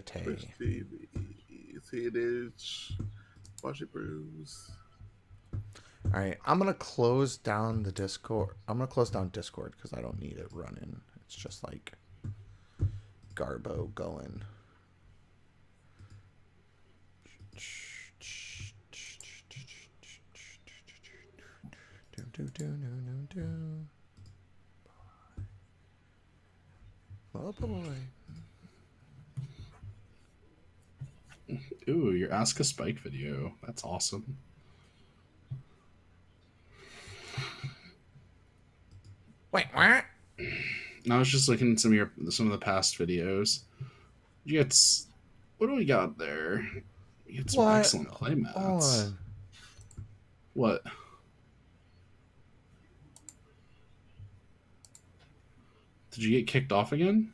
Twitch Jete. TV. Teenage. Watch it, Brews. All right, I'm gonna close down the Discord. I'm gonna close down Discord because I don't need it running. It's just like Garbo going. Oh boy. Ooh, your Ask a Spike video. That's awesome. Wait, what? I was just looking at some of the past videos. You get what do we got there? We get some What? excellent playmats. Hold on. What? Did you get kicked off again?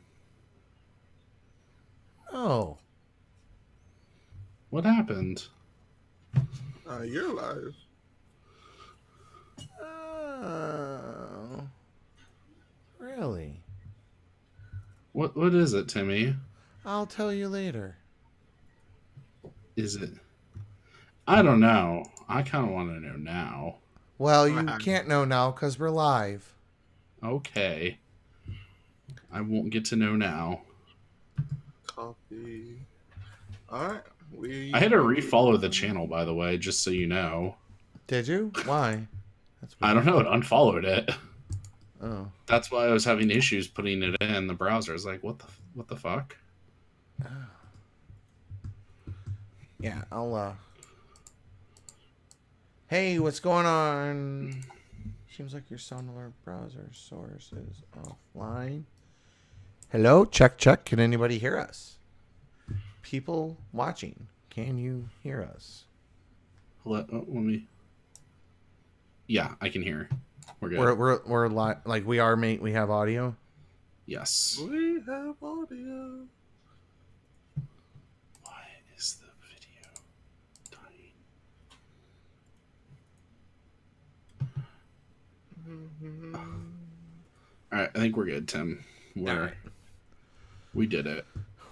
Oh. What happened? You're live. Oh. Really? What is it, Timmy? I'll tell you later. Is it? I don't know. I kind of want to know now. Well, you can't know now because we're live. Okay. I won't get to know now. Copy. Alright. I had to refollow the channel, by the way, just so you know. Did you? Why? That's weird. I don't know. It unfollowed it. Oh. That's why I was having issues putting it in the browser. I was like, what the fuck? Oh. Yeah, I'll Hey, what's going on? Seems like your cellular browser source is offline. Hello? Check, check. Can anybody hear us? People watching, can you hear us? Let me. Yeah, I can hear. We're good. We're live. Like we are, mate. We have audio. Yes. We have audio. Why is the video dying? All right, I think we're good, Tim. We did it.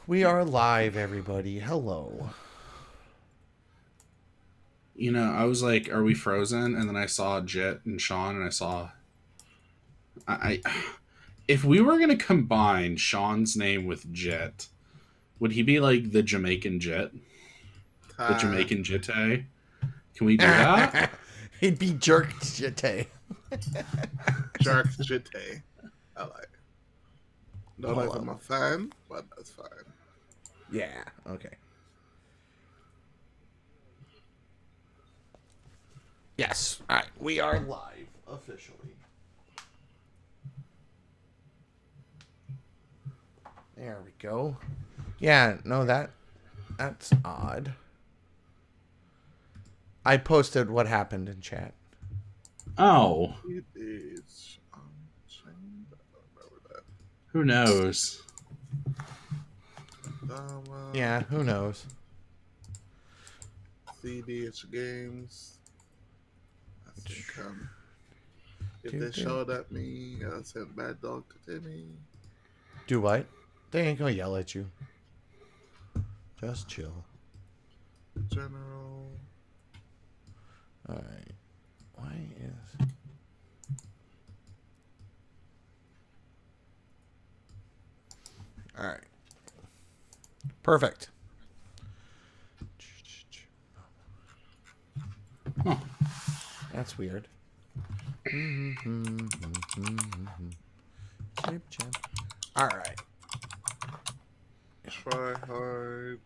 We are live, everybody. Hello. You know, I was like, "Are we frozen?" And then I saw Jet and Sean, and I saw. If we were gonna combine Sean's name with Jet, would he be like the Jamaican Jet? The Jamaican Jete? Can we do that? He'd be Jerk Jete. Jerk Jete. I like it. Don't know if I'm a fan, but that's fine. Yeah, okay. Yes. All right. We are live officially. There we go. Yeah, no, that's odd. I posted what happened in chat. Oh. It is. Who knows? Yeah, who knows? CDH games. I think if they showed at me, I sent bad dog to Timmy. Do what? They ain't gonna yell at you. Just chill. General. Alright. Why is... Alright. Perfect. Huh. That's weird. Alright. Try hard.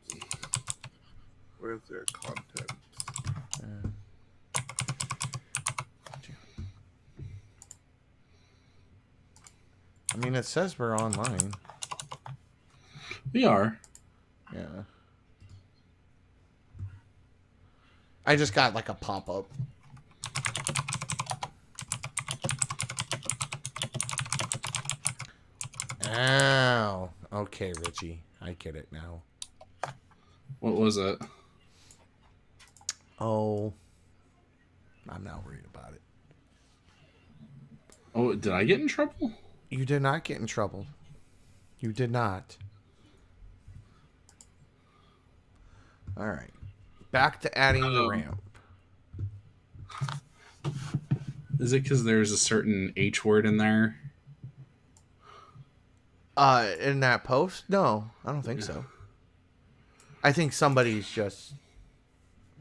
Where's their content? I mean, it says we're online. We are. Yeah. I just got like a pop-up. Ow. Okay, Richie. I get it now. What was it? Oh. I'm not worried about it. Oh, did I get in trouble? You did not get in trouble. You did not. All right. Back to adding the ramp. Is it because there's a certain H word in there? In that post? No, I don't think so. I think somebody's just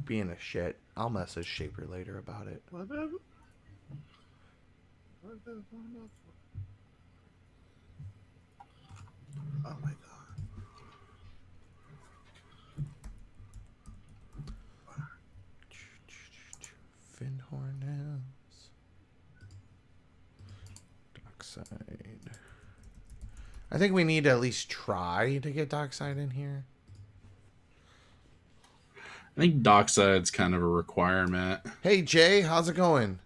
being a shit. I'll message Shaper later about it. Whatever. Oh my god. Finhornels. Dockside. I think we need to at least try to get Dockside in here. I think Dockside's kind of a requirement. Hey, Jay, how's it going?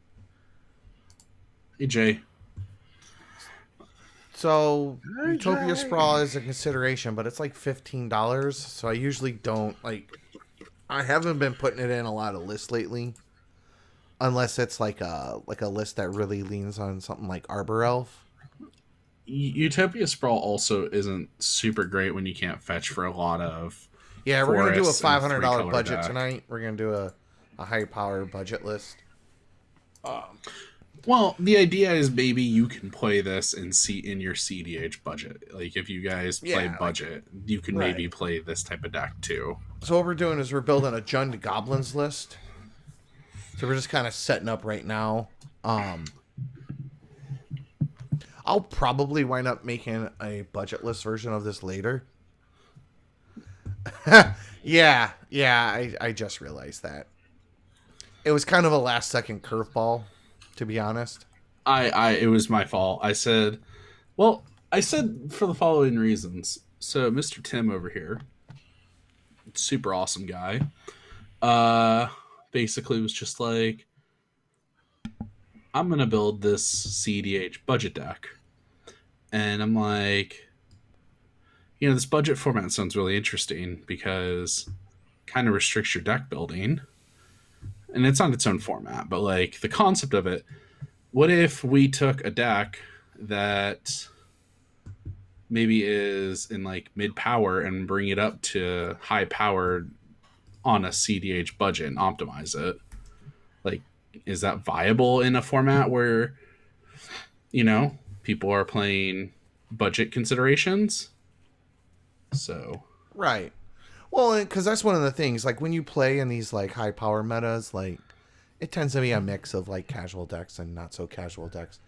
Hey, Jay. So, Utopia Sprawl is a consideration, but it's like $15. So I usually don't, I haven't been putting it in a lot of lists lately. Unless it's like a list that really leans on something like Arbor Elf. Utopia Sprawl also isn't super great when you can't fetch for a lot of. Yeah, we're gonna do a $500 budget tonight. We're gonna do a high power budget list. Well, the idea is maybe you can play this in your CDH budget. Like if you guys play budget, you can maybe play this type of deck too. So what we're doing is we're building a Jund Goblins list. So we're just kind of setting up right now. I'll probably wind up making a budget list version of this later. yeah, I just realized that. It was kind of a last second curveball, to be honest. It was my fault. I said for the following reasons. So Mr. Tim over here, super awesome guy, basically was just like, I'm gonna build this CDH budget deck. And I'm like, this budget format sounds really interesting because it kind of restricts your deck building. And it's on its own format, but like the concept of it, what if we took a deck that maybe is in like mid power and bring it up to high power on a CDH budget and optimize it? Like, is that viable in a format where, people are playing budget considerations? So. Right. Well, because that's one of the things, like when you play in these like high power metas, like it tends to be a mix of like casual decks and not so casual decks.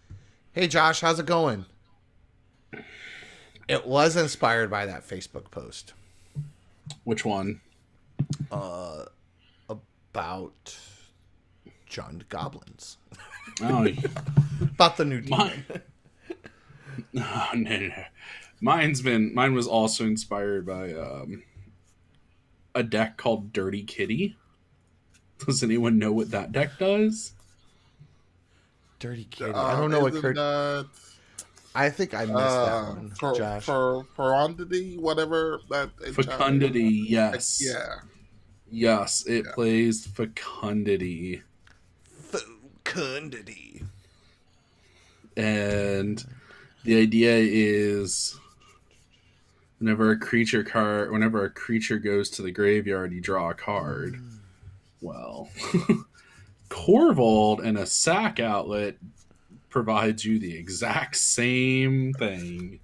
Hey Josh, how's it going? It was inspired by that Facebook post. Which one? About Jund Goblins. Oh, about the new demon. No. Mine was also inspired by a deck called Dirty Kitty. Does anyone know what that deck does? Dirty Kitty. I don't know what Kurt. I think I missed that one, Josh. Fecundity, whatever that. Fecundity, yes. Yeah. Yes, it plays Fecundity. Fecundity. And the idea is whenever a creature goes to the graveyard, you draw a card. Well, Corvold and a sack outlet provides you the exact same thing.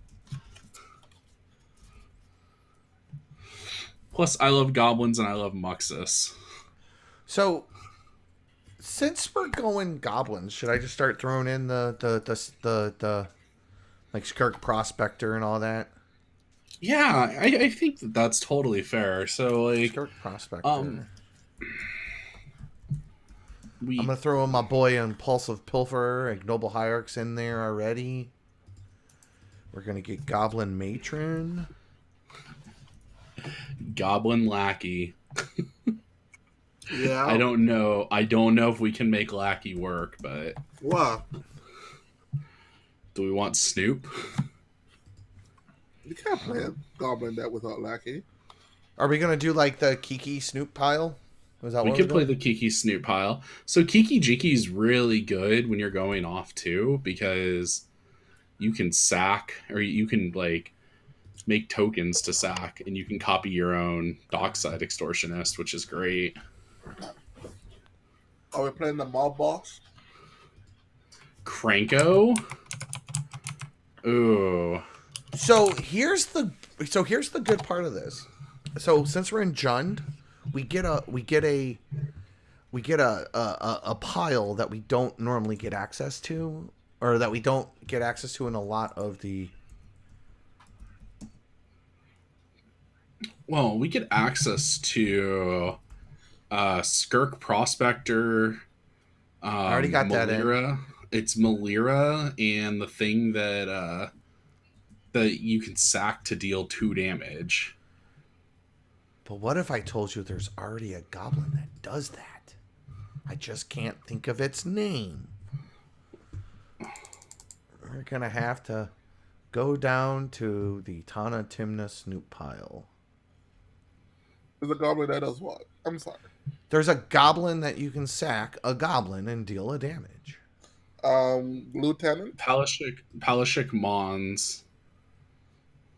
Plus, I love goblins and I love Muxus. So, since we're going goblins, should I just start throwing in the like Skirk Prospector and all that? Yeah, I think that's totally fair. So, like, Skirk Prospector. I'm gonna throw in my boy Impulsive Pilferer, Ignoble Hierarchs in there already. We're gonna get Goblin Matron. Goblin Lackey. Yeah. I don't know if we can make Lackey work, but what? Do we want Snoop? You can't play a Goblin deck without Lackey. Are we gonna do like the Kiki Snoop pile? We could play the Kiki Snoop pile. So Kiki Jiki is really good when you're going off too, because you can sack or you can like make tokens to sack, and you can copy your own dockside extortionist, which is great. Are we playing the mob boss? Cranko? Ooh. So here's the good part of this. So since we're in Jund, we get a pile that we don't normally get access to, or that we don't get access to in a lot of the. Well, we get access to Skirk Prospector. I already got that in. It's Malira and the thing that you can sack to deal 2 damage. But what if I told you there's already a goblin that does that? I just can't think of its name. We're gonna have to go down to the Tana Timna Snoop pile. There's a goblin that does what? I'm sorry. There's a goblin that you can sack a goblin and deal a damage. Lieutenant? Palashik Mons.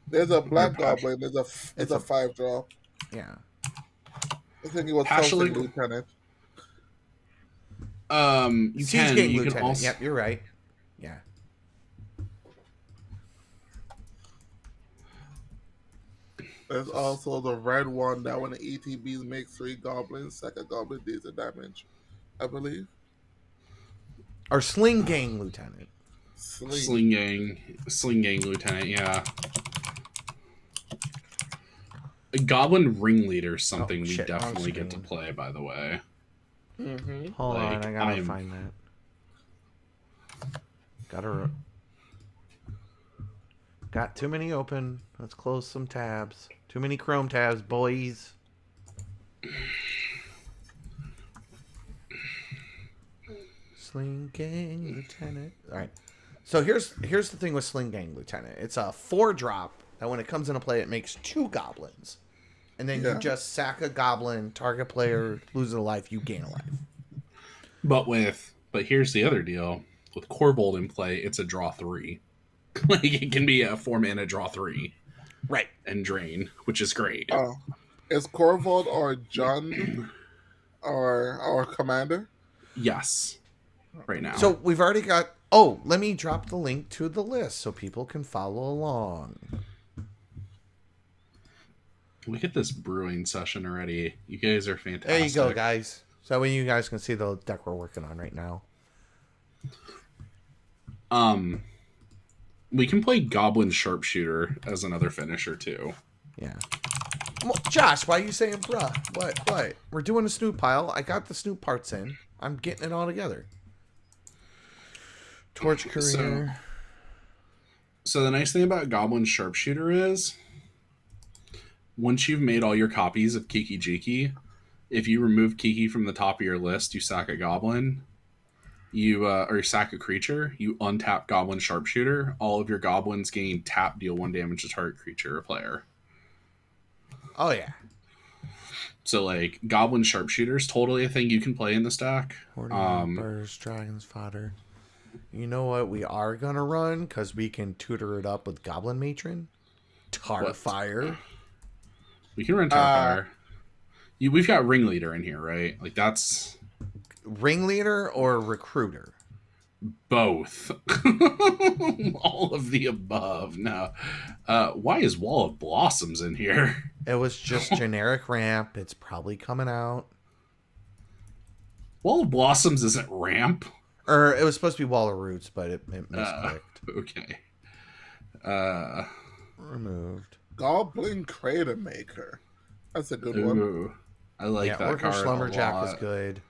There's a black goblin. There's a 5-drop. Yeah. I think it was something Lieutenant. You can Lieutenant. Also... Yep, you're right. Yeah. There's also the red one that when the ETBs make 3 goblins, second goblin deals the damage, I believe. Or Sling Gang Lieutenant. Sling Gang Lieutenant, yeah. A Goblin Ringleader is something we definitely get to play, by the way. Mm-hmm. Hold on, I gotta find that. Got too many open. Let's close some tabs. Too many Chrome tabs, boys. Sling Gang Lieutenant. All right. So here's the thing with Sling Gang Lieutenant. It's a 4-drop that when it comes into play, it makes 2 goblins. And then you just sack a goblin, target player, loses a life, you gain a life. But here's the other deal. With Corvold in play, it's a draw 3. Like, it can be a 4-mana draw 3. Right. And drain, which is great. Is Corvold or John our commander? Yes. Right now. So we've already got... Oh, let me drop the link to the list so people can follow along. Look at this brewing session already. You guys are fantastic. There you go, guys. So when you guys can see the deck we're working on right now. We can play Goblin Sharpshooter as another finisher, too. Yeah. Well, Josh, why are you saying bruh? What? We're doing a Snoop pile. I got the Snoop parts in. I'm getting it all together. Torch Courier. So the nice thing about Goblin Sharpshooter is, once you've made all your copies of Kiki Jiki, if you remove Kiki from the top of your list, you sack a goblin, or you sack a creature, you untap Goblin Sharpshooter, all of your goblins gain tap, deal 1 damage to target creature or player. Oh, yeah. So, like, Goblin Sharpshooter is totally a thing you can play in this deck. Birds, Dragon's Fodder. You know what we are going to run? Because we can tutor it up with Goblin Matron. Tarfire. We can run Tarfire. We've got Ringleader in here, right? Like, that's... Ringleader or Recruiter? Both. All of the above. No. Why is Wall of Blossoms in here? It was just generic ramp. It's probably coming out. Wall of Blossoms isn't ramp. Or it was supposed to be Wall of Roots, but it misclicked. Okay. Removed. Goblin Crater Maker. That's a good one. I like that Orcish card Lumberjack a lot. was good.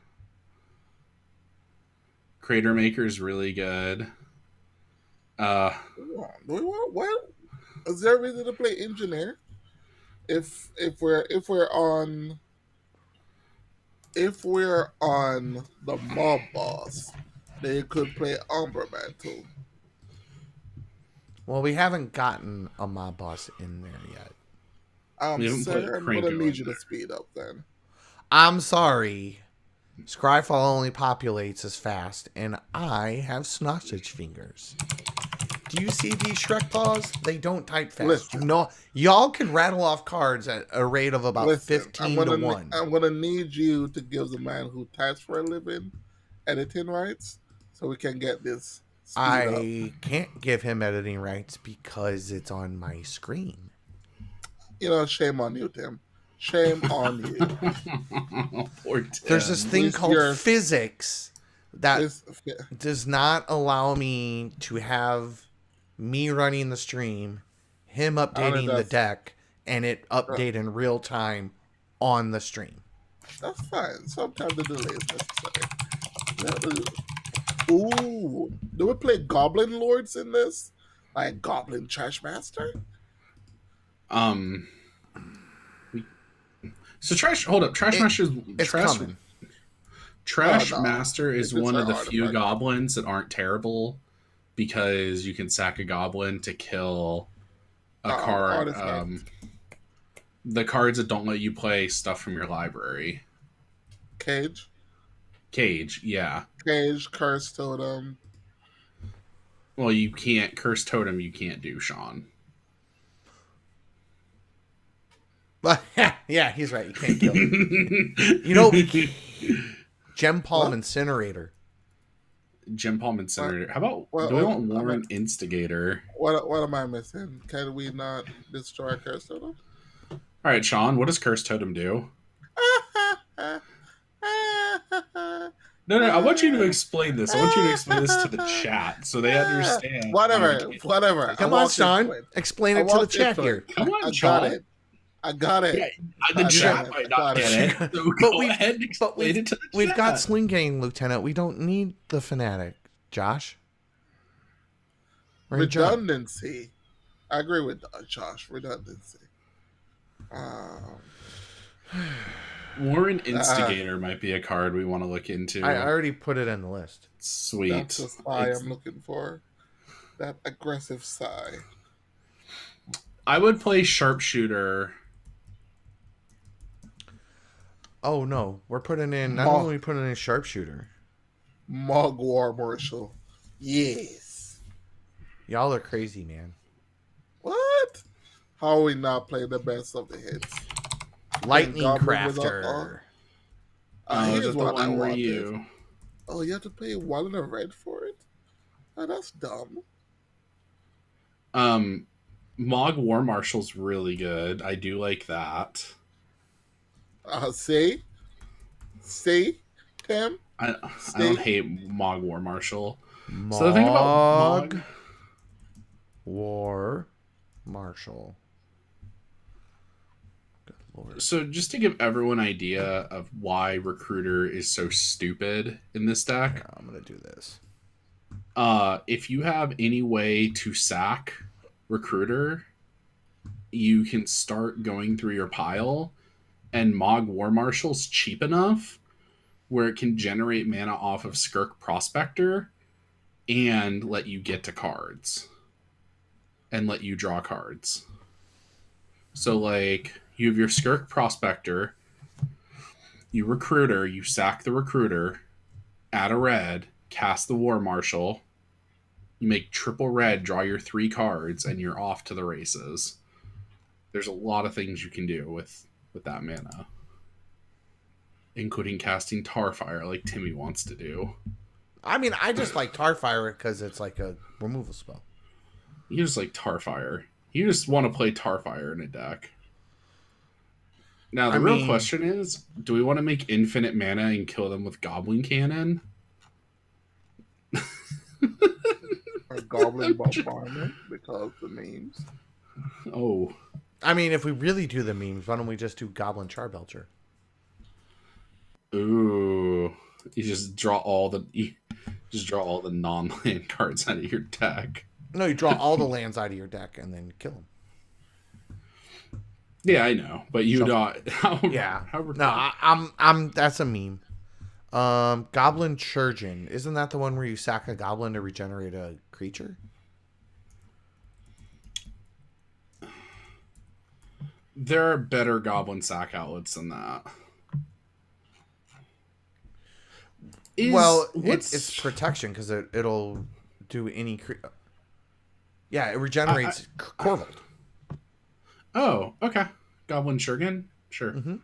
Crater Maker is really good. What? Is there a reason to play Engineer? If we're on the mob boss, then you could play Umbra Mantle. Well, we haven't gotten a mob boss in there yet. Sir, I'm gonna need you to speed up then. I'm sorry. Scryfall only populates as fast, and I have sausage fingers. Do you see these Shrek paws? They don't type fast. Listen. You know, y'all can rattle off cards at a rate of about 15 to 1. I'm gonna need you to give the man who types for a living editing rights, so we can get this speed up. I can't give him editing rights because it's on my screen. You know, shame on you, Tim. Shame on you. Poor Tim. There's this thing called physics that This- does not allow me to have me running the stream, him updating the deck, and it update in real time on the stream. That's fine. Sometimes the delay is necessary. Ooh, do we play Goblin Lords in this? Like Goblin Trash Master? So Trash Master It's coming. Trash Master is one of the few goblins that aren't terrible because you can sack a goblin to kill a card. The cards that don't let you play stuff from your library. Cage, yeah. Cage, Curse Totem. Well, you can't Curse Totem. You can't do, Sean. Yeah, he's right. You can't kill him. You know, Gem Palm Incinerator. Gem Palm Incinerator. How about do we want Warren Instigator? What am I missing? Can we not destroy Curse Totem? All right, Sean. What does Curse Totem do? No, I want you to explain this. I want you to explain this to the chat so they understand. Whatever. Come on, Sean. Explain it to the chat here. Come on, Sean. I got it. Yeah, the chat might not get it. So go ahead and explain it to the chat. We've got Sling Gang, Lieutenant. We don't need the Fanatic. Josh? Redundancy. I agree with Josh. Redundancy. Warren Instigator might be a card we want to look into. I already put it in the list. Sweet. That's the sigh I'm looking for. That aggressive sigh. I would play Sharpshooter. Oh no, we're putting in. Not only are we putting in Sharpshooter. Mog War Marshal. Yes. Y'all are crazy, man. What? How are we not playing the best of the hits? Lightning Crafter. Here's what I wanted. You. Oh, you have to pay 1 and a red for it? Oh, that's dumb. Mog War Marshal's really good. I do like that. See, Tim. I don't hate Mog War Marshal. So the thing about Mog War Marshal. Good Lord. So just to give everyone an idea of why Recruiter is so stupid in this deck, Here, I'm gonna do this. If you have any way to sack Recruiter, you can start going through your pile, and Mog War Marshal's cheap enough where it can generate mana off of Skirk Prospector and let you get to cards and let you draw cards. So like you have your Skirk Prospector, you Recruiter, you sack the Recruiter, add a red, cast the War Marshal, you make triple red, draw your 3 cards, and you're off to the races. There's a lot of things you can do with that mana, including casting Tarfire like Timmy wants to do. I mean, I just like Tarfire because it's like a removal spell. You just like Tarfire. You just want to play Tarfire in a deck. Now, the real question is, do we want to make infinite mana and kill them with Goblin Cannon? Or Goblin Bombardment because the memes. Oh. I mean, if we really do the memes, why don't we just do Goblin Charbelcher? Ooh. You just draw all the non-land cards out of your deck. No, you draw all the lands out of your deck and then kill them. Yeah, I know, but you not. I'm. That's a meme. Goblin Churgeon, isn't that the one where you sack a goblin to regenerate a creature? There are better goblin sack outlets than that. It's protection because it'll do any. Yeah, it regenerates Corvold. Oh, okay. Goblin Shurgan? Sure. Mm-hmm.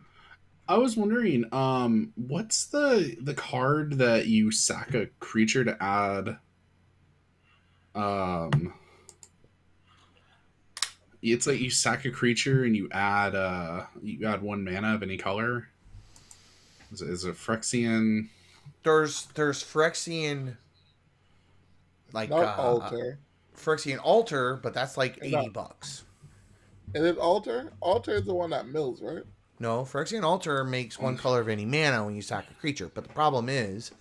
I was wondering, what's the card that you sack a creature to add? Um, it's like you sack a creature and you add 1 mana of any color. Is it Phyrexian? There's Phyrexian like Not alter. Phyrexian altar, but that's like And $80. it alter? Alter is the one that mills, right? No, Phyrexian altar makes 1 color of any mana when you sack a creature, but the problem is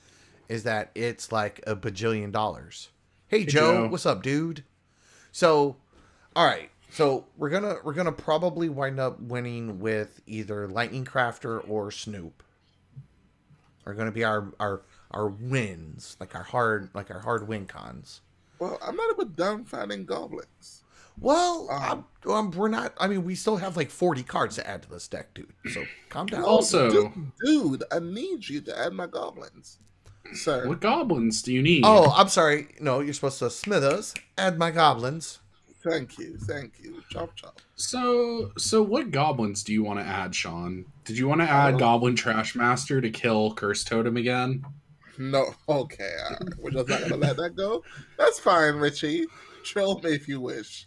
that it's like a bajillion dollars. Hey Joe, Joe. what's up, dude? So, all right. So we're gonna probably wind up winning with either Lightning Crafter or Snoop. Are gonna be our wins, like our hard win cons. Well, I'm not a bit done finding goblins. Well, we're not. I mean, we still have like 40 cards to add to this deck, dude. So calm down. Also, dude, I need you to add my goblins, sir. what goblins do you need? Oh, I'm sorry. No, you're supposed to Smithers. Add my goblins. Thank you. Chop chop. So what goblins do you want to add, Sean? Did you want to add Goblin Trashmaster to kill Curse Totem again? No, okay, all right. We're just not gonna let that go. That's fine, Richie. Troll me if you wish.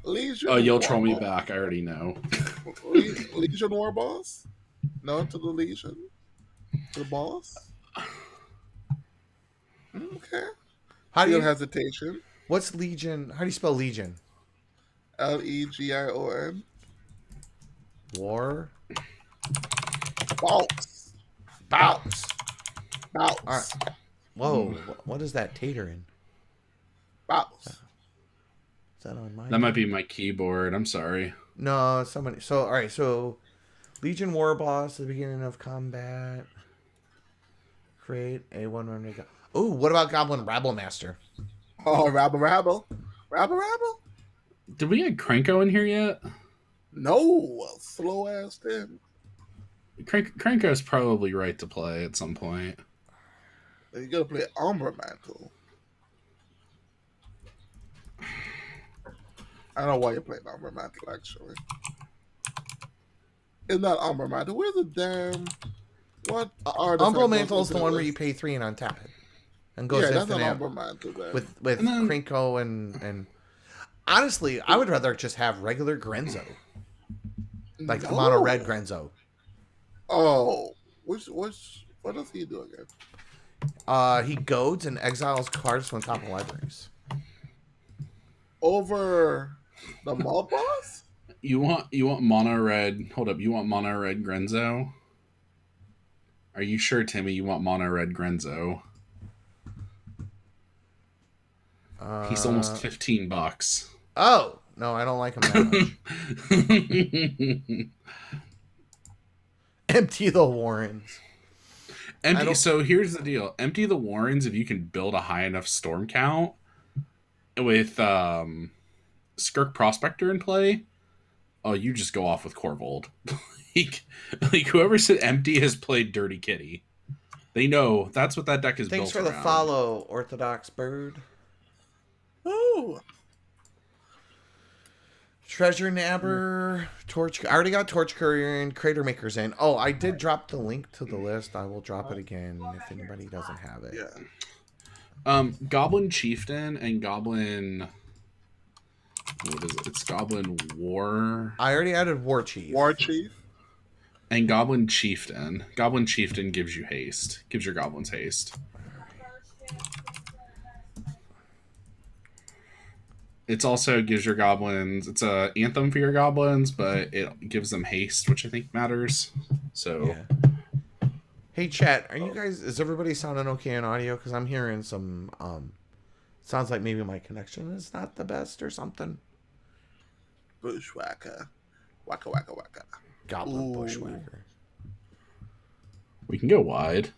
Legion. Oh, you'll War troll me Boss. back. I already know. Legion War Boss. No to the Legion. To the boss. Okay. How do Feel you? hesitation. What's Legion? How do you spell Legion? Legion. War. Bounce. Bounce. Bounce. All right. Whoa. What is that tater in? Bounce. Is that on my? That might be my keyboard. I'm sorry. No, somebody. So all right. So Legion War Boss at the beginning of combat. Create a 1/1. Oh, what about Goblin Rabble Master? Oh, rabble. Did we get Krenko in here yet? No, slow ass thing. Krenko's probably right to play at some point. You gotta play Umbra Mantle. I don't know why you're playing Umbra Mantle, actually. It's not Umbra Mantle. Where's the damn... What artifact Umbral Mantle goes is the into one where this? you pay 3 and untap it. And goes Yeah, that's an infinite Umbra Mantle then. with And then- Krenko and... Honestly, I would rather just have regular Grenzo. Like No. mono red Grenzo. Oh. What does he do again? He goads and exiles cards from the top of libraries. Over the mob boss? You want mono red? Hold up. You want mono red Grenzo? Are you sure, Timmy? You want mono red Grenzo? He's almost $15. Oh no, I don't like him that much. Empty the Warrens. Empty. So here's the deal: empty the Warrens if you can build a high enough storm count with Skirk Prospector in play. Oh, you just go off with Corvold. like whoever said empty has played Dirty Kitty. They know that's what that deck is Thanks built for the around. follow, Orthodox Bird. Ooh. Treasure Nabber, Torch. I already got Torch Courier and Crater Makers in. Oh, I did drop the link to the list. I will drop it again if anybody doesn't have it. Yeah. Goblin Chieftain and Goblin. What is it? It's Goblin War. I already added War Chief. War Chief. And Goblin Chieftain. Goblin Chieftain gives you haste. Gives your goblins haste. It's also gives your goblins. It's a anthem for your goblins, but it gives them haste, which I think matters. So, Yeah. Hey, chat. Are you guys? Is everybody sounding okay in audio? Because I'm hearing some. Sounds like maybe my connection is not the best or something. Bushwhacker. Waka waka waka. Goblin Ooh. Bushwhacker. we can go wide.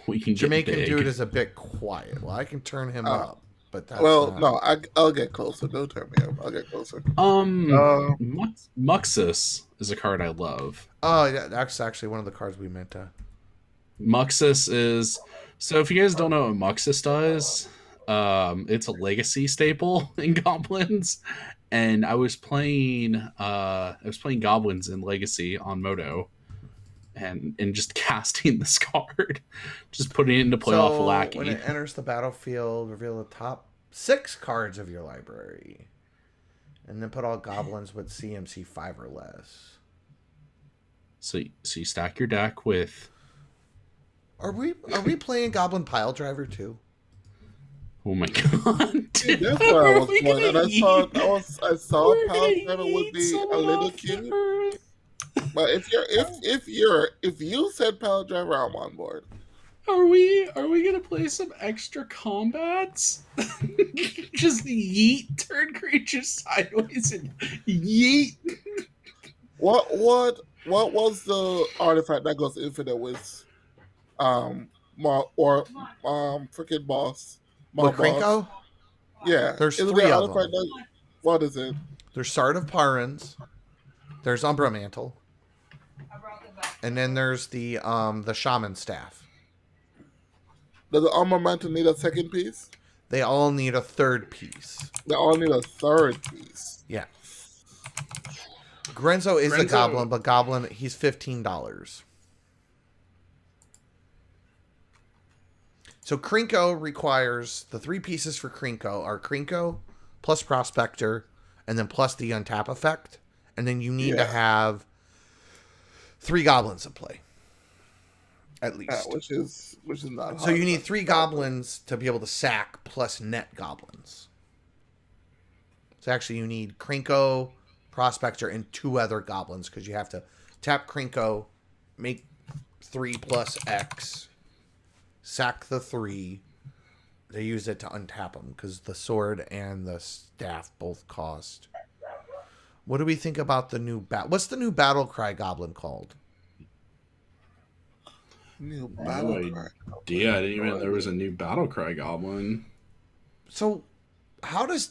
We can Jamaican get big. dude is a bit quiet. Well, I can turn him up, but that's Well, not... no, I'll get closer. Don't turn me up. I'll get closer. Muxus is a card I love. Oh, yeah, that's actually one of the cards we meant to. Muxus is so. If you guys don't know what Muxus does, It's a legacy staple in Goblins, and I was playing Goblins in Legacy on Moto, and just casting this card, just putting it into play off a So when lackey. it enters the battlefield, reveal the top 6 cards of your library, and then put all goblins with CMC 5 or less. So you stack your deck with. Are we playing Goblin Pile Driver too? Oh my god! See, that's How where I are was we going, gonna and eat? I saw We're Power gonna Driver would eat be a someone little off the cute. earth. But if you said Power Driver, I'm on board. Are we gonna play some extra combats? Just yeet turn creatures sideways and yeet. What was the artifact that goes infinite with or freaking boss, my With boss? Krinko, Yeah, there's isn't there 3 an of artifact them. that what is it? There's Sard of Parins, there's Umbra Mantle, and then there's the Shaman Staff. Does the armor mantle need a second piece? They all need a 3rd piece. They all need a third piece. Yeah. Grenzo is a Grenzo- goblin, but goblin he's $15. So Krinko requires the 3 pieces for Krinko are Krinko plus Prospector, and then plus the untap effect, and then you need to Yeah. have 3 goblins in play, at least. Which is not So hard you need enough. 3 goblins to be able to sack plus net goblins. So actually you need Krinko, Prospector, and 2 other goblins, because you have to tap Krinko, make 3 plus X, sack the 3. They use it to untap them, because the sword and the staff both cost. What do we think about the new what's the new battle cry goblin called? New No battle cry. idea. I didn't even know there was a new Battlecry Goblin. So how does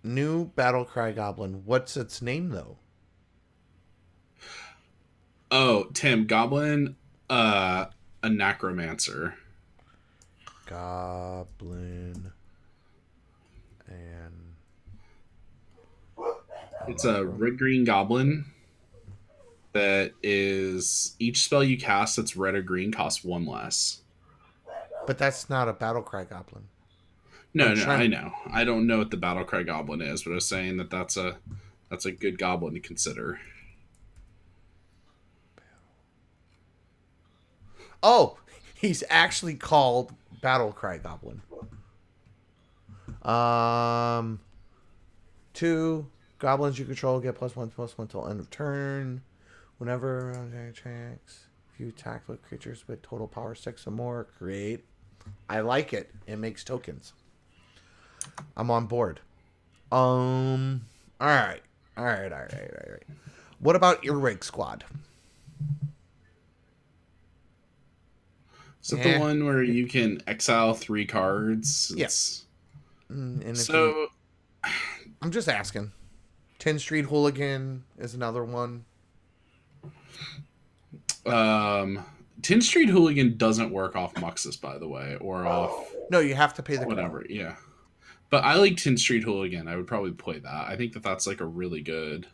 new battle cry goblin, what's its name though? Oh, Tim, Goblin, a Necromancer. Goblin and It's a red green goblin that is each spell you cast that's red or green costs 1 less. but that's not a battle cry goblin. No, I'm no, trying- I know. I don't know what the Battlecry Goblin is, but I was saying that's a good goblin to consider. Oh, he's actually called battle cry goblin. 2 goblins you control get +1/+1 till end of turn. Whenever attacks, if you attack with creatures with total power 6 or more, create. I like it. It makes tokens. I'm on board. All right. What about Earwig Squad? Is that Eh. the one where you can exile 3 cards? Yes. And if So I'm just asking. 10th Street Hooligan is another one. 10th Street Hooligan doesn't work off Muxus, by the way, or off No, you have to pay the whatever. Yeah, but I like 10th Street Hooligan. I would probably play that. I think that's like a really good.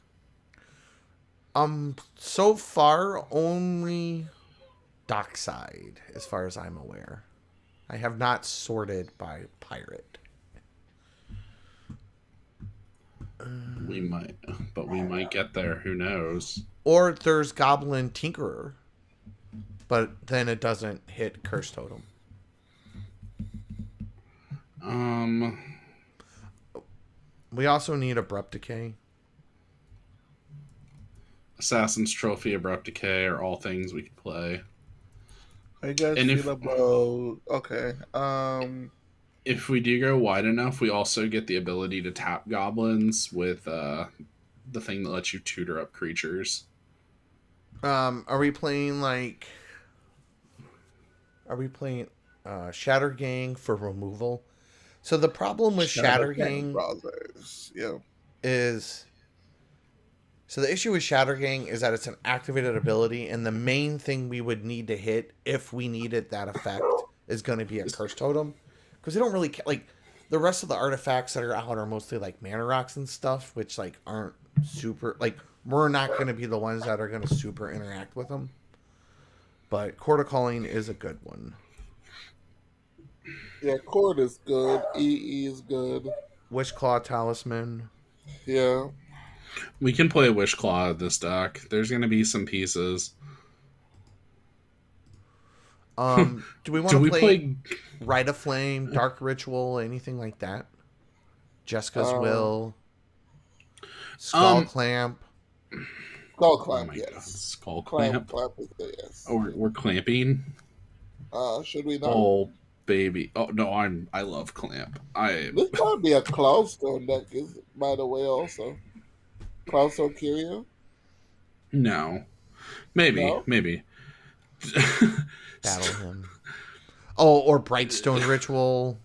So far only Dockside, as far as I'm aware. I have not sorted by pirate. We might get there. Who knows? Or there's Goblin Tinkerer, but then it doesn't hit Curse Totem. We also need Abrupt Decay. Assassin's Trophy, Abrupt Decay are all things we could play. I guess And feel about okay. If we do go wide enough, we also get the ability to tap goblins with the thing that lets you tutor up creatures. Are we playing Shatter Gang for removal? So the problem with Shatter Gang brothers. Yeah. is, so the issue with Shatter Gang is that it's an activated ability, and the main thing we would need to hit if we needed that effect is going to be a curse totem because they don't really like the rest of the artifacts that are out are mostly like mana rocks and stuff, which like aren't super like we're not going to be the ones that are going to super interact with them. But Court of Calling is a good one. Yeah, Cord is good. EE is good. Wishclaw Talisman. Yeah. We can play Wishclaw this deck. There's going to be some pieces. Do we want Do to we play Rite of Flame, Dark Ritual, anything like that? Jessica's Will, Skull Clamp. Skull Oh Clamp, my god, yes. Skull Clamp. Clamp is the yes. Oh, we're clamping. Should we not? Oh baby. Oh no, I love Clamp. This might be a Cloudstone deck, is by the way. Also, Cloudstone Curio. No, maybe, No? maybe. Battle Hymn. Oh, or Brightstone Ritual.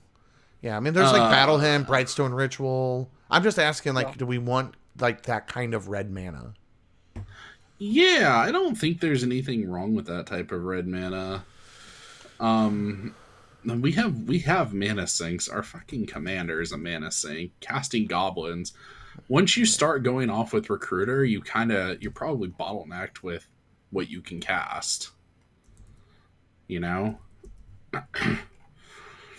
Yeah, I mean, there's like Battle Hymn, Brightstone Ritual. I'm just asking, like, do we want like that kind of red mana? Yeah, I don't think there's anything wrong with that type of red mana. We have mana sinks. Our fucking commander is a mana sink. Casting goblins. Once you start going off with recruiter, you're probably bottlenecked with what you can cast. You know?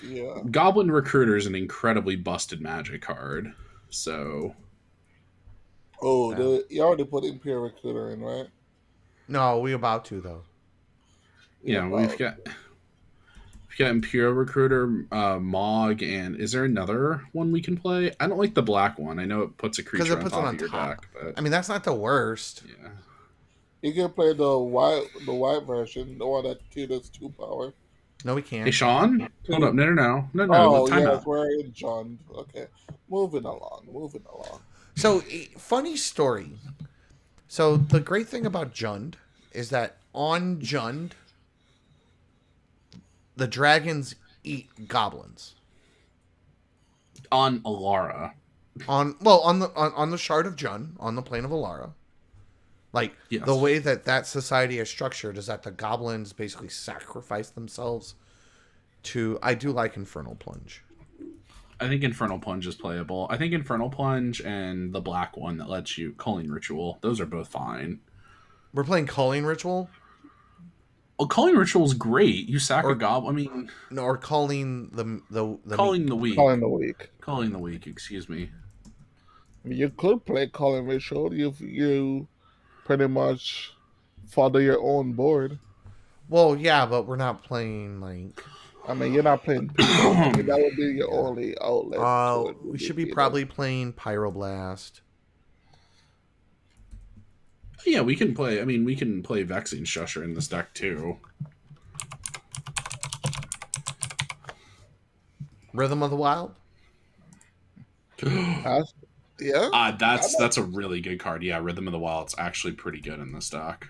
Yeah. Goblin Recruiter is an incredibly busted magic card. So You already put Imperial Recruiter in, right? No, we about to though. yeah, we've got Imperial Recruiter, Mog, and is there another one we can play? I don't like the black one. I know it puts a creature on top of your deck, but I mean, that's not the worst. yeah. You can play the white version, the one that does 2 power. No, we can't. Hey, Sean, hold up. No. Oh, Time yes, out. we're in John. Okay, moving along. So, funny story. So, the great thing about Jund is that on Jund, the dragons eat goblins. On Alara. On the shard of Jund, on the plane of Alara. Like, Yes. the way that society is structured is that the goblins basically sacrifice themselves to... I do like Infernal Plunge. I think Infernal Plunge is playable. I think Infernal Plunge and the black one that lets you... Culling Ritual. Those are both fine. We're playing Culling Ritual? Well, Culling Ritual is great. You sack a goblin... I mean... No, or Culling the Culling the Weak. Calling the Weak, excuse me. You could play Calling Ritual. You pretty much follow your own board. Well, yeah, but we're not playing like... I mean, you're not playing people. I mean, that would be your only outlet. We should be probably playing Pyroblast. Yeah, we can play... I mean, we can play Vexing Shusher in this deck, too. Rhythm of the Wild? Yeah. That's a really good card. Yeah, Rhythm of the Wild's actually pretty good in this deck.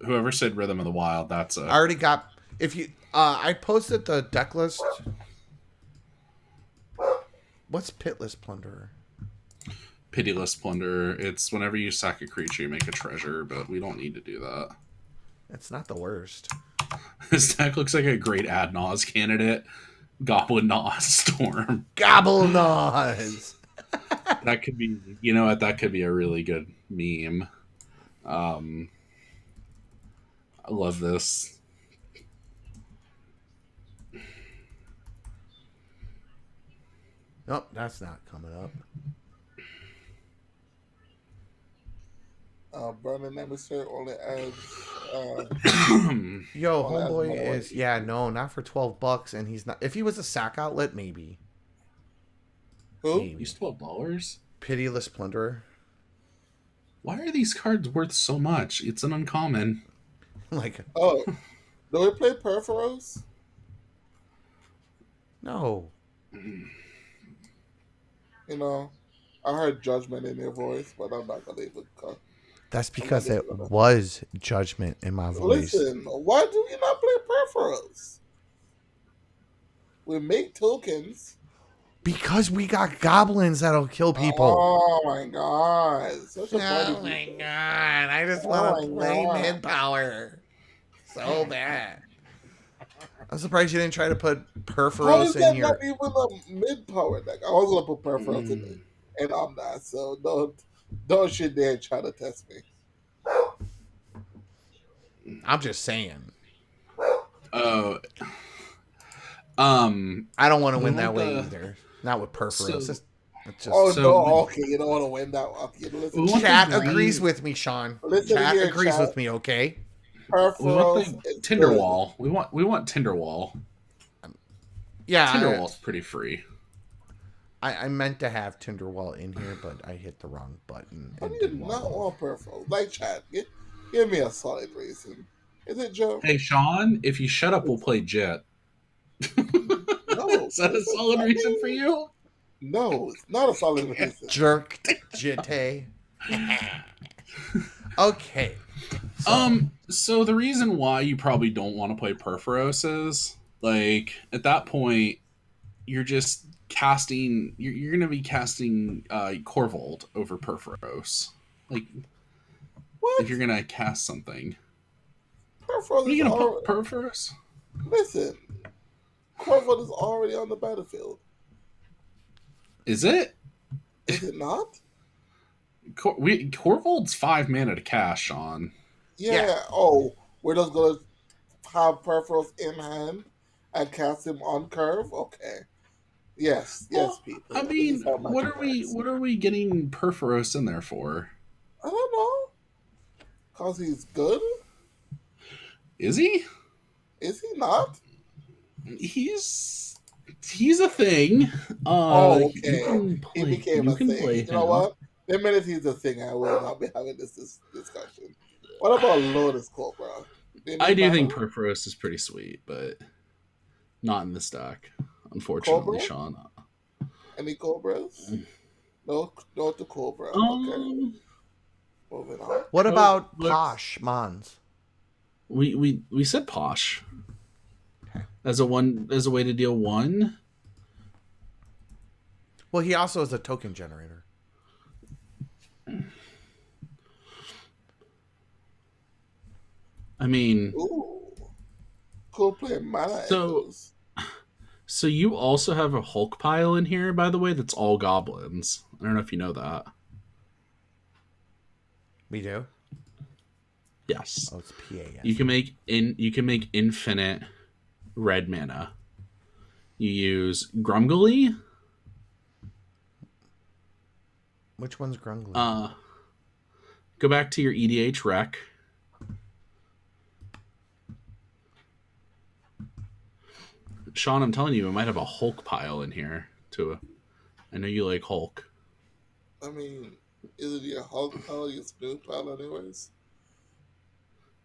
Whoever said Rhythm of the Wild, that's a... I already got... If you... I posted the deck list. What's Pitless Plunderer? Pitiless Plunder. It's whenever you sack a creature, you make a treasure, but we don't need to do that. That's not the worst. This deck looks like a great ad nause candidate. Goblin Nause Storm. Gobble Nause! That could be... You know what? That could be a really good meme. I love this. Nope, that's not coming up. Burning Emissary only adds... Yo, homeboy is... Yeah, no, not for $12, and he's not... If he was a sack outlet, maybe. Who? Maybe. He's $12? Pitiless Plunderer. Why are these cards worth so much? It's an uncommon. Like... Oh. Do we play Perforos? No. You know, I heard judgment in your voice, but I'm not going to even cut. That's because it was judgment in my voice. Listen, why do we not play Perforos? We make tokens. Because we got goblins that'll kill people. Oh my god. Such a Oh my god. I just want to play mid power. So bad. I'm surprised you didn't try to put How is Perforos in that not your. even a mid power deck? I was gonna put Perforos in it, and I'm not. So don't shit there and try to test me. I'm just saying. Oh, um, I don't want to we win that want way the either. Not with Perforos. so It's Oh just. so no, we, okay, you don't want to win that. Okay, we listen want here, the Chat chat. agrees green. with me, Sean. Listen Chat here, agrees chat. with me, okay? We want Perforos the is good. Tinderwall. We want Tinderwall. Yeah, Tinderwall's pretty free. I meant to have Tinderwall in here, but I hit the wrong button How and do did you wall not mode. want Perforos? Like chat, give me a solid reason. Is it Joe? Hey Sean, if you shut up, we'll play Jet. No, Is that a listen. solid I reason for mean, you? no, it's not a solid reason. Jerked jite. Okay. So, So the reason why you probably don't want to play Perforos is like at that point you're just casting. You're going to be casting Corvold over Perforos. Like if What? you're going to cast something, Perforos what are is you going to put already. Perforos? Listen, Corvold is already on the battlefield. Is it? Is it not? Corvold's 5 mana to cast, Sean. yeah. Yeah. Oh, we're just gonna have Perforos in hand and cast him on curve. Okay. Yes, yes, Well, I people. This is mean, how what magic are we works. what are we getting Perforos in there for? I don't know. Cause he's good. Is he? Is he not? He's a thing. Oh, You okay. can He play became you a can thing. play You know him. what? The minute he's a thing, I will not be having this discussion. What about Lotus Cobra? Do you I need do mana? think Perforos is pretty sweet, but not in this deck, unfortunately, Cobra? Sean. Any Cobras? No, no to Cobra. Okay. Um, Moving on. What oh, about Posh Mons? we said Posh Okay. as a way to deal one. Well, he also is a token generator. I mean, Ooh. Cool play Mana so Echoes. so you also have a Hulk pile in here, by the way. That's all goblins. I don't know if you know that. We do? Yes, Oh, it's PAS. you can make infinite red mana. You use Grumgully. Which one's Grungly? Go back to your EDH rec. Sean, I'm telling you, we might have a Hulk pile in here too. I know you like Hulk. I mean, is it your Hulk pile, your Snoop pile, anyways?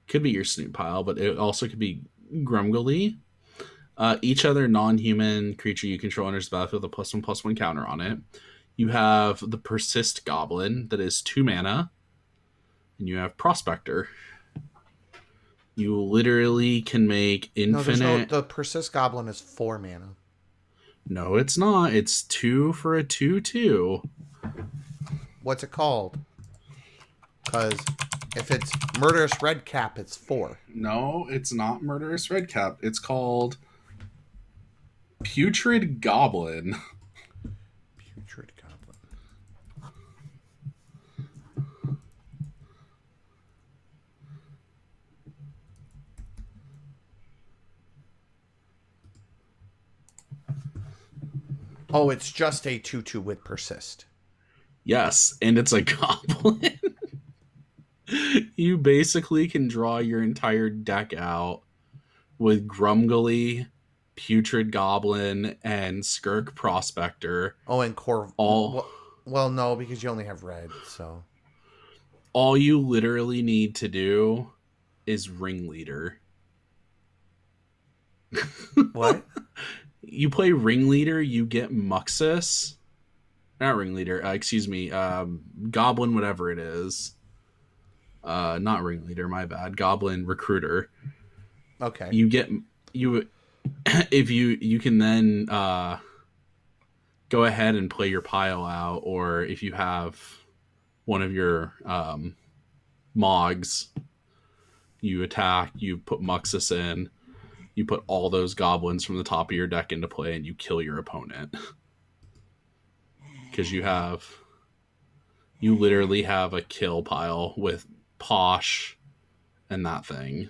Could be your Snoop pile, but it also could be Grumgully. Each other non-human creature you control enters the battlefield with a +1/+1 counter on it. You have the Persist Goblin that is 2 mana, and you have Prospector. You literally can make No, there's no. infinite. The Persist Goblin is 4 mana. No, it's not. It's 2 for a 2/2. What's it called? Because if it's Murderous Redcap, it's 4. No, it's not Murderous Redcap. It's called Putrid Goblin. Putrid Goblin. Oh, it's just a 2/2 with Persist. Yes, and it's a goblin. You basically can draw your entire deck out with Grumgully, Putrid Goblin, and Skirk Prospector. Oh, and All Well, no, because you only have red, so. all you literally need to do is Ringleader. What? You play Ringleader, you get Muxus. Not Ringleader, excuse me, Goblin, whatever it is. Not Ringleader, my bad. Goblin Recruiter. Okay. You get you if you can then go ahead and play your pile out, or if you have one of your Mogs, You attack, you put Muxus in, you put all those goblins from the top of your deck into play, and you kill your opponent. Because you literally have a kill pile with Posh and that thing.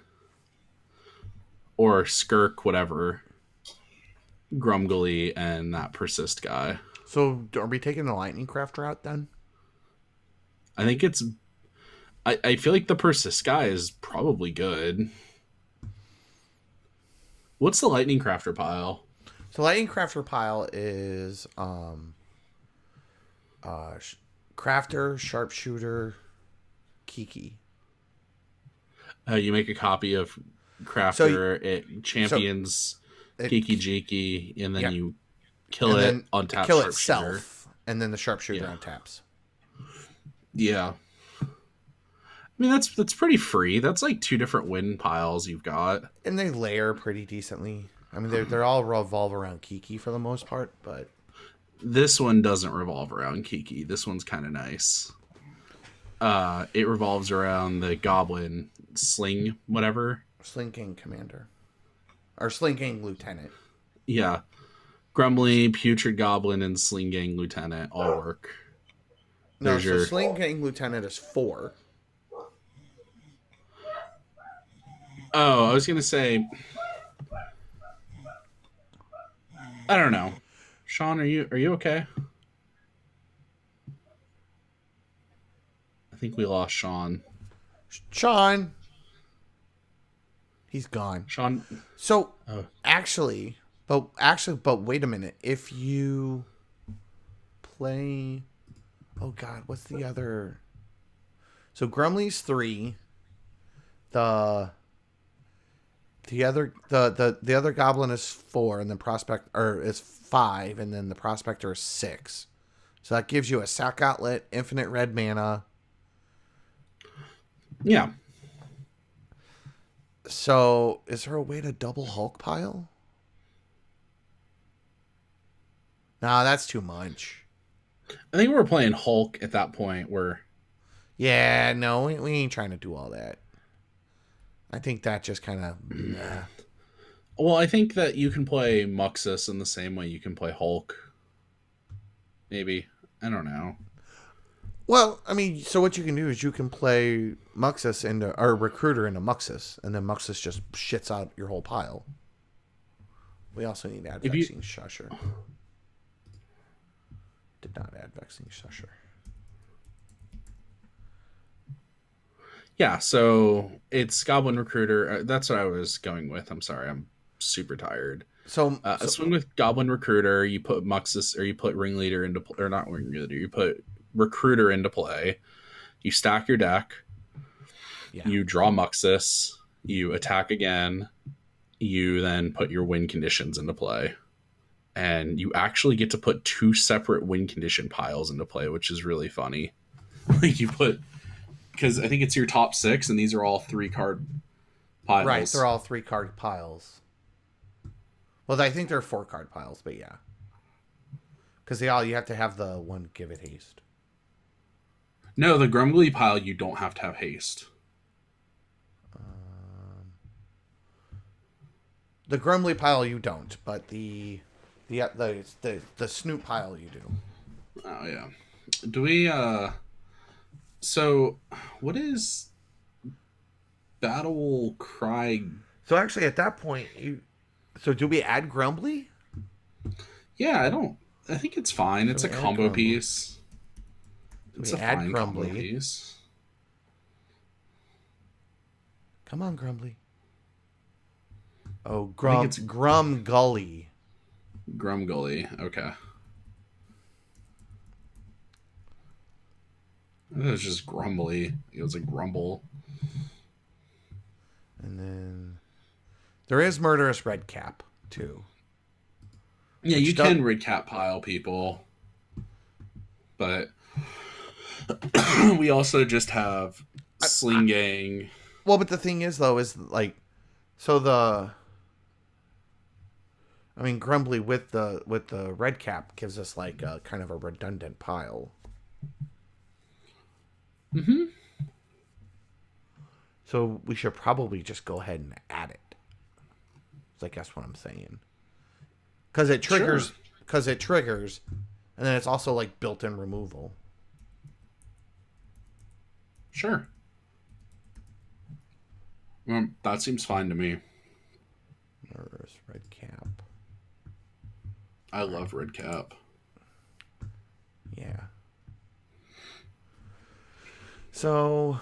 Or Skirk, whatever. Grumgully and that Persist guy. So are we taking the Lightning Craft route then? I think it's. I feel like the Persist guy is probably good. What's the Lightning Crafter pile? So Lightning Crafter pile is Crafter, Sharpshooter, Kiki. You make a copy of Crafter, it champions Kiki Jiki, and then you kill it on tap kill Sharpshooter. itself, and then the Sharpshooter on taps. Yeah. I mean, that's pretty free. That's like 2 different win piles you've got. And they layer pretty decently. I mean, they're all revolve around Kiki for the most part, but... This one doesn't revolve around Kiki. This one's kind of nice. It revolves around the Goblin Sling, whatever. Sling Gang Commander. Or Sling Gang Lieutenant. Yeah. Grumbly, Putrid Goblin, and Sling Gang Lieutenant all work. No, so Sling Gang Lieutenant is 4. Oh, I was going to say... I don't know. Sean, are you okay? I think we lost Sean. Sean! He's gone. Sean... So, actually, wait a minute. If you play... Oh, God, what's the other... So, Grumley's 3. The other goblin is 4, and then is 5, and then the prospector is 6. So that gives you a sack outlet, infinite red mana. Yeah. So is there a way to double Hulk pile? Nah, that's too much. I think we were playing Hulk at that point where... Yeah, no, we ain't trying to do all that. I think that just kind of... Well, I think that you can play Muxus in the same way you can play Hulk. Maybe. I don't know. Well, I mean, so what you can do is you can play Muxus or Recruiter into Muxus, and then Muxus just shits out your whole pile. We also need to add Vexing Shusher. Did not add Vexing Shusher. Yeah, so it's Goblin Recruiter. That's what I was going with. I'm sorry, I'm super tired. So swing with Goblin Recruiter. You put Muxus, or you put Ringleader into, or not Ringleader. You put Recruiter into play. You stack your deck. Yeah. You draw Muxus. You attack again. You then put your win conditions into play, and you actually get to put 2 separate win condition piles into play, which is really funny. Like you put. Because I think it's your top 6, and these are all 3-card piles. Right, they're all 3-card piles. Well, I think they're 4-card piles, but yeah. Because you have to have the one give it haste. No, the Grumbly pile, you don't have to have haste. The Grumbly pile, you don't, but the Snoot pile, you do. Oh, yeah. Do we, So, what is Battle Cry? So actually, at that point, so do we add Grumbly? Yeah, I think it's fine. It's a combo piece. It's a fine combo piece. Come on, Grumbly. Oh, Grumgully. Grumgully, okay. It was just grumbly. It was a grumble. And then there is Murderous Redcap, too. Yeah, you can Redcap pile people. But we also just have Sling Gang. Well, but the thing is, though, is like... So I mean, Grumbly with the Redcap gives us like a kind of a redundant pile. Mm-hmm. So we should probably just go ahead and add it. I guess what I'm saying. Because it triggers. Sure. Because it triggers, and then it's also like built-in removal. Sure. That seems fine to me. Murderous red cap. I love red cap. Yeah. So,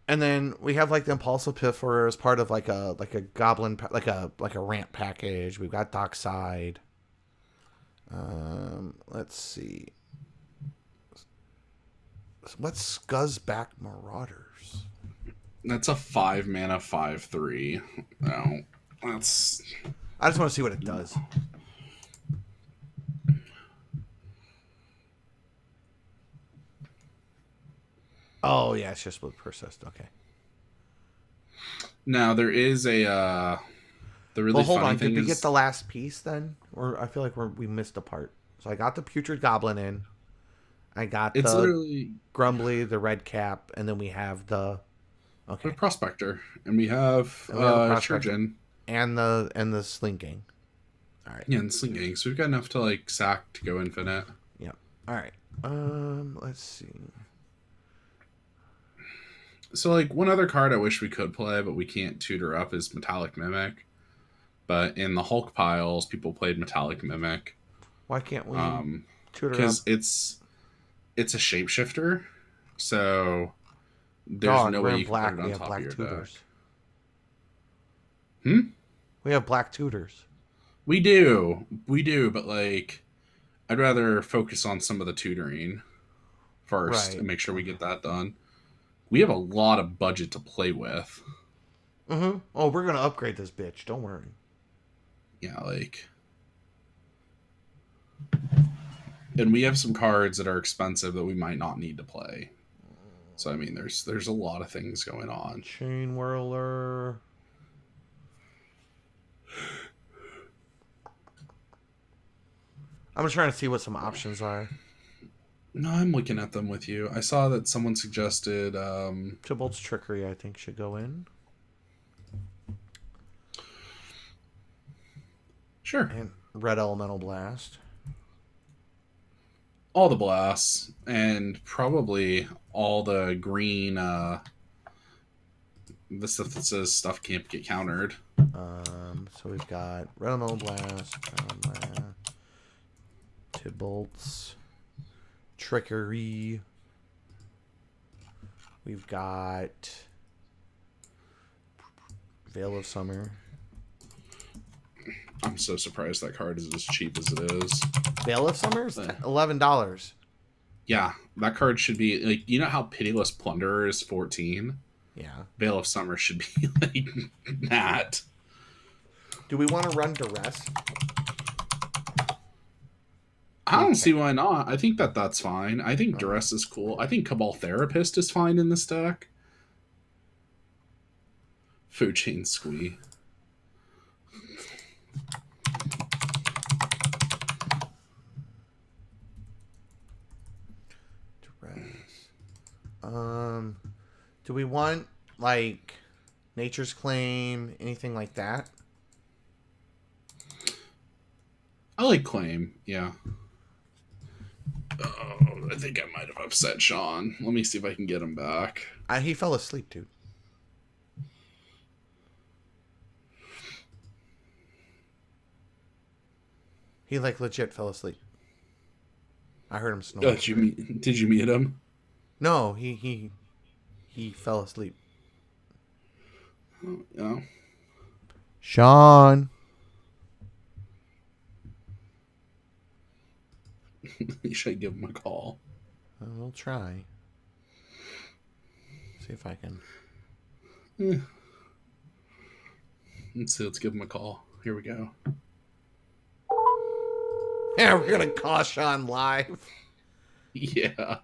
and then we have like the impulsive piffer as part of like a goblin like a ramp package. We've got dockside. Let's see. What's Scuzzback Marauders? That's a 5-mana 5/3. No, that's. I just want to see what it does. Oh yeah, it's just with persist. Okay. Now there is a the really Well, hold funny on. thing Did we is get the last piece then? Or I feel like we missed a part. So I got the putrid goblin in. I got it's the literally grumbly, the red cap, and then we have the a okay, prospector, and we have and we have the prospector Churgen. and the slinking. All right. Yeah, and slinging. So we've got enough to like sack to go infinite. Yep. All right. Let's see. So like one other card I wish we could play, but we can't tutor up is Metallic Mimic. But in the Hulk piles, people played Metallic Mimic. Why can't we tutor up? Because it's a shapeshifter, so there's Dog, no we're way in you can black. put it We on have top black of your tutors. deck. Hmm. We have black tutors. We do, but like, I'd rather focus on some of the tutoring first Right. and make sure we get that done. We have a lot of budget to play with. Mm-hmm. Oh, we're gonna upgrade this bitch. Don't worry. Yeah, like, and we have some cards that are expensive that we might not need to play. So I mean, there's a lot of things going on. Chain whirler. I'm just trying to see what some options are. No, I'm looking at them with you. I saw that someone suggested Tybalt's Trickery, I think, should go in. sure. And Red Elemental Blast. All the blasts and probably all the green the stuff that says stuff can't get countered. So we've got Red Elemental Blast, Tybalt's Trickery. We've got Veil of Summer. I'm so surprised that card is as cheap as it is. Veil of Summer is $11. Yeah, that card should be like, you know how Pitiless Plunderer is 14? Yeah. Veil of Summer should be like that. Do we want to run Duress? I don't see why not. I think that's fine. I think Duress is cool. I think Cabal Therapist is fine in this deck. Food Chain Squee. Duress. Do we want like Nature's Claim, anything like that? I like Claim, yeah. Oh, I think I might have upset Sean. Let me see if I can get him back. He fell asleep, dude. He like legit fell asleep. I heard him snore. Did you meet him? No, he fell asleep. Oh, yeah. Sean. You should give him a call. We'll try. See if I can. Let's see. Let's give him a call. Here we go. Yeah, we're gonna call Sean live. Yeah.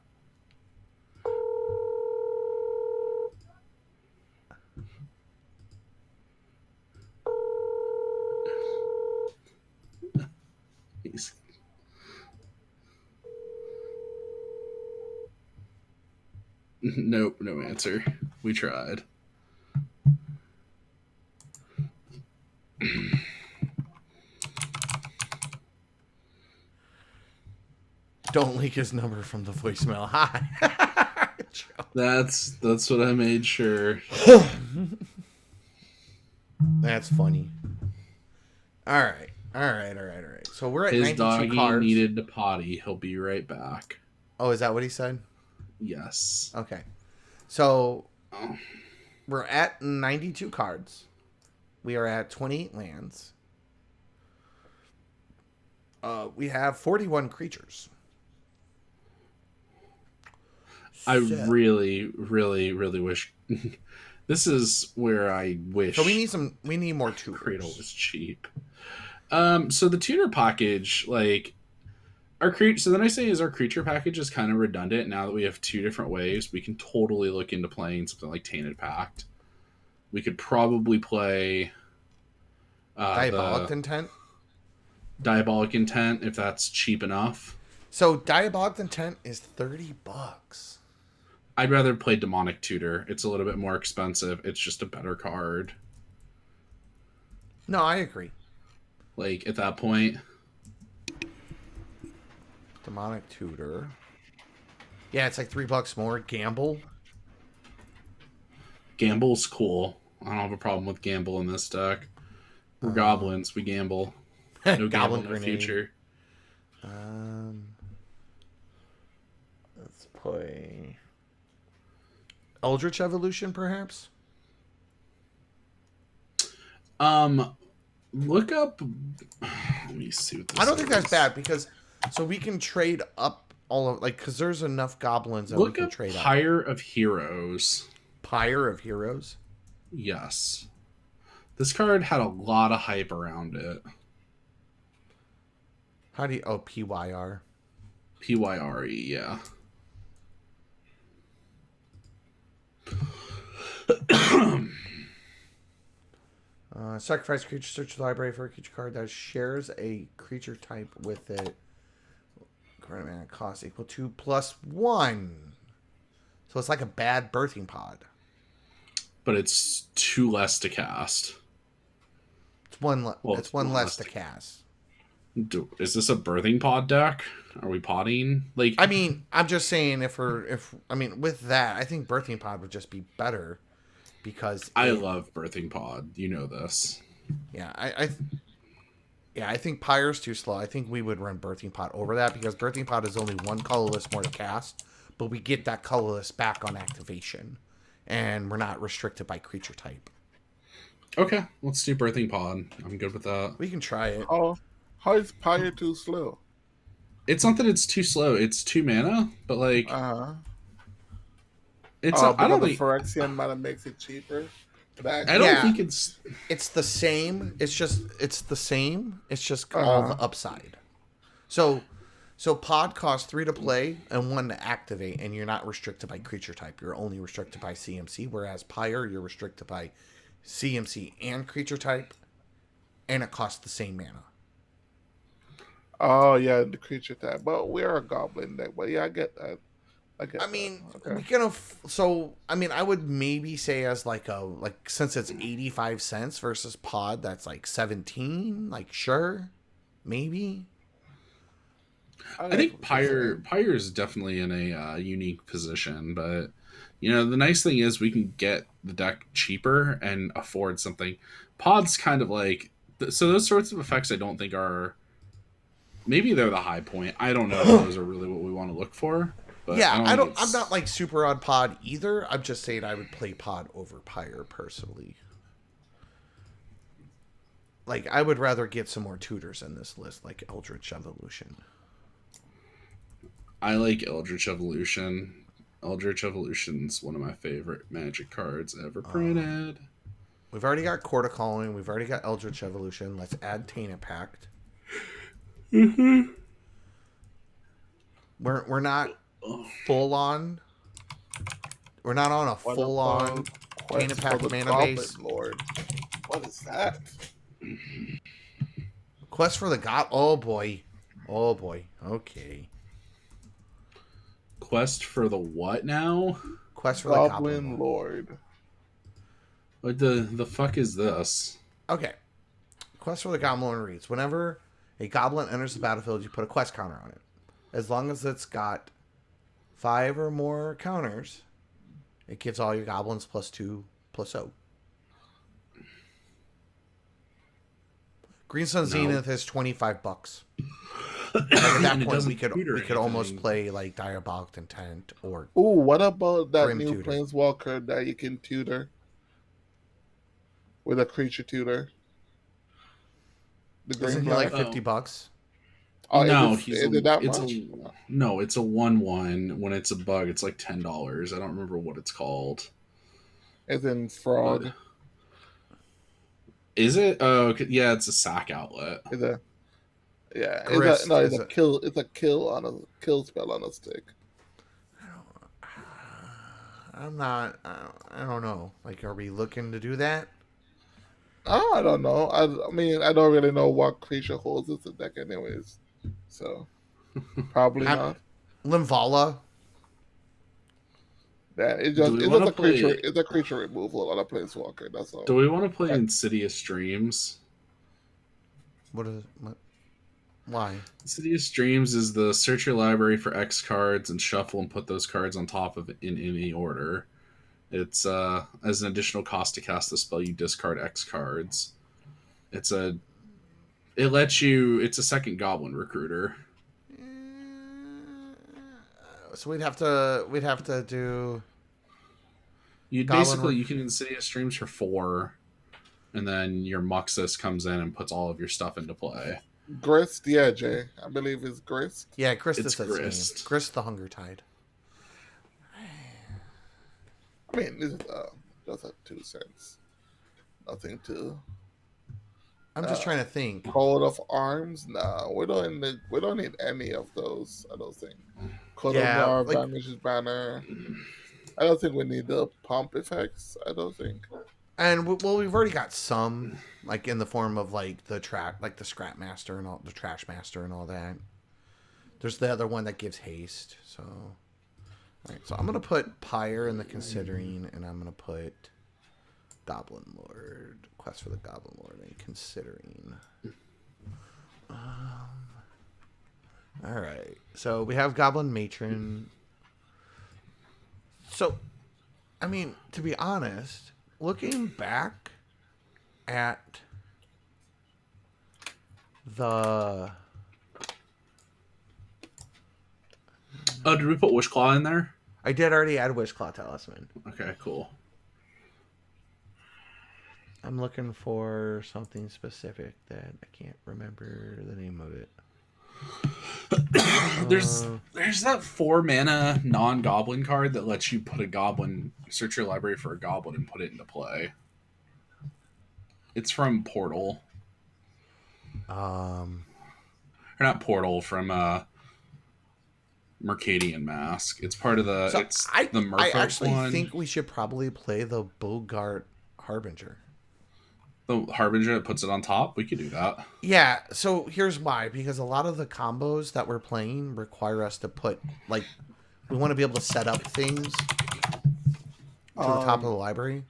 He's... Nope, no answer. We tried. Don't leak his number from the voicemail. Hi. That's what I made sure. That's funny. All right. So we're at His 92 doggy cards. needed to potty. He'll be right back. Oh, is that what he said? Yes. Okay. So Oh. we're at 92 cards. We are at 28 lands. We have 41 creatures. I really, really, really wish. This is where I wish. So we need more tutors. Cradle was cheap. So the tutor package, like our creature. So the nice thing is our creature package is kind of redundant. Now that we have 2 different waves, we can totally look into playing something like Tainted Pact. We could probably play Diabolic Intent. Diabolic Intent if that's cheap enough. So Diabolic Intent is $30. I'd rather play Demonic Tutor. It's a little bit more expensive. It's just a better card. No, I agree. Like at that point, Demonic Tutor. Yeah, it's like $3 more. Gamble. Gamble's cool. I don't have a problem with Gamble in this deck. We're goblins. We gamble. No gamble, no future. Let's play Eldritch Evolution, perhaps. Look up. Let me see what this I don't think is. that's bad because so we can trade up all of because there's enough goblins that we can trade up. Pyre of Heroes. Pyre of Heroes. Yes, this card had a lot of hype around it. How do you? Oh, PYR. PYRE, yeah. Sacrifice creature, search the library for a creature card that shares a creature type with it. Current mana cost equal to +1. So it's like a bad birthing pod. But it's 2 less to cast. It's one less to cast. Is this a birthing pod deck? Are we potting? Like, I mean, I'm just saying with that, I think birthing pod would just be better because I love birthing pod. You know this. Yeah, I think Pyre's too slow. I think we would run birthing pod over that because birthing pod is only 1 colorless more to cast, but we get that colorless back on activation, and we're not restricted by creature type. Okay, let's do birthing pod. I'm good with that. We can try it. Oh, how is Pyre too slow? It's not that it's too slow. It's 2 mana, but like it's. I don't think Phyrexian mana makes it cheaper. I don't think it's. It's the same. It's the same. It's just all the upside. So pod costs 3 to play and 1 to activate, and you're not restricted by creature type. You're only restricted by CMC. Whereas Pyre, you're restricted by CMC and creature type, and it costs the same mana. Oh yeah, the creature type. But we're a goblin deck. But yeah, I get that. I mean, we can. So I mean, I would maybe say as like since it's 85 cents versus pod, that's like 17. Like sure, maybe. I think Pyre is definitely in a unique position, but you know the nice thing is we can get the deck cheaper and afford something. Pod's kind of like so those sorts of effects. I don't think are. Maybe they're the high point. I don't know if those are really what we want to look for. But yeah, I'm not like super on pod either. I'm just saying I would play pod over Pyre personally. Like I would rather get some more tutors in this list, like Eldritch Evolution. I like Eldritch Evolution. Eldritch Evolution's one of my favorite Magic cards ever printed. We've already got Court of Calling. We've already got Eldritch Evolution. Let's add Tainted Pact. Mm-hmm. We're not full on. We're not on a full on Tainted Pact mana base. Lord, what is that? Quest for the God. Oh boy. Okay. Quest for the what now? Quest for the Goblin Lord. What the fuck is this? Okay. Quest for the Goblin reads: whenever a goblin enters the battlefield, you put a quest counter on it. As long as it's got 5 or more counters, it gives all your goblins +2/+0. Green Sun Zenith is $25. Like at that And it point, doesn't we could tutor almost anything. play like Diabolic Intent or Ooh, what about that Grim new Tutor. Planeswalker that you can tutor with a creature tutor? The green isn't he black. like $50? Oh, No, is it that much? It's a 1/1. When it's a bug, it's like $10. I don't remember what it's called. As in But frog? is it? Oh, yeah, it's a sack outlet. Is a yeah? Grist No, it's is a kill. It's a kill spell on a stick. I'm not. I don't know. Like, are we looking to do that? Oh, I don't know. I mean, I don't really know what creature holds this deck, anyways. So probably not. Limvala. Yeah, Do we it's want just to a creature. play? It's a creature removal on a planeswalker. That's Do all. we want to play Yeah. Insidious Dreams? What is? What? Why? Insidious Dreams is the search your library for X cards and shuffle and put those cards on top of it in any order. It's as an additional cost to cast the spell, you discard X cards. It's a it's a second Goblin Recruiter. So we'd have to do Goblin. You can Insidious Dreams for 4, and then your Muxus comes in and puts all of your stuff into play. Grist, yeah, Jay. I believe it's Grist. Yeah, Grist It's is its Grist. name. Grist the Hunger Tide. I mean, this is just a 2 cents. Nothing to. I'm just trying to think. Coat of Arms? No, we don't need any of those. I don't think. Coat of Yeah, Arms, like- Vanish's Banner. I don't think we need the pump effects. I don't think. And well, we've already got some, like in the form of like the Scrap Master and all the Trash Master and all that. There's the other one that gives haste. So, all right. So I'm gonna put Pyre in the considering, and I'm gonna put Goblin Lord, Quest for the Goblin Lord, and considering. All right. So we have Goblin Matron. So, I mean, to be honest, looking back at the Oh, did we put Wishclaw in there? I did already add Wishclaw Talisman. Okay, cool. I'm looking for something specific that I can't remember the name of it. There's that 4 mana non-goblin card that lets you put a goblin, search your library for a goblin and put it into play. It's from Portal. Or not Portal, from Mercadian Mask. It's part of the the Merfolk I actually one. think we should probably play the Bogart Harbinger. The Harbinger that puts it on top. We could do that. Yeah, so here's why. Because a lot of the combos that we're playing require us to put, like, we want to be able to set up things to the top of the library.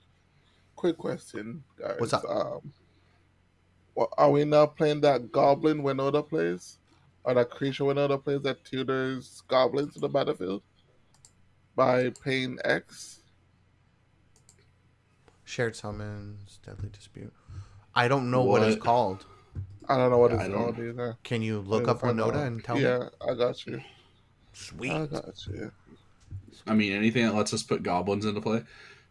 Quick question, guys. What's up? Are we now playing that Goblin when Oda plays? Or that creature when Oda plays that tutors goblins to the battlefield? By paying X? Shared Summons, Deadly Dispute. I don't know what it's called. I don't know what Yeah, it's called either. Can you look up Winota and tell me? Yeah, I got you. Sweet. I got you. I mean, anything that lets us put goblins into play.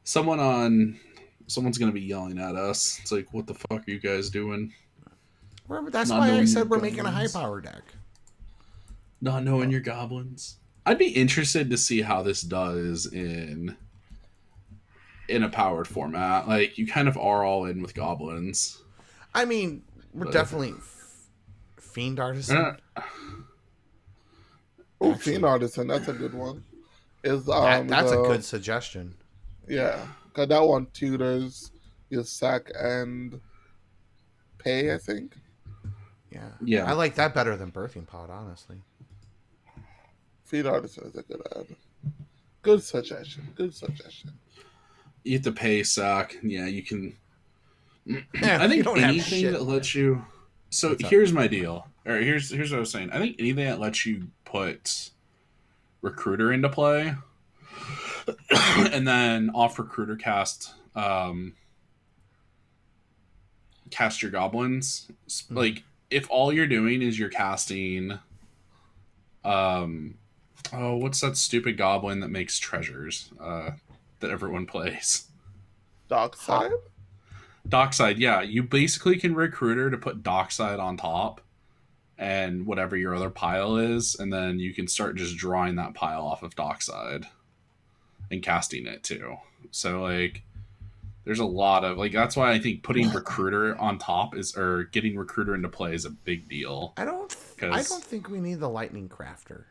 Someone's gonna be yelling at us. It's like, what the fuck are you guys doing? That's Not why I knowing said your we're making a high goblins. power deck. Not knowing your goblins. I'd be interested to see how this does in a powered format. Like, you kind of are all in with goblins. I mean, we're definitely Fiend Artisan. Oh, Fiend Artisan, that's a good one. Is That's a good suggestion. Yeah, because that one tutors your sack and pay, I think. Yeah. I like that better than Birthing Pod, honestly. Fiend Artisan is a good ad. Good suggestion. Good suggestion. You have to pay sack. Yeah, you can I You think don't have anything shit. that lets you. So What's up? here's my deal. Or here's what I was saying. I think anything that lets you put recruiter into play, and then off recruiter cast your goblins. Mm. Like if all you're doing is you're casting, um, oh, what's that stupid goblin that makes treasures? That everyone plays. Dockside? Dockside, yeah. You basically can recruiter to put Dockside on top and whatever your other pile is, and then you can start just drawing that pile off of Dockside and casting it too. So like there's a lot of like that's why I think putting recruiter on top is or getting recruiter into play is a big deal. I don't Because think we need the lightning crafter.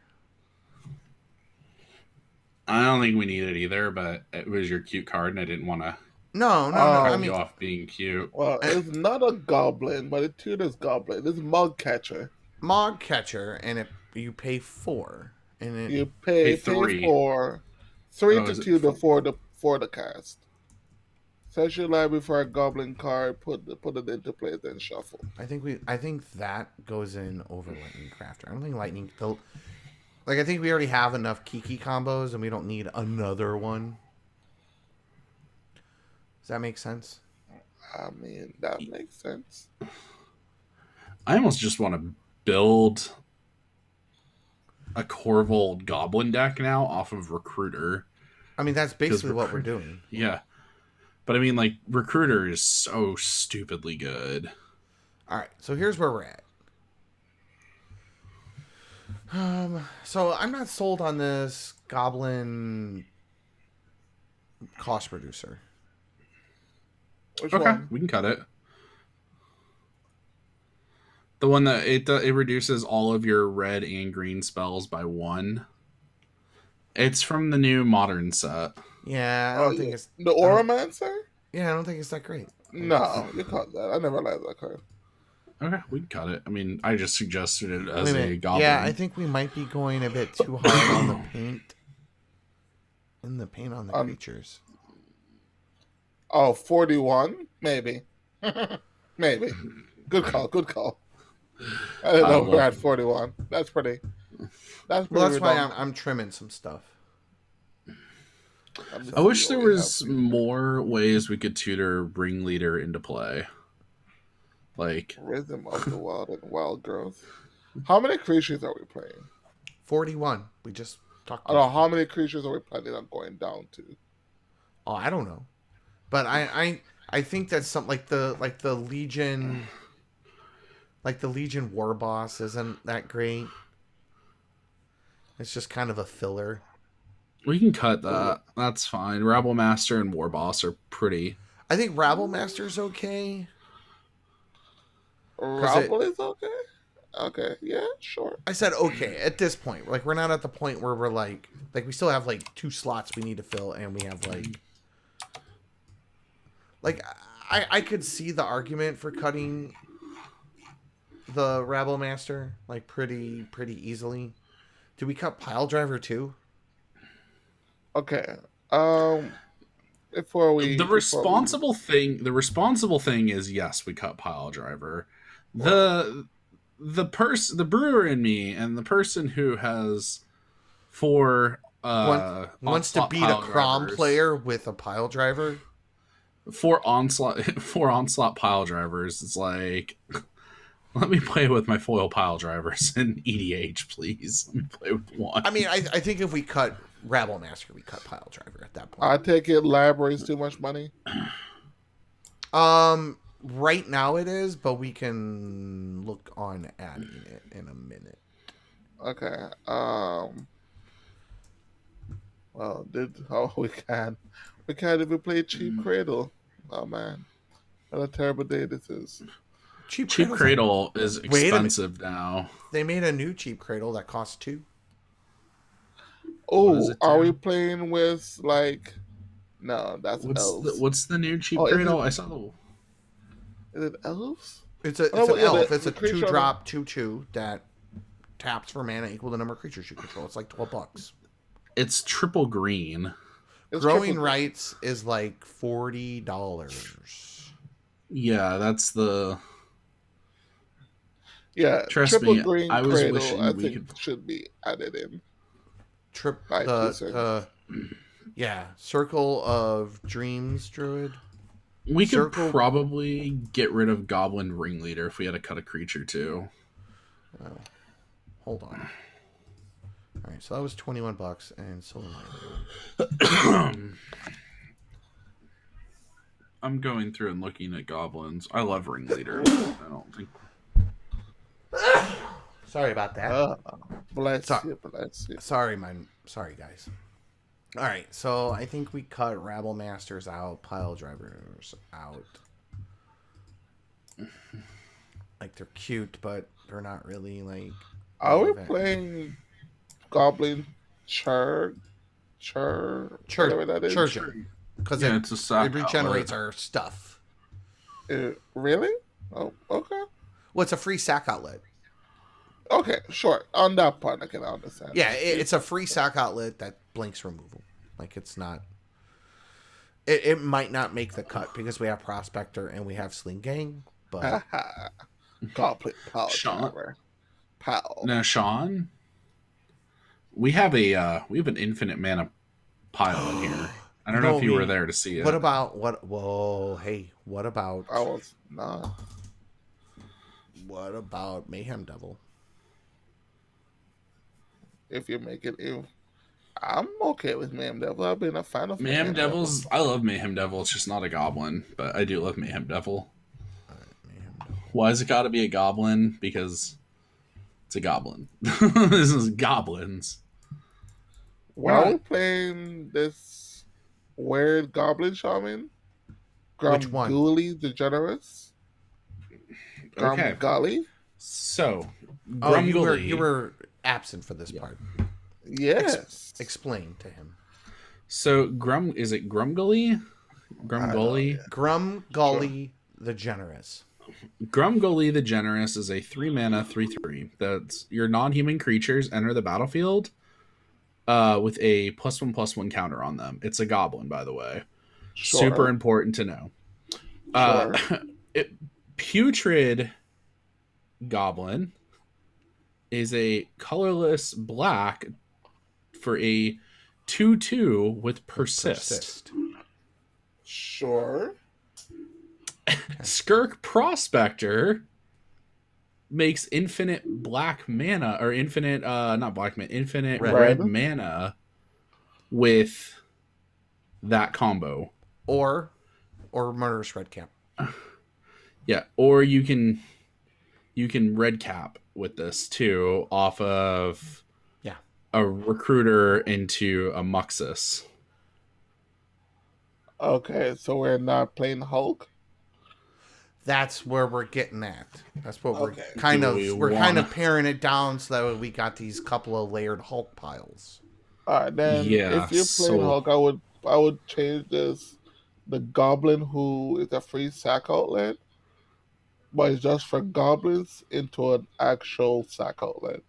I don't think we need it either, but it was your cute card and I didn't want to No. I cut Um, you mean, off being cute. well, it's not a goblin, but it tutors goblin. It's mug catcher. Mog catcher, and you pay 4, and it. You Pay pay three. for three Oh, to is it tutor for the cast. Search your library for a goblin card, put it into play, then shuffle. I think that goes in over lightning crafter. I don't think lightning. Like I think we already have enough Kiki combos, and we don't need another one. Does that make sense? I mean, that makes sense. I almost just want to build a Corvold Goblin deck now off of Recruiter. I mean, that's Because basically what we're doing. yeah. But I mean, like, Recruiter is so stupidly good. All right, so here's where we're at. So I'm not sold on this goblin cost reducer. Which Okay, one? we can cut it. The one that it reduces all of your red and green spells by 1. It's from the new modern set. Yeah, I Oh, don't think it's. the I don't, Oromancer? yeah, I don't think it's that great. No, you caught that. I never liked that card. Okay, we can cut it. I mean, I just suggested it Wait as a a minute. goblin. Yeah, I think we might be going a bit too hard on the paint. In the paint on the creatures. Oh, 41? Maybe. Maybe. Good call, good call. I didn't know we were at 41. That's pretty. That's pretty Well, that's why redundant. I'm trimming some stuff. I wish there was more ways we could tutor Ringleader into play. Like Rhythm of the Wild and Wild Growth. How many creatures are we playing? 41. We just talked I don't know, about. how many creatures are we planning on going down to? Oh, I don't know. But I think that's something like the Legion War Boss isn't that great. It's just kind of a filler. we can cut that. That's fine. Rabble Master and War Boss are pretty. I think Rabble Master's okay. Rabble is okay? Okay, yeah, sure. I said okay at this point. Like we're not at the point where we're like we still have like 2 slots we need to fill, and we have like I could see the argument for cutting the Rabble Master like pretty easily. Do we cut Pile Driver too? Okay. Before we The responsible thing is yes, we cut Pile Driver. The brewer in me and the person who has 4 wants to beat a Crom player with a Pile Driver. 4 onslaught pile drivers. It's like, let me play with my foil pile drivers in EDH, please. Let me play with 1. I mean, I think if we cut Rabble Master, we cut Pile Driver at that point. I take it library's too much money. Right now it is, but we can look on adding it in a minute. Okay. Well, we can even play Cheap Cradle. Oh man, what a terrible day this is. Cheap Cradle is expensive now. They made a new Cheap Cradle that costs 2. Oh, are we playing with like? No, that's elves. What's the new Cheap Cradle? I saw the. Is it elves? It's an elf. It's a 2-drop 2/2 that taps for mana equal the number of creatures you control. It's like $12. It's triple green. Growing Rights is like $40. Yeah, that's the. Yeah, Trust triple me, green I was cradle I wishing we think could. should be added in. Trip My two cents. the yeah, Circle of Dreams Druid. We could Circle. probably get rid of Goblin Ringleader if we had to cut a creature too. Hold on. All right, so that was $21, and Solar Library. I'm going through and looking at Goblins. I love Ringleader, but I don't think. Sorry about that. Bless So, you, bless you. sorry, guys. All right, so I think we cut Rabble Masters out, Pile Drivers out. Like they're cute, but they're not really like. Are we relevant. playing Goblin whatever that is? Churgeon, because Yeah, it's a sack it regenerates our stuff. Really? Oh, okay. Well, it's a free sack outlet. Okay, sure. On that part, I can understand. Yeah, it's a free sack outlet that blinks removal. Like it's not. It might not make the cut because we have Prospector and we have Sling Gang, but Goblin Power Sean? Driver. Pal. Now, Sean, we have an infinite mana pile in here. I don't know if you were there to see it. What about what? Whoa, hey, what about? I was not. What about Mayhem Devil? If you make it, I'm okay with Mayhem Devil. I've been a fan of Mayhem Devils? I love Mayhem Devil. It's just not a goblin, but I do love Mayhem Devil. Mayhem Devil. Why has it got to be a goblin? Because it's a goblin. This is goblins. Why are we playing this weird Goblin Shaman? Which one? Grumgully the Generous? Okay. Grumgully? So, Oh, Grumgully. you were absent for this part. Yes. Explain to him. So, is it Grumgully? Grumgully? Grumgully the Generous. Grumgully the Generous is a 3-mana 3/3. That's your non-human creatures enter the battlefield with a +1/+1 counter on them. It's a goblin, by the way. Sure. Super important to know. Sure. Putrid Goblin is a colorless black for a 2/2 with persist. Sure. Skirk Prospector makes infinite black mana, or infinite not black mana, infinite red mana with that combo. Or Murderous Red Cap. Yeah, or you can red cap with this too off of a recruiter into a Muxus. Okay, so we're not playing Hulk? That's where we're getting at. That's what Okay. we're kind of paring it down so that we got these couple of layered Hulk piles. All right, then if you're playing Hulk, I would change the Goblin who is a free sack outlet, but it's just for goblins, into an actual sack outlet.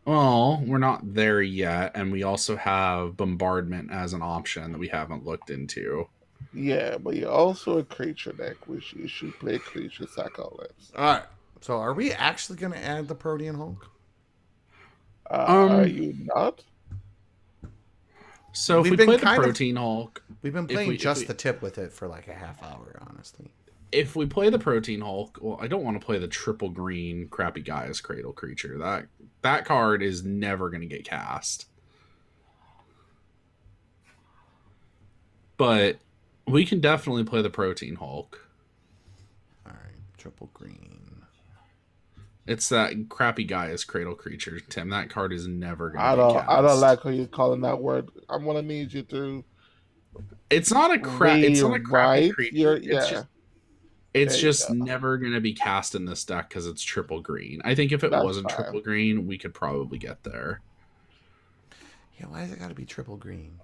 Well, we're not there yet, and we also have bombardment as an option that we haven't looked into. Yeah, but you're also a creature deck, which you should play creature sack outlets. All right. So are we actually going to add the Protean Hulk? Are you not? So if we play the Protean Hulk... We've been playing the tip with it for like a half hour, honestly. If we play the Protean Hulk, well, I don't want to play the triple green crappy Gaia's Cradle creature. That card is never going to get cast. But we can definitely play the Protean Hulk. All right, triple green. It's that crappy Gaia's Cradle creature, Tim. That card is never going to get cast. I don't like how you're calling that word. I'm going to need you to... It's not a crappy creature. It's just never going to be cast in this deck because it's triple green. I think if it wasn't triple green, we could probably get there. Yeah, why has it got to be triple green?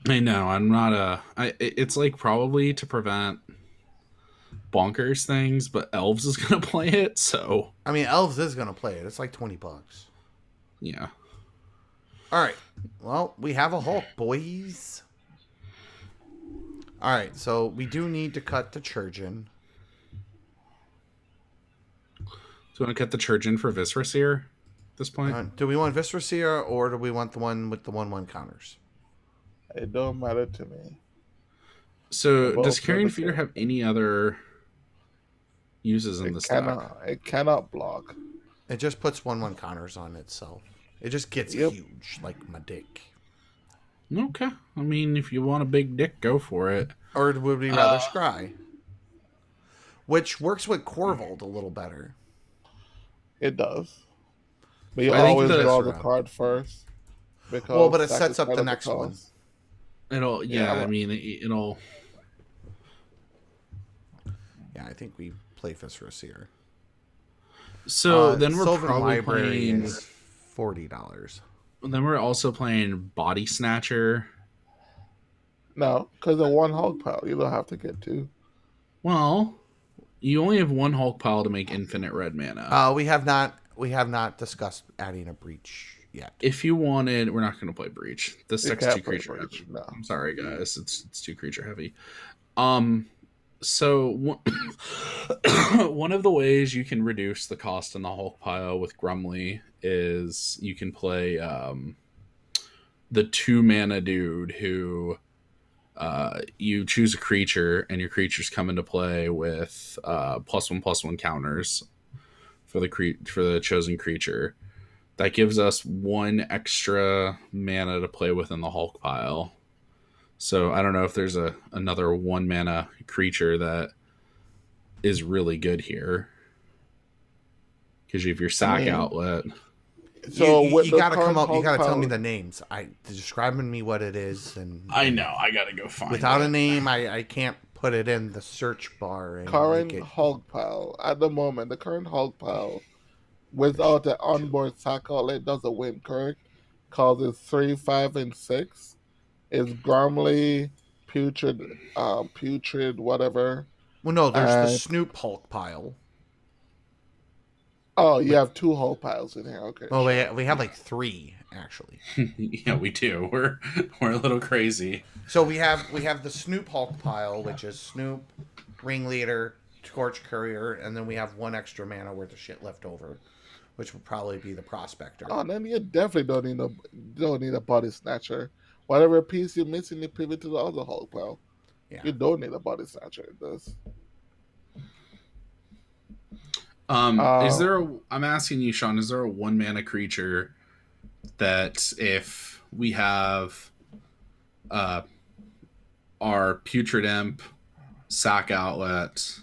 I know. I'm not it's like probably to prevent bonkers things, but Elves is going to play it, so... I mean, Elves is going to play it. It's like $20. Yeah. All right. Well, we have a Hulk, boys. All right, so we do need to cut the Churgeon. Do you want to cut the Churgeon for Viscerus here at this point? Do we want Viscerus or do we want the one with the 1/1 counters? It don't matter to me. So, does Both are Carrion the Feeder same. have any other uses in It the stack? cannot. It cannot block. It just puts 1/1 counters on itself. It just gets huge, like my dick. Okay. I mean, if you want a big dick, go for it. Or would we rather Scry? Which works with Corvold a little better. It does. But you I think always the- draw the card first. Because Well, but it that sets is up part the of next one. cost. It'll, Yeah, I mean, it'll. Yeah, I think we play Viscerus here. So then we're Sylvan probably Library playing. is $40. Then we're also playing Body Snatcher. No, because of one Hulk pile, you don't have to get two. Well, you only have one Hulk pile to make infinite red mana. We have not discussed adding a breach yet. If you wanted, we're not going to play Breach. This You deck's can't too play creature Breach, heavy. no. I'm sorry, guys. It's too creature heavy. So one of the ways you can reduce the cost in the Hulk pile with Grumly is you can play the 2 mana dude who you choose a creature and your creatures come into play with +1/+1 counters for the chosen creature. That gives us 1 extra mana to play with in the Hulk pile. So I don't know if there's another 1 mana creature that is really good here. Because you have your sack outlet. So you gotta come up. You gotta tell me the names. Describing me what it is, and I know. I gotta go find without it. a name, I can't put it in the search bar. And current Hulk pile at the moment, the current Hulk pile without the onboard sack outlet doesn't win, correct? Cause it's 3, 5, and 6. It's Gromley, Putrid, whatever. Well, no, there's the Snoop Hulk pile. Oh, you have 2 Hulk piles in here. Okay. Well, we have like 3 actually. Yeah, we do. We're a little crazy. So we have the Snoop Hulk pile, which is Snoop, Ringleader, Torch Courier, and then we have 1 extra mana worth of shit left over, which would probably be the Prospector. Oh, then you definitely don't need a Body Snatcher. Whatever piece you're missing, you pivot to the other Hulk pile. Yeah. You don't need a Body Snatcher. It does. I'm asking you, Sean, is there a 1 mana creature that if we have our Putrid Imp, sack outlet,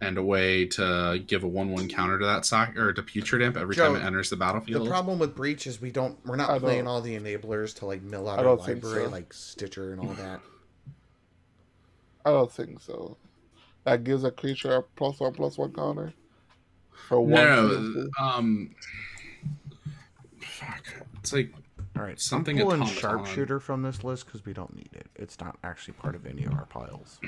and a way to give a 1/1 counter to that sack or to Putrid Imp every time it enters the battlefield? The problem with Breach is we're not playing all the enablers to like mill out our library, like Stitcher and all that. I don't think so. That gives a creature a +1/+1 counter. For fuck. It's like all right. Something I'm pulling automaton. Sharpshooter from this list because we don't need it. It's not actually part of any of our piles.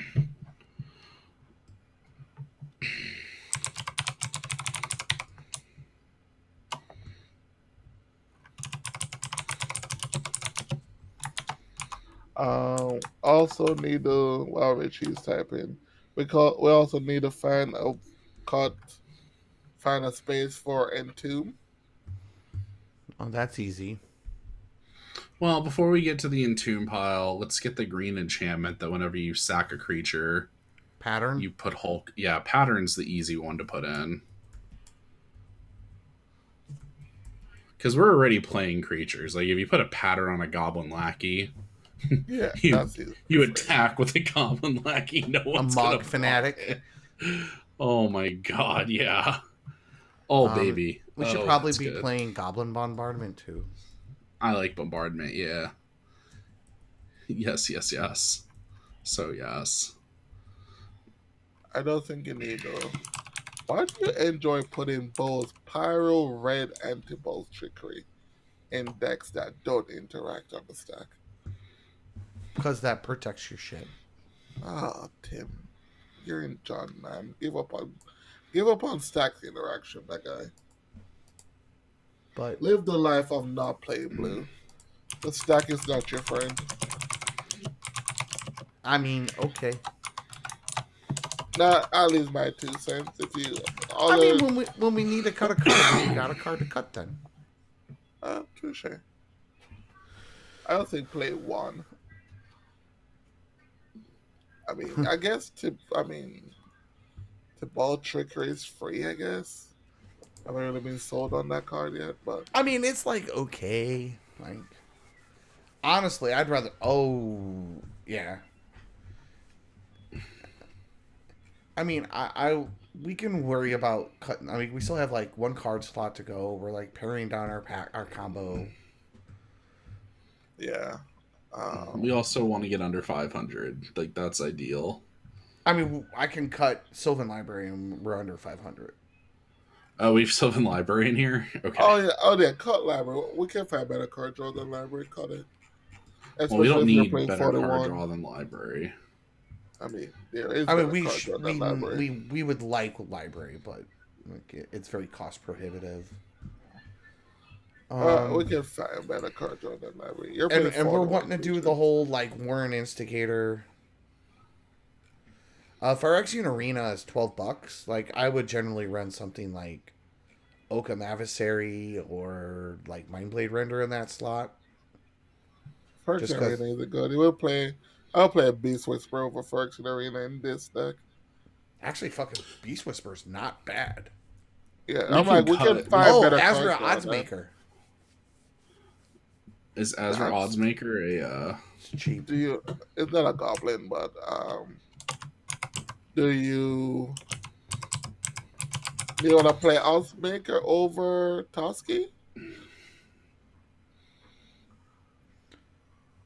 Also need to Richie's typing. We also need to find a space for Entomb. Oh, that's easy. Well, before we get to the Entomb pile, let's get the green enchantment that whenever you sack a creature, pattern, you put Hulk. Yeah, pattern's the easy one to put in. Because we're already playing creatures. Like, if you put a pattern on a Goblin Lackey, yeah, you attack with a Goblin Lackey. No one's a Mog Fanatic. Oh my god, yeah. Oh, baby. We should probably be playing Goblin Bombardment too. I like Bombardment, yeah. Yes. So, yes. I don't think you need though. Why do you enjoy putting both Pyro, Red, Anti-Bolt Trickery in decks that don't interact on the stack? Because that protects your shit. Ah, Tim. You're in John, man. Give up on stack interaction, that guy. But live the life of not playing blue. The stack is not your friend. I mean, okay. Not at least my 2 cents. If you I mean, other, when we need to cut a card, we got a card to cut then. touche. I don't think play one. I mean, I guess to ball trickery is free. I guess I haven't really been sold on that card yet, but I mean, it's like okay. Like honestly, I'd rather. Oh yeah. I mean, I we can worry about cutting. I mean, we still have like one card slot to go. We're like paring down our combo. yeah. We also want to get under 500. Like that's ideal. I mean, I can cut Sylvan Library and we're under 500. Oh, we've Sylvan Library in here. Okay. Oh yeah, cut library. We can find better card draw than library. Cut it, Well, we especially don't if you're need playing better card 41. draw than library. I mean, there is I mean, better we card sh- draw than library. we would like library, but like, it's very cost prohibitive. We can find better card draw than library. You're playing And we're 41 wanting to do the creatures. whole like Warren Instigator. Phyrexian Arena is $12. Like I would generally run something like Oakham Adversary or like Mindblade Render in that slot. First Just because, Arena is a good. He will play. I'll play a Beast Whisperer over First Arena in this deck. actually, fucking Beast Whisper's not bad. Yeah, We I'm can like, we cut can it. find Oh, better Azra cards. Right? Oddsmaker. Is Azra That's- Oddsmaker a? It's cheap. Do you? It's not a goblin, but do you? Do you want to play Oddsmaker over Toski?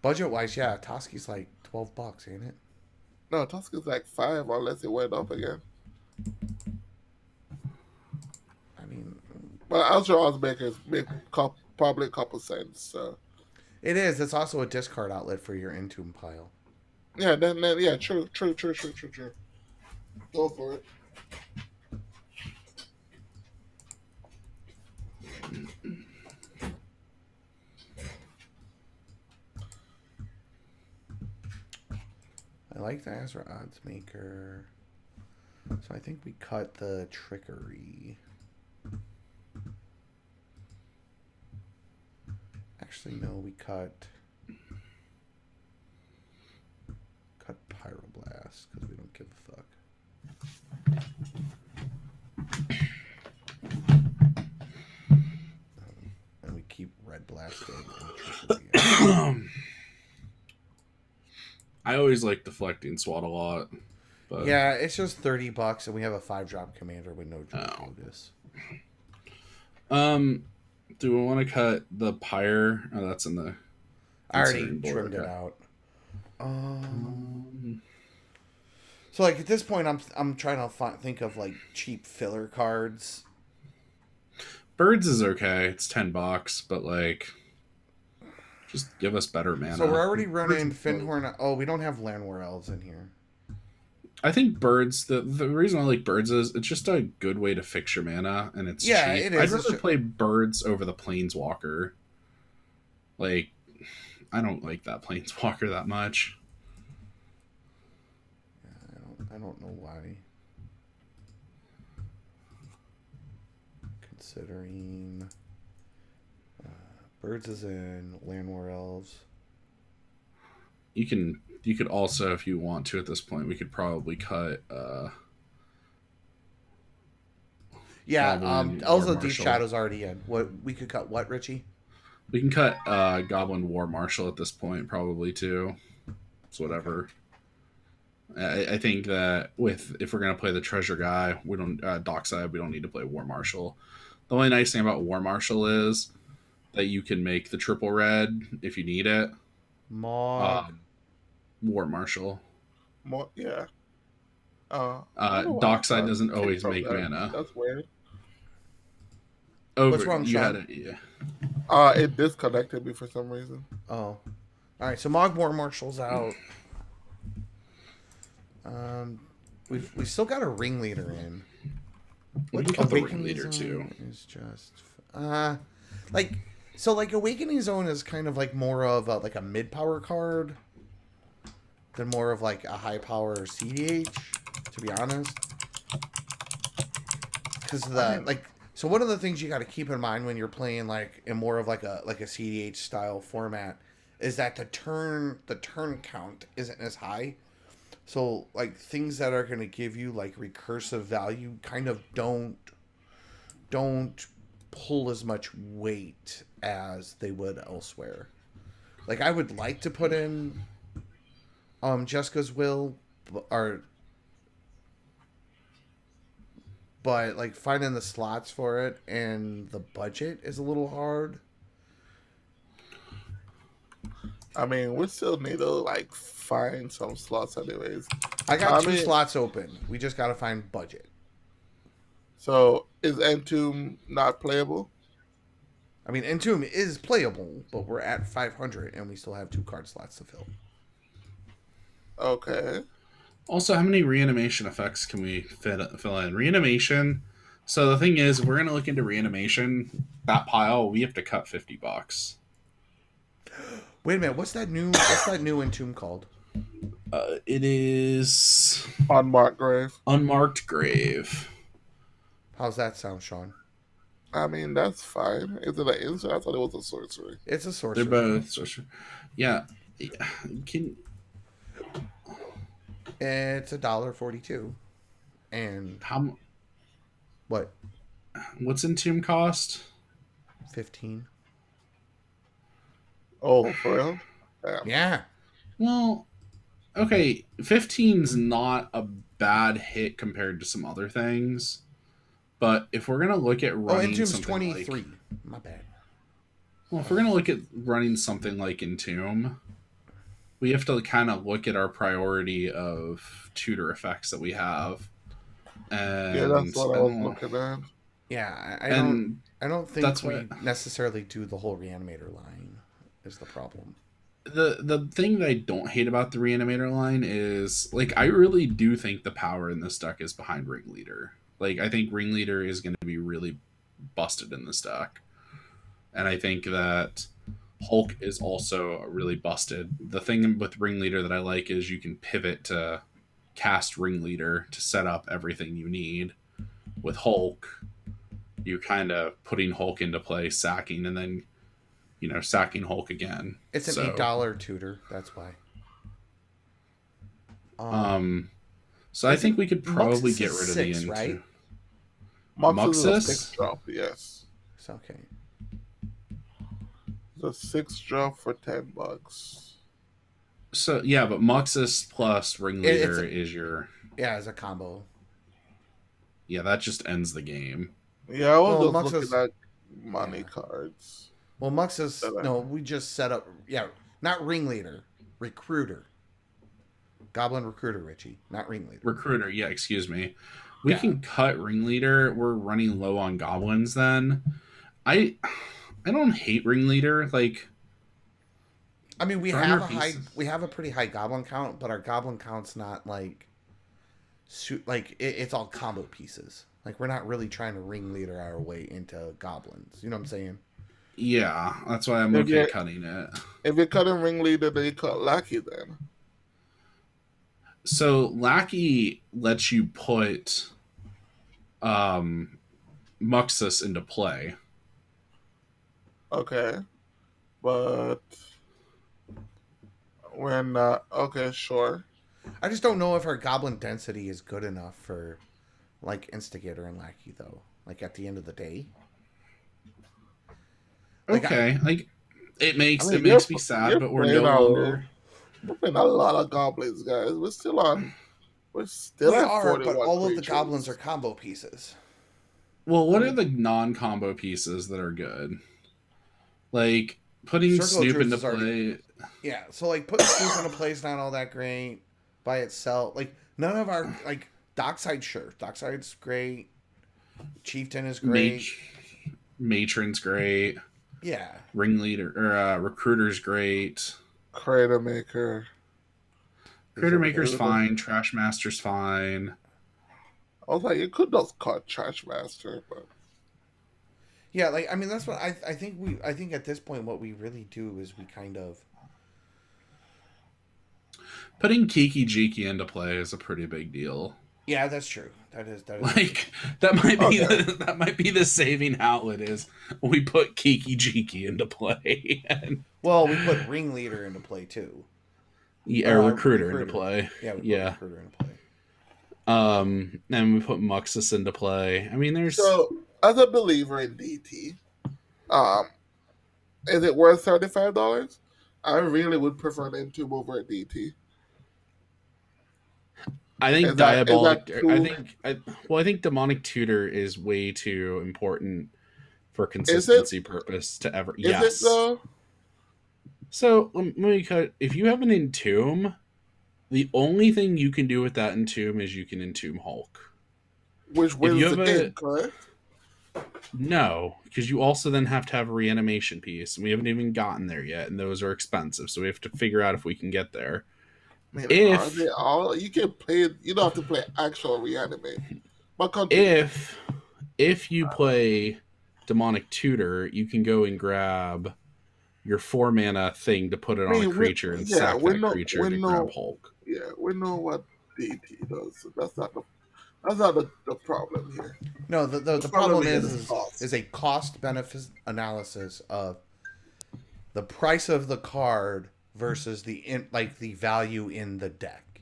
Budget wise, yeah, Toski's like $12, ain't it? No, Toski's like 5 unless it went up again. I mean, But Azure Oddsmaker is probably a couple cents. So it is. It's also a discard outlet for your Entomb pile. yeah, then yeah, true. Go for it. I like the Azra Oddsmaker. So I think we cut the Trickery. Actually, no, we cut Pyroblast because we don't give a fuck. And we keep Red Blasting and Trickery. I always like deflecting SWAT a lot. But Yeah, it's just $30, and we have a 5-drop commander with no Oh. focus. Do we want to cut the Pyre? Oh, that's in the. I already considering board, trimmed it okay. out. So like at this point, I'm trying to think of like cheap filler cards. Birds is okay. It's $10, but like, just give us better mana. So we're already running Birds- Finhorn. Oh, we don't have Landwar Elves in here. I think birds. The reason I like birds is it's just a good way to fix your mana, and it's Yeah, cheap. it is. I'd It's rather ju- play birds over the planeswalker. Like, I don't like that planeswalker that much. I don't know why. Considering Birds is in Landwar Elves. You could also, if you want to, at this point, we could probably cut. Yeah, Goblin Elves War of Deep Marshal. Shadow's already in. What we could cut? What, Richie? We can cut Goblin War Marshal at this point, probably too. It's whatever. I think that if we're gonna play the treasure guy, we don't Dockside. We don't need to play War Marshal. The only nice thing about War Marshal is that you can make the triple red if you need it. Mog. War Marshal. More, yeah. I don't know why Dockside I doesn't kicked always from make that. mana. That's weird. Over, What's wrong, you Sean? had it, yeah. It disconnected me for some reason. Oh. All right, so Mogmore Marshall's out. We still got a ringleader in. We can cut the Awakening ringleader Zone too. is just like Awakening Zone is kind of like more of like a mid power card. than more of like a high power CDH, to be honest. Because I the mean, like, so one of the things you got to keep in mind when you're playing like in more of like a CDH style format is that the turn count isn't as high. So like things that are going to give you like recursive value kind of don't pull as much weight as they would elsewhere. Like I would like to put in Jessica's will or but like finding the slots for it and the budget is a little hard. I mean, we still need to like find some slots, anyways. I got I two mean, slots open. We just got to find budget. so is Entomb not playable? I mean, Entomb is playable, but we're at 500 and we still have 2 card slots to fill. Okay. Also, how many reanimation effects can we fill in? Reanimation. So the thing is, if we're gonna look into reanimation, that pile we have to cut $50. Wait a minute, what's that new Entomb called? It is Unmarked grave. Unmarked Grave. How's that sound, Sean? I mean, that's fine. Is it an instant? I thought it was a sorcery. It's a They're sorcery. both sorcery. Yeah. Can It's $1.42. And how? what? What's Entomb cost? 15. Oh, for real? Damn. Yeah. Well, okay, 15's not a bad hit compared to some other things. But if we're gonna look at Oh, running Entomb's something 23. like, My bad. well, if we're gonna look at running something like Entomb, we have to kind of look at our priority of tutor effects that we have, Yeah, that's and what I I was don't, looking at. Yeah, and I don't think that's we what necessarily do the whole reanimator line is the problem. the thing that I don't hate about the reanimator line is like I really do think the power in this deck is behind Ringleader. Like I think Ringleader is going to be really busted in this deck, and I think that Hulk is also really busted. The thing with Ringleader that I like is you can pivot to cast Ringleader to set up everything you need. With Hulk, you're kind of putting Hulk into play, sacking, and then sacking Hulk again. It's an So, $8 tutor, that's why. um, so I Isn't think we could probably Muxus get is rid of the 6, into right? Moxus is a six Muxus. drop, yes. It's okay. It's a six drop for $10. So yeah, but Muxus plus It's Ringleader is your yeah, it's a combo. that just ends the game. Yeah, I was Well, just looking Muxus, at money yeah. cards. Well, Muxus, That no, we just set up, yeah, not ringleader, recruiter, goblin recruiter, Richie, not ringleader. Recruiter, yeah, excuse me. We Yeah, can cut Ringleader. We're running low on goblins then. I I don't hate Ringleader. Like I mean burn our pieces. we have a pretty high goblin count, but our goblin count's not like, it's all combo pieces. Like we're not really trying to ringleader our way into goblins. You know what I'm saying? Yeah, that's why I'm If okay you cutting it. if you're cutting ringleader, then you cut Lackey then. So Lackey lets you put um Muxus into play. Okay. But we're not okay, sure. I just don't know if our goblin density is good enough for like instigator and lackey though. Like at the end of the day, like Okay, like it I makes mean, it makes me sad, you're but we're playing no longer. we're playing a lot of goblins, guys. We're still we at are, but 41 all of the goblins are creatures. combo pieces. Well, I what are mean, the non-combo pieces that are good? Like putting Circle of Snoop Truth into is already play. yeah. So like putting Snoop into play is not all that great by itself. Like none of our like Dockside, sure, Dockside's great. Chieftain is great. Matron's great. Yeah. Ringleader or Recruiter's great. Crater Maker is Critter okay Maker's with it. fine. Trash Master's fine. I was like, you could just cut Trash Master, but Yeah, like I mean that's what I think I think at this point what we really do is we kind of Putting Kiki Jiki into play is a pretty big deal. Yeah, that's true. That is like that might be the saving outlet is we put Kiki Jiki into play. Well, we put Ringleader into play too. Yeah, recruiter into play. Yeah, we put Yeah. Recruiter into play. And we put Muxus into play. I mean, there's so as a believer in DT, is it worth $35? I really would prefer an Entomb over a DT. I think Diabolic. I think Demonic Tutor is way too important for consistency purpose to ever. Is it though? So let me cut. If you have an Entomb, the only thing you can do with that Entomb is you can Entomb Hulk. Which wins the game, correct? No, because you also then have to have a reanimation piece, and we haven't even gotten there yet, and those are expensive, so we have to figure out if we can get there. Man, you can play. You don't have to play actual reanimate. But if you play Demonic Tutor, you can go and grab your 4 mana thing to put it on a creature and sack that creature to grab Hulk. Yeah, we know what DT does. So that's not the problem here. No, the problem is a cost benefit analysis of the price of the card versus the value in the deck.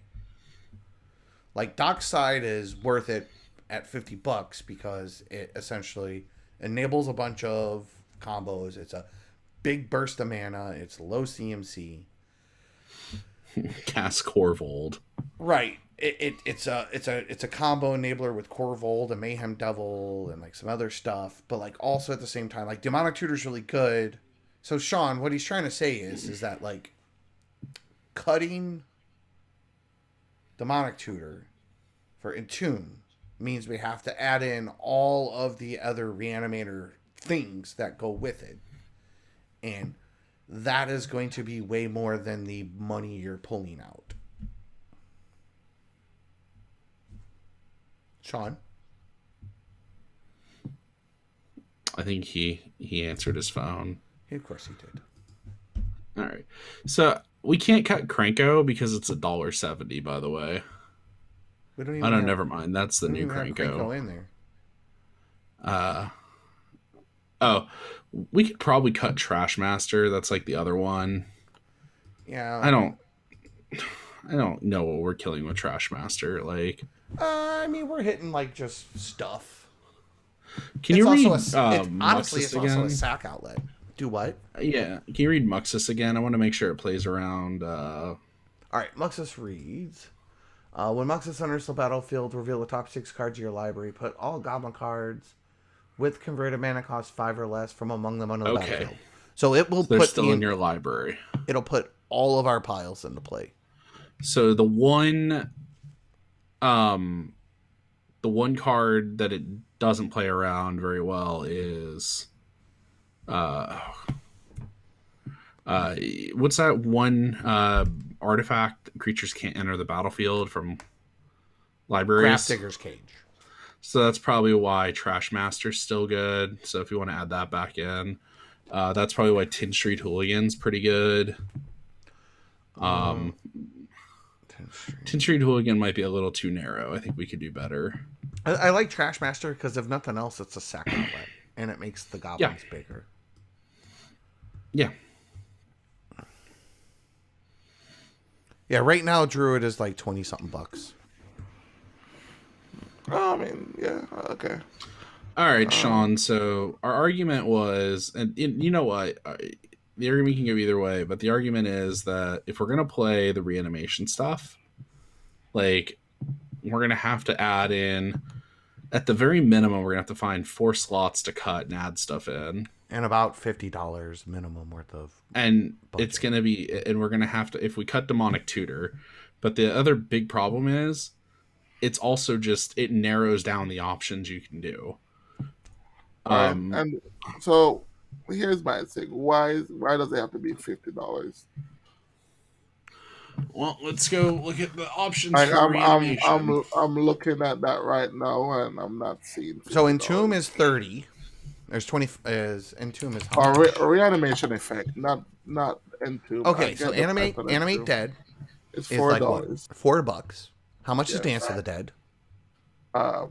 Like Dockside is worth it at $50 because it essentially enables a bunch of combos. It's a big burst of mana. It's low CMC. Cast Corvold. Right. It's a combo enabler with Corvold and Mayhem Devil and like some other stuff, but like also at the same time, like Demonic Tutor's really good. So Sean, what he's trying to say is that like cutting Demonic Tutor for Entomb means we have to add in all of the other reanimator things that go with it. And that is going to be way more than the money you're pulling out. Sean? I think he answered his phone. Of course he did. All right. So we can't cut Cranko because it's $1.70, by the way. Never mind. That's the new Cranko in there. We could probably cut Trash Master. That's like the other one. Yeah. I don't know what we're killing with Trash Master. Like, I mean, we're hitting like just stuff. Can you read honestly, it's again? Also a sack outlet. Do what? Yeah. Can you read Muxus again? I want to make sure it plays around. All right. Muxus reads. When Muxus enters the battlefield, reveal the top 6 cards of your library. Put all Goblin cards with converted mana cost 5 or less from among them on the battlefield. So it will put still in your library. It'll put all of our piles into play. So the one card that it doesn't play around very well is what's that one artifact creatures can't enter the battlefield from libraries? Grafdigger's Cage. So that's probably why Trash Master's still good. So if you want to add that back in, that's probably why Tin Street Hooligan's pretty good. Tin Street Hooligan might be a little too narrow. I think we could do better. I like Trash Master because if nothing else, it's a sack outlet and it makes the goblins bigger. Yeah. Yeah, right now Druid is like 20 something bucks. I mean, yeah, okay. All right, Sean. So our argument was, and you know what? The argument can go either way, but the argument is that if we're going to play the reanimation stuff, like, we're going to have to add in, at the very minimum, we're going to have to find 4 slots to cut and add stuff in. And about $50 minimum worth of. And budget. It's going to be, and we're going to have to, if we cut Demonic Tutor, but the other big problem is, it's also just, it narrows down the options you can do. And so here's my thing. Why does it have to be $50? Well, let's go look at the options. I'm looking at that right now, and I'm not seeing. $50. So Entomb is 30. There's 20. Entomb is reanimation effect, not Entomb. Okay, so animate dead. It's is like what? $4. $4. How much is Yes. Dance of the Dead?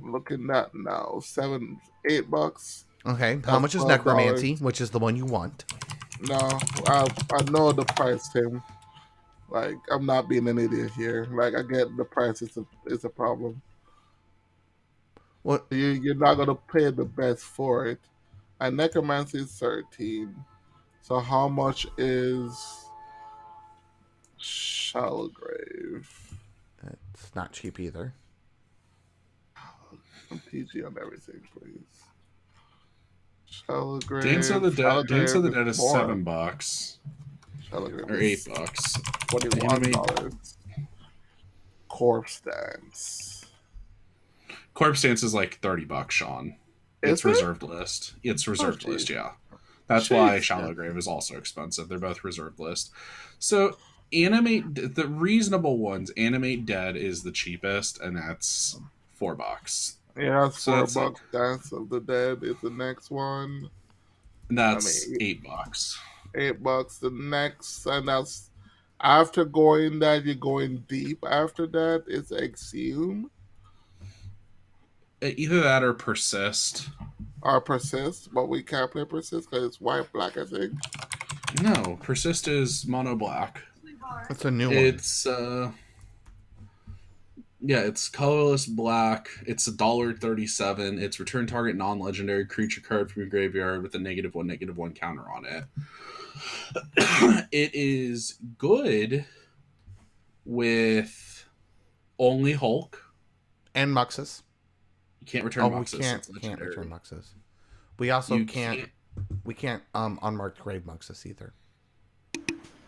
Looking at now, $8. Okay. How That's much is $12. Necromancy, which is the one you want? No, I know the price, Tim. Like, I'm not being an idiot here. Like, I get the price is a problem. What? You're not gonna pay the best for it. And Necromancy is 13. So how much is Shallow Grave? It's not cheap either. I'm PG on everything, please. Shallow Grave. Dance of the Dead is more. $7. Shallow Grave Or is $8. $21. Corpse Dance. Corpse Dance is like $30, Sean. It's reserved list. It's reserved list, yeah. That's why Shallow Grave is also expensive. They're both reserved list. So Animate, the reasonable ones, Animate Dead is the cheapest, and that's $4. Yeah, that's So $4. Dance of the Dead is the next one. That's $8. $8. The next, and that's after going that, you're going deep. After that, it's Exhume Either that or Persist. or Persist, but we can't play Persist because it's white black, I think. No, Persist is mono black. It's a new one. It's yeah, it's colorless black. It's $1.37. It's return target non-legendary creature card from your graveyard with a -1/-1 counter on it. It is good with only Hulk And Muxus. You can't return Muxus. We can't return Muxus. We also can't unmarked grave Muxus either.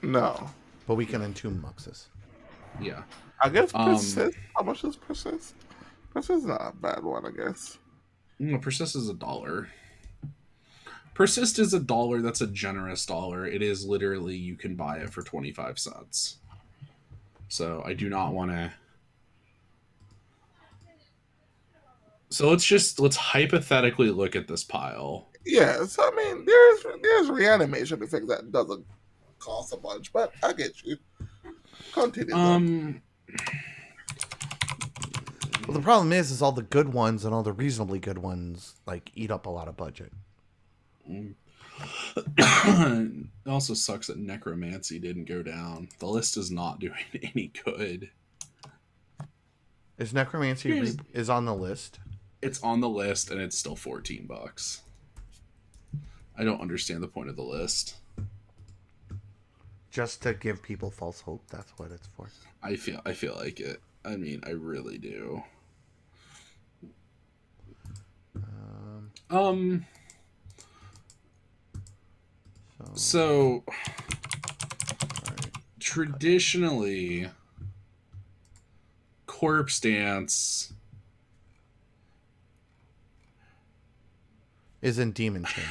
No. But we can entomb Muxus. Yeah. I guess Persist. How much is Persist? Persist is not a bad one, I guess. No, Persist is $1. Persist is $1. That's a generous dollar. It is literally, you can buy it for 25 cents. So I do not want to. So let's hypothetically look at this pile. Yes, I mean there's reanimation effect that doesn't cost a bunch, but I get you. Continue. Well, the problem is all the good ones and all the reasonably good ones like eat up a lot of budget. It also sucks that Necromancy didn't go down. The list is not doing any good. Is Necromancy is on the list? It's on the list and it's still $14. I don't understand the point of the list. Just to give people false hope. That's what it's for. I feel like it. I mean, I really do. So traditionally, Corpse Dance is in Demon Chain.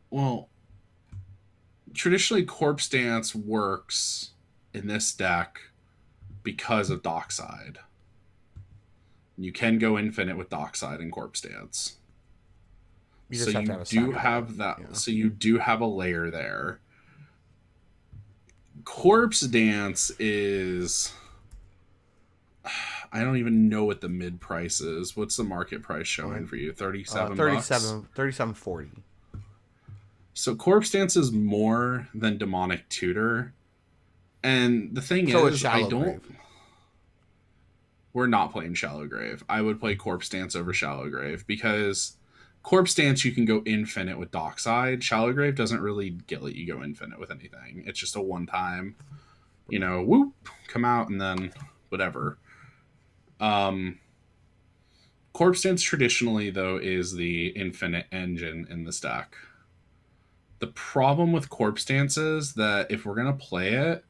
Well, traditionally, Corpse Dance works in this deck because of Dockside. You can go infinite with Dockside and Corpse Dance. So you do have a layer there. Corpse Dance is, I don't even know what the mid price is. What's the market price showing for you? 37 $37.40. So Corpse Dance is more than Demonic Tutor. And the thing is, we're not playing Shallow Grave. I would play Corpse Dance over Shallow Grave because Corpse Dance you can go infinite with Dockside. Shallow Grave doesn't really let you go infinite with anything. It's just a one-time, whoop, come out and then whatever. Corpse Dance traditionally, though, is the infinite engine in this deck. The problem with Corpse Dance is that if we're going to play it,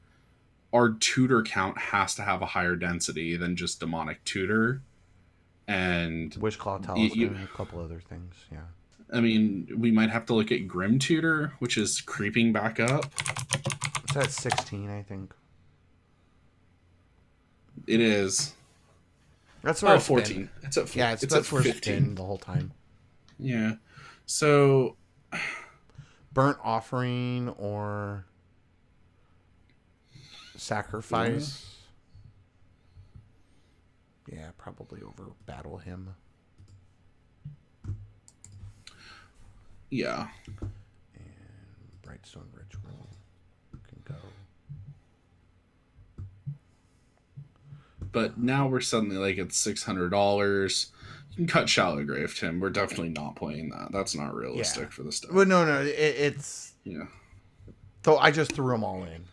our tutor count has to have a higher density than just Demonic Tutor. And Wishclaw Talisman and a couple other things, yeah. I mean, we might have to look at Grim Tutor, which is creeping back up. It's at 16, I think. It is. That's where 14. It's at 14. Yeah, that's where it's been the whole time. Yeah. So Burnt Offering or sacrifice. Yeah, probably over battle him. Yeah. And Brightstone Ritual can go. But now we're suddenly like at $600. You can cut Shallow Grave, Tim. We're definitely not playing that. That's not realistic for this deck. Well, no, it's. Yeah. So I just threw them all in.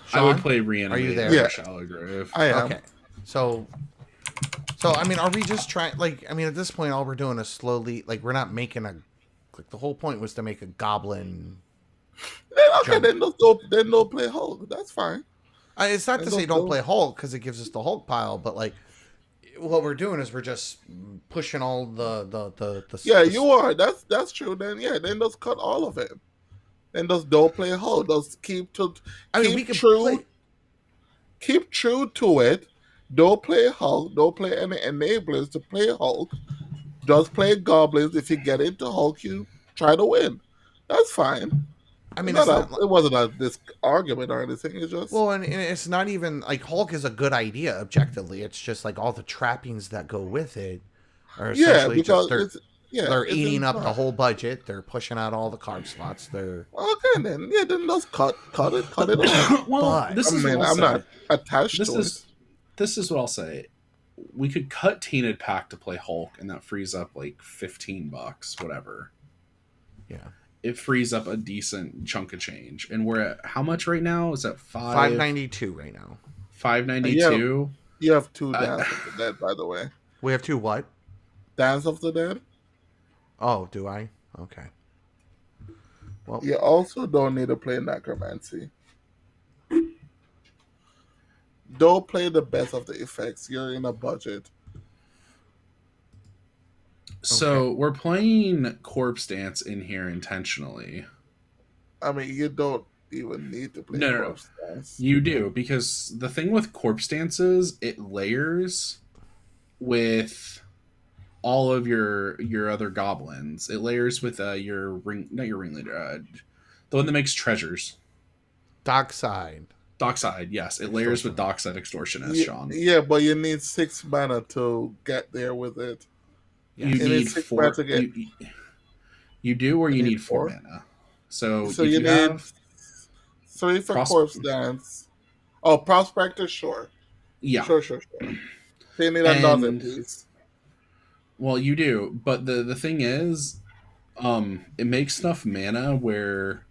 Sean, I would play Reanimate. Are you there? Yeah. Shallow Grave. I am. Okay. So I mean, are we just trying? Like, I mean, at this point, all we're doing is slowly. Like, we're not making a. Like, the whole point was to make a goblin. Okay, then don't play Hulk. That's fine. It's not to say don't play Hulk because it gives us the Hulk pile, but like, what we're doing is we're just pushing all the yeah, you are. That's true. Then then just cut all of it. Then just don't play Hulk. Just keep true. Keep true to it. Don't play Hulk. Don't play any enablers to play Hulk. Just play Goblins. If you get into Hulk, you try to win. That's fine. I mean, it wasn't this argument or anything. It's just and it's not even like Hulk is a good idea objectively. It's just like all the trappings that go with it are essentially because they're eating up the whole budget. They're pushing out all the card slots. They're okay. Then just cut it off. Well, I'm not attached to it. This is what I'll say. We could cut Tainted Pack to play Hulk, and that frees up like $15, whatever. Yeah. It frees up a decent chunk of change. And we're at how much right now? Is that $592 right now? $592. You have 2 Dance of the Dead, by the way. We have 2 what? Dance of the Dead. Oh, do I? Okay. Well, you also don't need to play Necromancy. Don't play the best of the effects. You're in a budget. So we're playing Corpse Dance in here intentionally. I mean, you don't even need to play Corpse Dance. You do, because the thing with Corpse Dance is it layers with all of your other goblins. It layers with not your ringleader, the one that makes treasures. Dockside, yes. It layers with Dockside Extortionist, Sean. Yeah, but you need 6 mana to get there with it. You need 4 to get. You do, or you need 4 mana. So you need 3 for Corpse Dance. Oh, Prospector, sure. Yeah. Sure. So you need another piece. Well, you do, but the thing is, it makes enough mana where.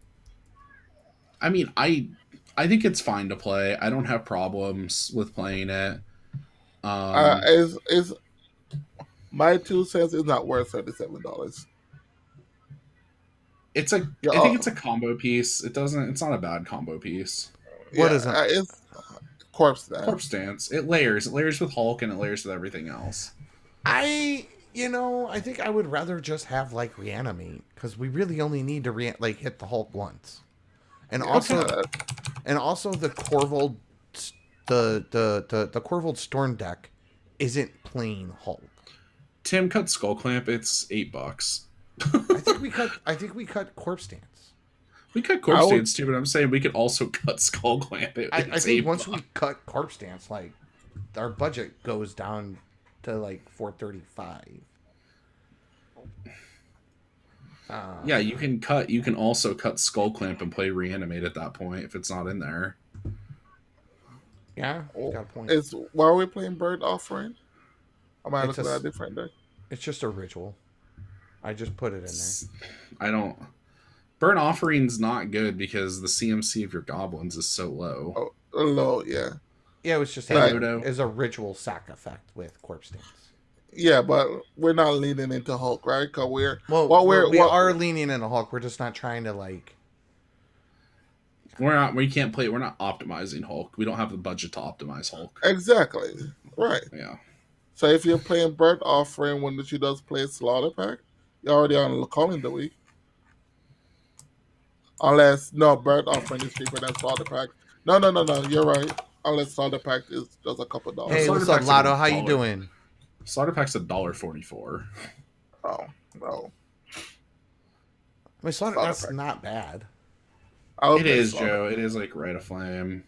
I mean, I think it's fine to play. I don't have problems with playing it. Is my 2 cents is not worth $37. I think it's a combo piece. It's not a bad combo piece. What is it? It's Corpse Dance. Corpse Dance. It layers with Hulk and it layers with everything else. I think I would rather just have like Reanimate because we really only need to hit the Hulk once, and also the Corvold, the Corvold Storm deck isn't plain Hulk. Tim, cut Skull Clamp. It's $8. I think we cut Corpse Dance. We cut Corpse Dance too, but I'm saying we could also cut Skull Clamp. I think once we cut Corpse Dance, like our budget goes down to like $435. Yeah, you can also cut Skull Clamp and play Reanimate at that point if it's not in there. Yeah, got a point. Why are we playing Bird Offering? I might look at a different deck. It's just a ritual. I just put it in there. I don't. Burn Offering's not good because the CMC of your goblins is so low. Oh, low, yeah. Yeah, it was just a ritual sack effect with Corpse Dance. Yeah, but we're not leaning into Hulk, right? Cause we are leaning into Hulk. We're just not trying to like. We can't play. We're not optimizing Hulk. We don't have the budget to optimize Hulk. Exactly. Right. Yeah. So if you're playing Bird Offering when she does play Slaughter Pack, you're already on calling the week. Unless Bird Offering is cheaper than Slaughter Pack. No. You're right. Unless Slaughter Pack is just a couple dollars. Hey, what's up, Lotto? How you doing? Slaughter Pack's $1.44. Oh no. I mean, that's not bad. I would It play is, Slaughter. Joe. It is like Rite of Flame.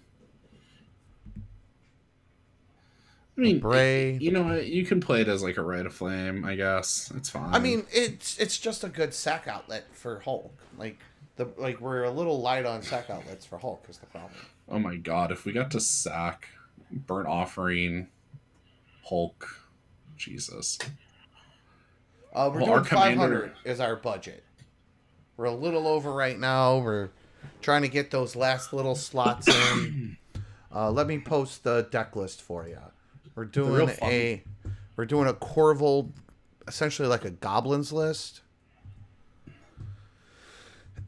I A mean, Bray. you know what? You can play it as like a Rite of Flame, I guess. It's I fine. mean, it's just a good sack outlet for Hulk. Like we're a little light on sack outlets for Hulk is the problem. Oh my god, if we got to sack Burnt Offering, Hulk, Jesus. We're Well, our doing 500 commander. is our budget. We're a little over right now. We're trying to get those last little slots in. Let me post the deck list for you. We're The real doing fun. we're doing a Corval, essentially like a Goblins list.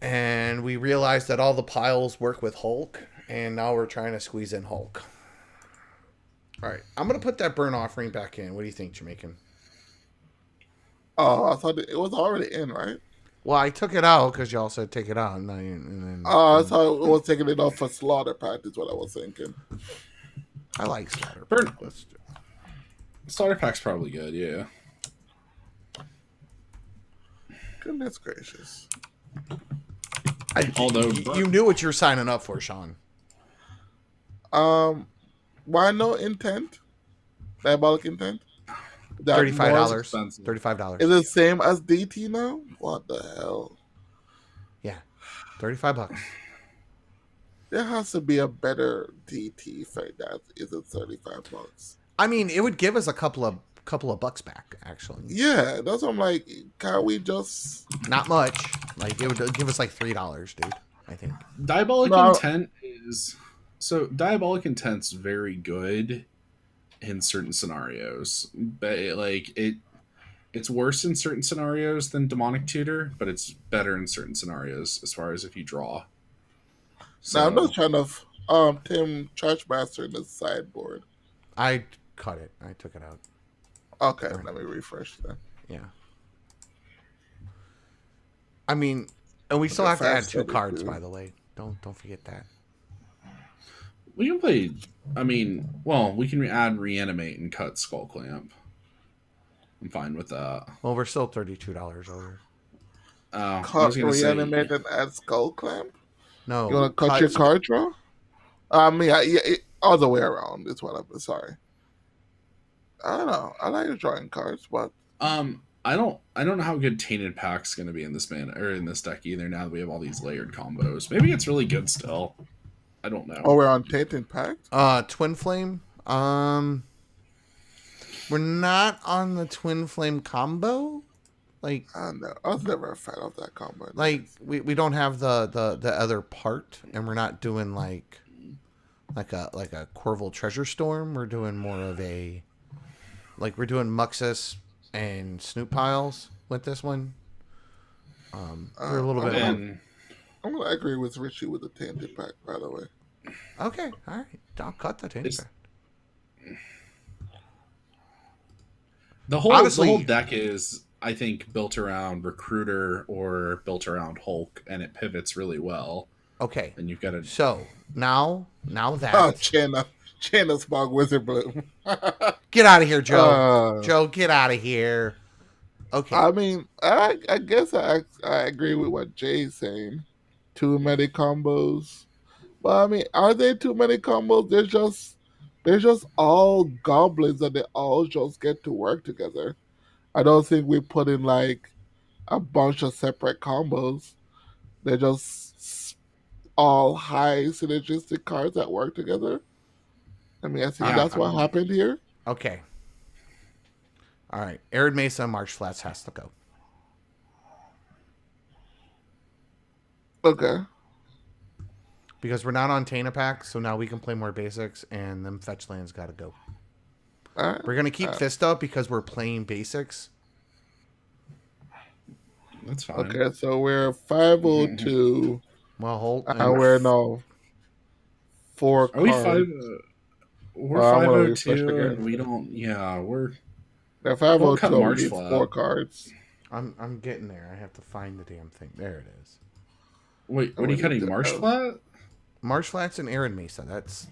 And we realized that all the piles work with Hulk, and now we're trying to squeeze in Hulk. All right, I'm gonna put that Burn Offering back in. What do you think, Jamaican? Oh, I thought it was already in, right? Well, I took it out because y'all said take it out, and then I thought it was taking it off for Slaughter Pact, is what I was thinking. I like Slaughter. Burn. Let's do. Starter Pack's probably good, yeah. Goodness gracious. Although You knew what you were signing up for, Sean. Why no intent? Diabolic intent? That $35. expensive. $35. Is it same as DT now? What the hell? Yeah, $35. There has to be a better DT for that. Is it $35? I mean, it would give us a couple of bucks back, actually. Yeah, that's what I'm like. Can't we just Not much. Like it would give us like $3, dude. I think. Diabolic No. Intent is so Diabolic Intent's very good in certain scenarios, but it's worse in certain scenarios than Demonic Tutor, but it's better in certain scenarios as far as if you draw. So now I'm not trying to Tim Churchmaster in the sideboard. I cut it. I took it out. Okay, let me refresh that. Yeah. I mean, and we still have to add 2 cards, by the way. Don't forget that. we can play. I mean, well, we can add Reanimate and cut Skull Clamp. I'm fine with that. Well, we're still $32 over. I was Cut, gonna reanimate, say and add Skull Clamp? No. You want to cut your card draw? I mean, other way around is what I'm sorry. I don't know. I like drawing cards, but I don't know how good Tainted Pack's gonna be in this or in this deck either. Now that we have all these layered combos, maybe it's really good still. I don't know. we're on Tainted Pact. Twin Flame. We're not on the Twin Flame combo. Like I don't know. I was never a fan of that combo. Like we don't have the other part, and we're not doing like a Corval Treasure Storm. We're doing more of a we're doing Muxus and Snoop Piles with this one. We're a little bit. I'm gonna agree with Richie with the Tainted Pact, by the way. Okay, all right. I'll cut the Tainted Pact. The whole Honestly, deck is, I think, built around Recruiter or built around Hulk, and it pivots really well. Okay, and you've got to. So now that Channa Smog Wizard Bloom. Get out of here, Joe. Joe, get out of here. Okay. I mean, I guess I agree with what Jay's saying. Too many combos. But I mean, are there too many combos? They're just all goblins and they all just get to work together. I don't think we put in like a bunch of separate combos. They're just all high synergistic cards that work together. I mean, I think that's what happened here. Okay. All right. Arid Mesa and Marsh Flats has to go. Okay. Because we're not on Taina Pack, so now we can play more basics, and them fetch lands got to go. All right. We're going to keep Fista because we're playing basics. That's fine. Okay, so we're 502. Well, hold. And we're no 4 cards. Are we 5? We're 502, and we don't. Yeah, we're. They're 502. Marsh We need Flat. 4 cards. I'm getting there. I have to find the damn thing. There it is. Wait, what are you cutting? Marsh Flat? Marsh Flats and Arid Mesa. That's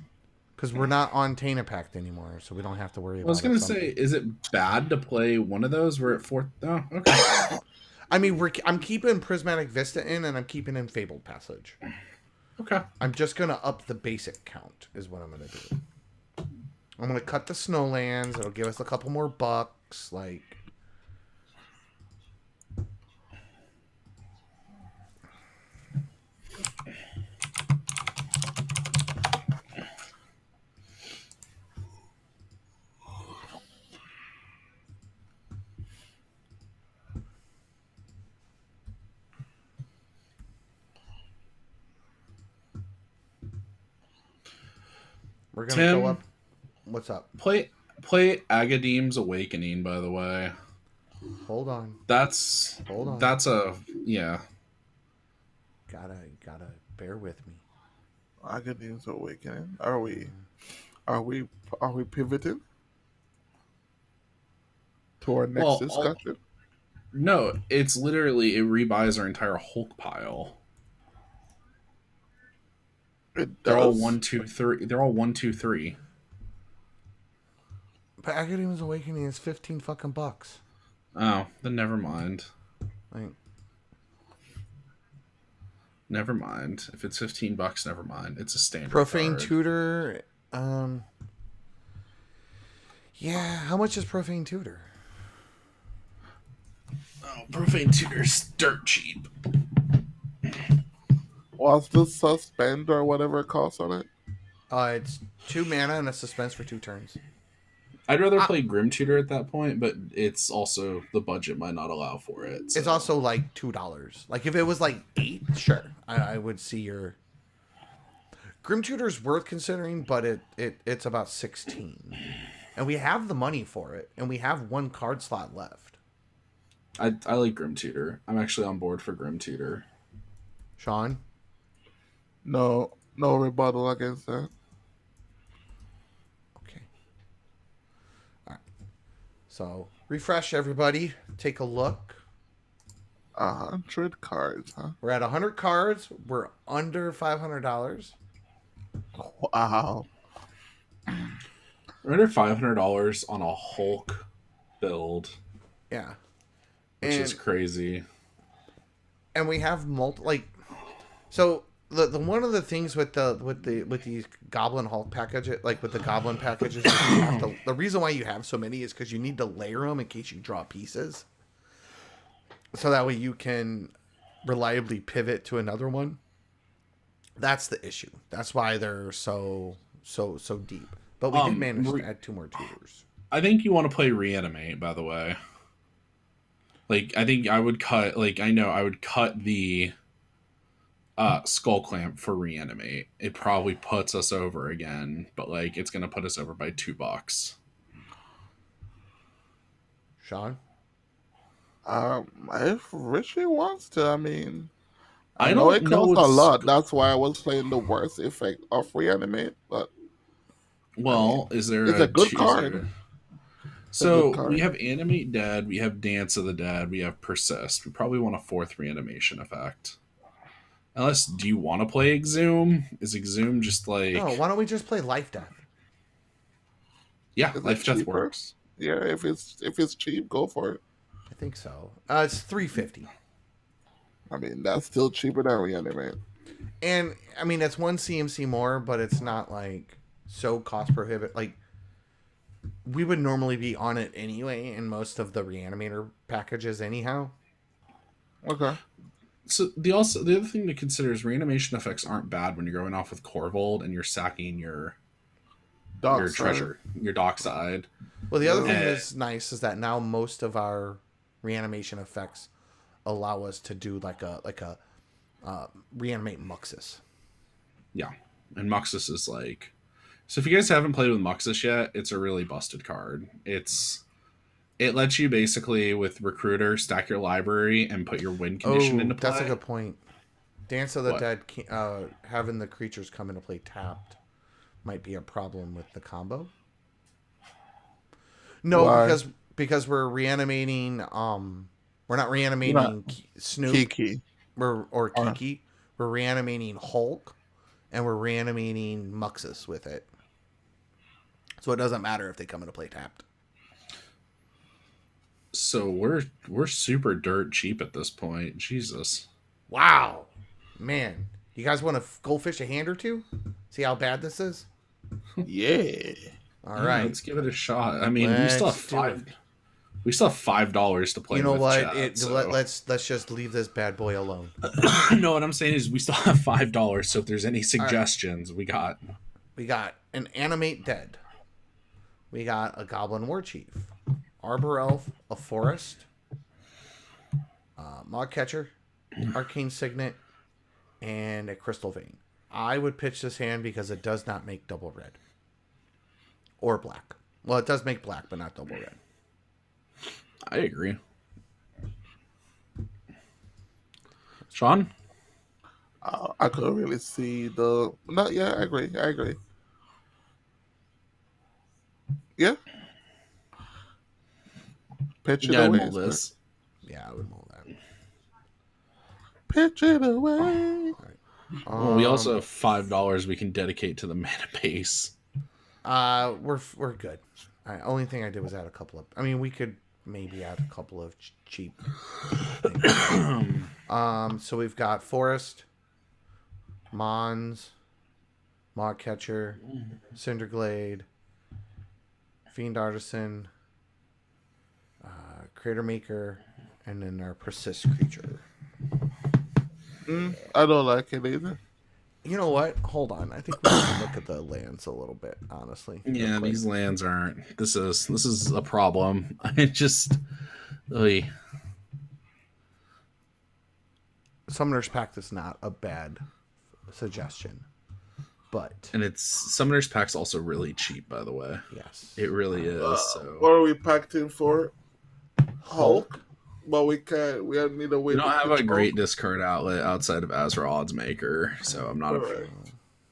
because we're not on Taina Pact anymore, so we don't have to worry about it. I was going to say, is it bad to play one of those? We're at 4th. Oh, okay. I mean, I'm keeping Prismatic Vista in, and I'm keeping in Fabled Passage. Okay. I'm just gonna up the basic count. Is what I'm gonna do. I'm gonna cut the snowlands. It'll give us a couple more bucks. Like, we're gonna go Tim, up. What's up? play Agadeem's Awakening, by the way. Hold on. That's Hold on. that's a yeah. Gotta bear with me. Agadeem's Awakening. Are we are we pivoting to our next Well, discussion? no, it's literally it rebuys our entire Hulk pile. It They're all does. one, two, three. They're all one, two, three. But Academy's Awakening is 15 fucking bucks. Oh, then never mind. Like, Never mind. If it's $15, never mind. It's a standard Profane card. Tutor. Yeah. How much is Profane Tutor? Oh, Profane Tutor's dirt cheap. What's the suspend or whatever it costs on it? It's 2 mana and a suspense for 2 turns. I'd rather play Grim Tutor at that point, but it's also the budget might not allow for it. So. It's also like $2. Like if it was like 8, sure, I would see your Grim Tutor's worth considering, but it's about 16, and we have the money for it, and we have 1 card slot left. I like Grim Tutor. I'm actually on board for Grim Tutor. Sean, No rebuttal against that. okay, all right. So refresh everybody. Take a look. 100 cards, huh? We're at 100 cards. We're under $500. Wow. We're under $500 on a Hulk build. Yeah, Which is crazy. And we have so the one of the things with these Goblin Hulk packages, like with the Goblin packages, is you have to, the reason why you have so many is because you need to layer them in case you draw pieces, so that way you can reliably pivot to another one. That's the issue. That's why they're so deep. But we did manage to add 2 more tutors. I think you want to play Reanimate, by the way. Like, I think I would cut, I would cut the Skull Clamp for Reanimate. It probably puts us over again, but, like, it's going to put us over by $2. Sean? If Richie wants to, I mean, I know don't it know costs a lot. That's why I was playing the worst effect of Reanimate, but well, I mean, is there it's a good card. So we have Animate Dead, we have Dance of the Dead, we have Persist. We probably want a 4th reanimation effect. Unless, do you want to play Exhume? Is Exhume just like... No, why don't we just play Life Death? Yeah, Life Death works. Yeah, if it's cheap, go for it. I think so. It's $350. I mean, that's still cheaper than Reanimate. And I mean, it's 1 CMC more, but it's not like so cost prohibitive. Like, we would normally be on it anyway in most of the Reanimator packages anyhow. Okay. So the other thing to consider is reanimation effects aren't bad when you're going off with Corvold and you're sacking your treasure, your dockside. Well, the other thing that's nice is that now most of our reanimation effects allow us to do like a reanimate Muxus. Yeah, and Muxus is like... So if you guys haven't played with Muxus yet, it's a really busted card. It lets you basically, with Recruiter, stack your library and put your win condition into play. That's a good point. Dance of the Dead, having the creatures come into play tapped might be a problem with the combo. No, Why? because we're reanimating. We're not reanimating Snoop Kiki. or Kiki. We're reanimating Hulk, and we're reanimating Muxus with it. So it doesn't matter if they come into play tapped. So we're super dirt cheap at this point. Jesus. Wow, man, You guys want to goldfish a hand or two? See how bad this is? Yeah. All right. Let's give it a shot. I mean, Let's do it. We still have $5 to play You know with. what? Chat, so. Let's just leave this bad boy alone. No, what I'm saying is we still have $5. So if there's any suggestions, we got an animate dead. We got a goblin war chief, arbor elf, a forest, mod catcher, arcane signet, and a crystal vein. I would pitch this hand because it does not make double red or black. Well, it does make black, but not double red. I agree. Sean? I couldn't really see the. No, yeah, I agree. Yeah. Pitch it away. Mold this. Yeah, I would mold that. Pitch it away. Well, we also have $5 we can dedicate to the mana base. We're good. Only thing I did was add a couple of. I mean, we could maybe add a couple of cheap things. So we've got forest, Mons, Mod Catcher, Cinderglade, Fiend Artisan, Crater Maker, and then our Persist creature. I don't like it either. You know what? Hold on. I think we can look at the lands a little bit, honestly. Yeah, these lands aren't. This is a problem. I just. Oy. Summoner's Pact is not a bad suggestion, but Summoner's Pack's also really cheap, by the way. Yes, it really is. So what are we packed in for? Hulk. But we can't. We need a way. We don't have a great discard outlet outside of Azra Oddsmaker, so I'm not.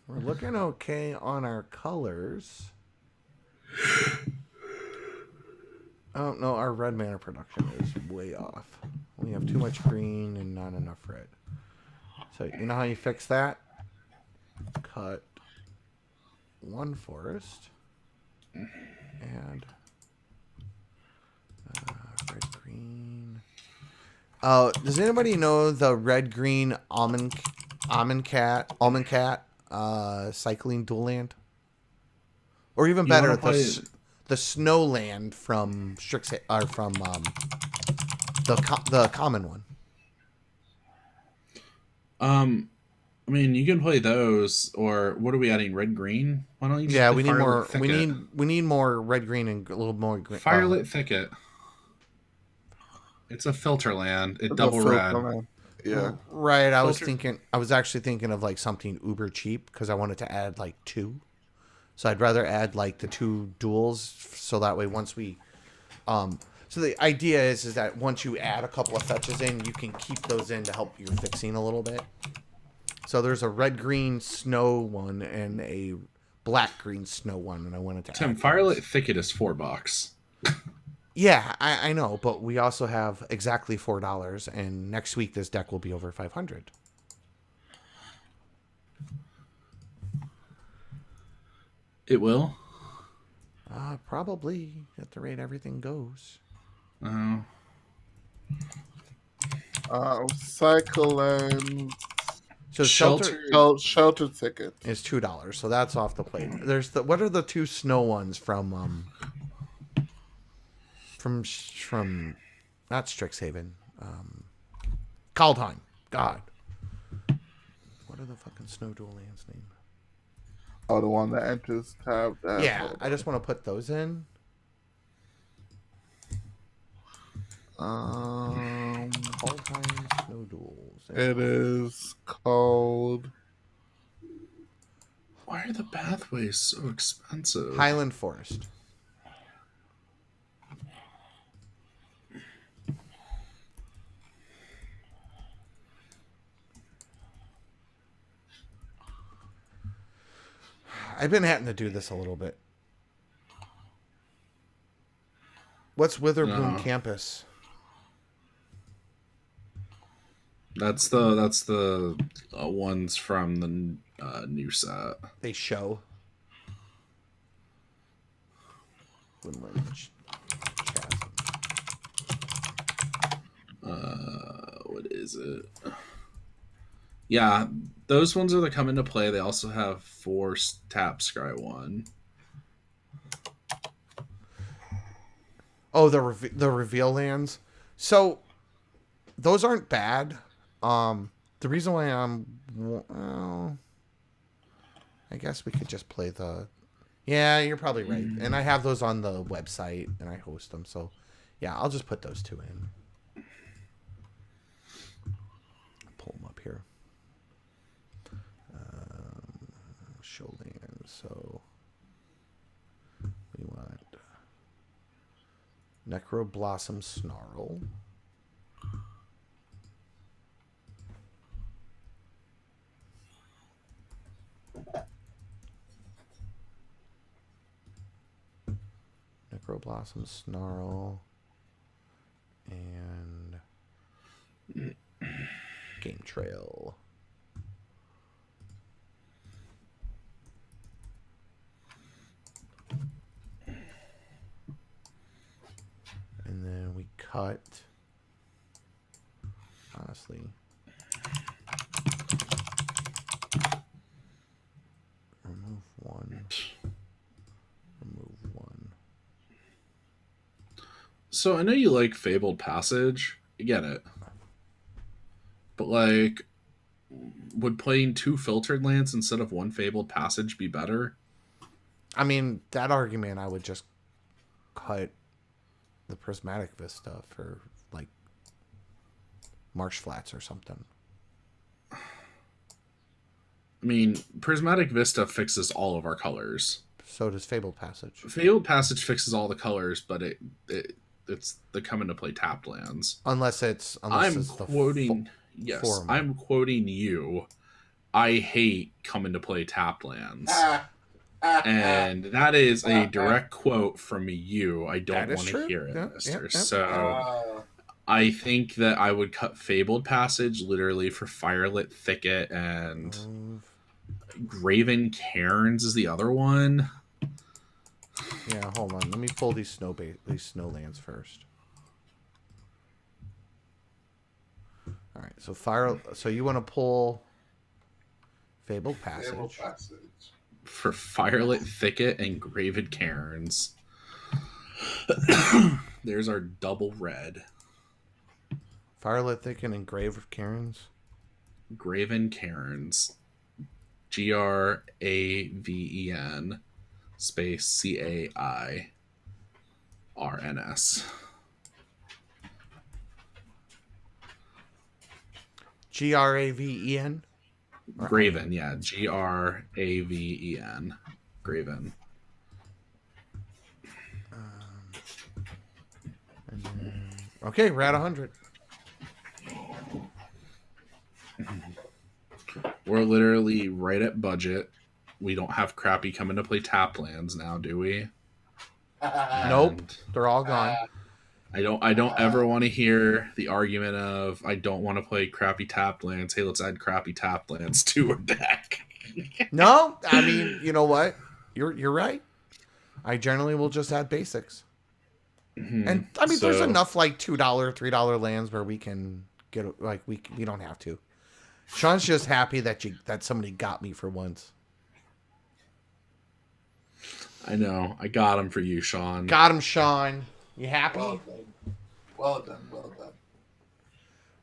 We're looking okay on our colors. Oh no, our red mana production is way off. We have too much green and not enough red. So you know how you fix that? Cut one forest and red green. Does anybody know the red green almond cat cycling dual land? Or even better, the snow land from the common one. I mean, you can play those, or what are we adding? Red green? Why don't you? Yeah, we need more. We need more red green and a little more green. Firelit Thicket. It's a filter land. It double red. Land. Yeah. Right. I was actually thinking of like something uber cheap because I wanted to add like 2. So I'd rather add like the 2 duels so that way once we so the idea is that once you add a couple of fetches in, you can keep those in to help your fixing a little bit. So there's a red green snow one and a black green snow one, and I wanted to Tim, add Firelit Thicket is $4. Yeah, I know, but we also have exactly $4, and next week this deck will be over 500. It will? Probably at the rate everything goes. Oh. Cycle and So shelter ticket is $2, so that's off the plate. There's what are the 2 snow ones from not Strixhaven, Kaldheim. God, what are the fucking snow dual lands name? Oh, the one that enters tab. Yeah, I just want to put those in. Kaldheim snow duels. It is called. Why are the pathways so expensive? Highland Forest. I've been having to do this a little bit. What's Witherbloom Campus? That's the ones from the new set. They show. What is it? Yeah, those ones are that come into play. They also have 4 tap scry 1. Oh, the reveal lands. So those aren't bad. The reason why well, I guess we could just play the. Yeah, you're probably right. And I have those on the website and I host them. So yeah, I'll just put those 2 in. Pull them up here. Show land. So we want Necro Blossom Snarl. Necroblossom Snarl and Game Trail. And then we cut. Honestly. Remove 1. Remove 1. So I know you like Fabled Passage. I get it. But like, would playing 2 filtered lands instead of 1 Fabled Passage be better? I mean, that argument I would just cut the Prismatic Vista for like Marsh Flats or something. I mean, Prismatic Vista fixes all of our colors. So does Fabled Passage. Fabled Passage fixes all the colors, but it's the come into play tapped lands. Unless I'm quoting. Yes, form. I'm quoting you. I hate come into play tapped lands. And that is a direct quote from you. I don't want to hear it, mister. Yep. So I think that I would cut Fabled Passage literally for Firelit Thicket and Graven Cairns is the other one. Yeah, hold on. Let me pull these snowlands first. All right, so you want to pull Fabled Passage. For Firelit Thicket and Graven Cairns. There's our double red. Firelit Thicket and Graven Cairns. Graven Cairns. GRAVEN space CAIRNS. GRAVEN? Graven, yeah. GRAVEN. Graven. Okay, we're at 100. We're literally right at budget. We don't have crappy coming to play tap lands now, do we? Nope, they're all gone. I don't ever want to hear the argument of I don't want to play crappy tap lands. Hey, let's add crappy tap lands to our deck. No, I mean, you know what? You're right. I generally will just add basics. Mm-hmm. And I mean, there's enough like $2, $3 lands where we can get like we don't have to. Sean's just happy that somebody got me for once. I know. I got him for you, Sean. Got him, Sean. You happy? Well done.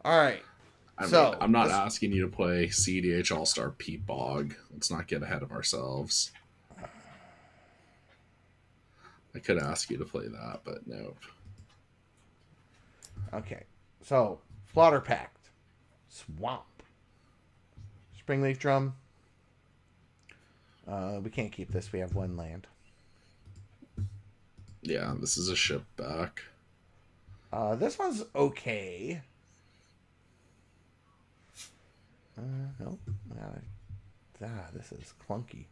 All right. I'm not asking you to play CDH All-Star Peat Bog. Let's not get ahead of ourselves. I could ask you to play that, but nope. Okay. So, Slaughter Pact. Swamp. Springleaf Drum. We can't keep this. We have 1 land. Yeah, this is a ship back. This one's okay. Nope. This is clunky.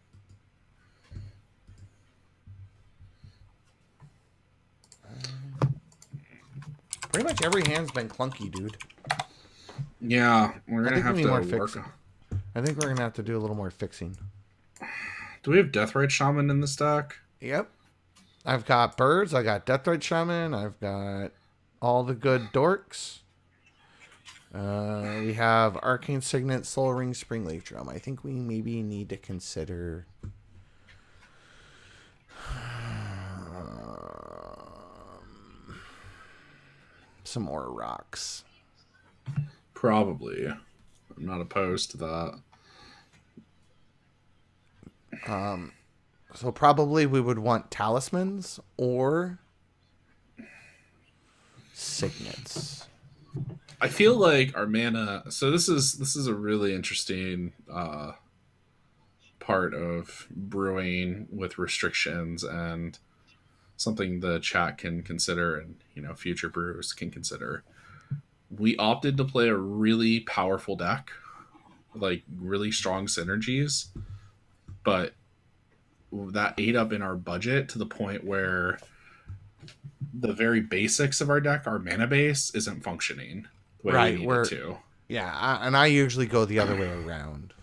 Pretty much every hand's been clunky, dude. Yeah, we're gonna have to work on. I think we're gonna have to do a little more fixing. Do we have Deathrite Shaman in this deck? Yep. I've got birds. I got Deathrite Shaman. I've got all the good dorks. We have Arcane Signet, Soul Ring, Springleaf Drum. I think we maybe need to consider some more rocks. Probably. I'm not opposed to that. So probably we would want talismans or signets. I feel like our mana. So this is a really interesting part of brewing with restrictions, and something the chat can consider, and future brewers can consider. We opted to play a really powerful deck, like really strong synergies, but that ate up in our budget to the point where the very basics of our deck, our mana base, isn't functioning the way we Right. need it to. Yeah, and I usually go the other way around.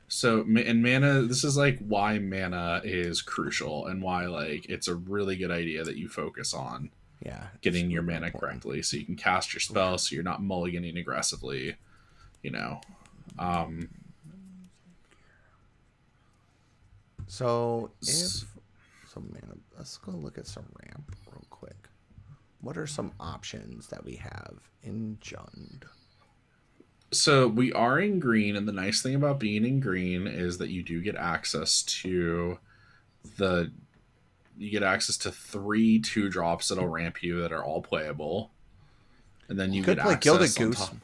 So, and mana, this is like why mana is crucial, and why like it's a really good idea that you focus on getting your mana correctly, so you can cast your spell, so you're not mulliganing aggressively. So if some mana, let's go look at some ramp real quick. What are some options that we have in Jund? So we are in green, and the nice thing about being in green is that you do get access to the you get access to 3 2-drops that'll ramp you that are all playable, and then you could get play access Gilded on Goose. top.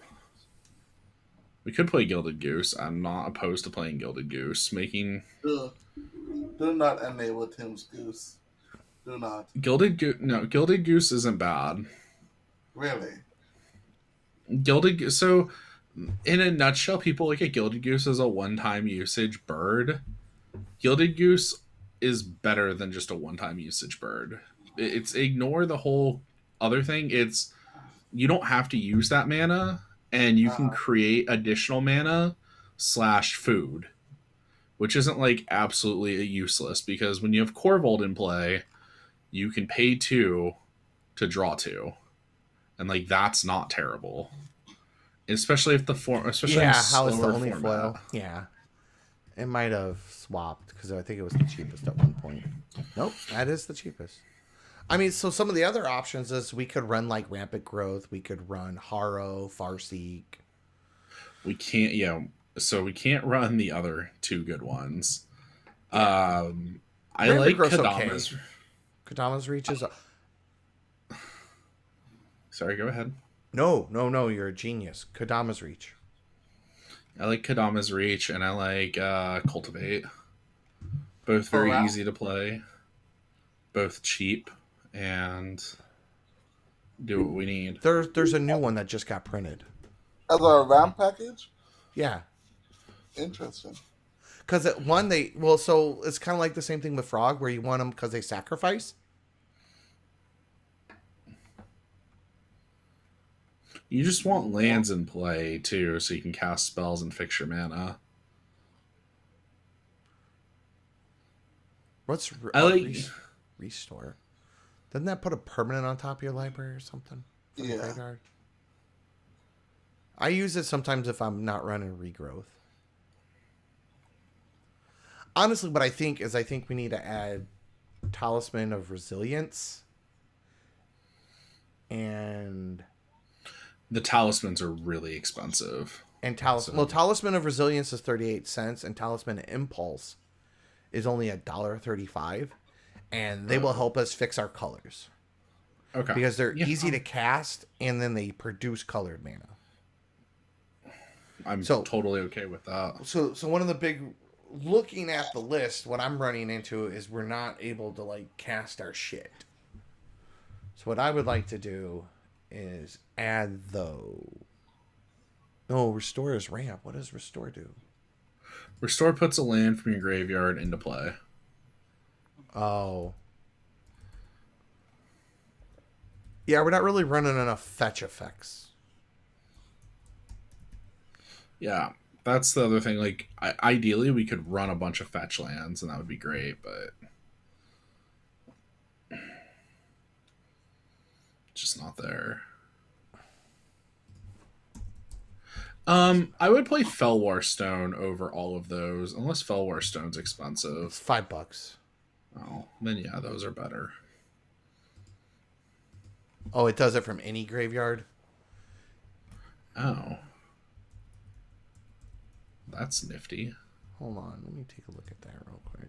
We could play Gilded Goose. I'm not opposed to playing Gilded Goose. Making do not enable Tim's Goose. Do not. Gilded Goose isn't bad. Really? So in a nutshell, people look at Gilded Goose as a one-time usage bird. Gilded Goose is better than just a one-time usage bird. It's ignore the whole other thing. It's you don't have to use that mana, and you can create additional mana / food, which isn't like absolutely useless, because when you have Corvold in play, you can pay 2 to draw 2, and like that's not terrible. Especially if the form, especially in how is the slower only format. foil? Yeah, it might have swapped because I think it was the cheapest at one point. Nope, that is the cheapest. I mean, so some of the other options is we could run like Rampant Growth. We could run Harrow, Farseek. We can't, so we can't run the other 2 good ones. Yeah. I Rampant like Growth's Kadama's. Okay. Kadama's Reach is. Sorry, go ahead. No, you're a genius. Kadama's Reach. I like Kadama's Reach, and I like Cultivate. Both very easy to play, both cheap, and do what we need. There's a new one that just got printed. As a ramp package? Yeah. Interesting. Because so it's kind of like the same thing with Frog, where you want them because they sacrifice. You just want lands in play too, so you can cast spells and fix your mana. What's restore? Doesn't that put a permanent on top of your library or something? Yeah. Graveyard? I use it sometimes if I'm not running regrowth. Honestly, what I think we need to add Talisman of Resilience. And the talismans are really expensive. And Talisman of Resilience is 38 cents, and Talisman of Impulse is only $1.35, and they will help us fix our colors. Okay. Because they're easy to cast, and then they produce colored mana. I'm totally okay with that. So one of the big, looking at the list, what I'm running into is we're not able to like cast our shit. So what I would like to do is add Restore is ramp. What does Restore do? Restore puts a land from your graveyard into play. Oh. Yeah, we're not really running enough fetch effects. Yeah, that's the other thing. Like, ideally, we could run a bunch of fetch lands, and that would be great, but just not there. I would play Fellwar Stone over all of those, unless Fellwar Stone's It's expensive. $5. Oh, then yeah, those are better. Oh, it does it from any graveyard? Oh, that's nifty. Hold on, let me take a look at that real quick.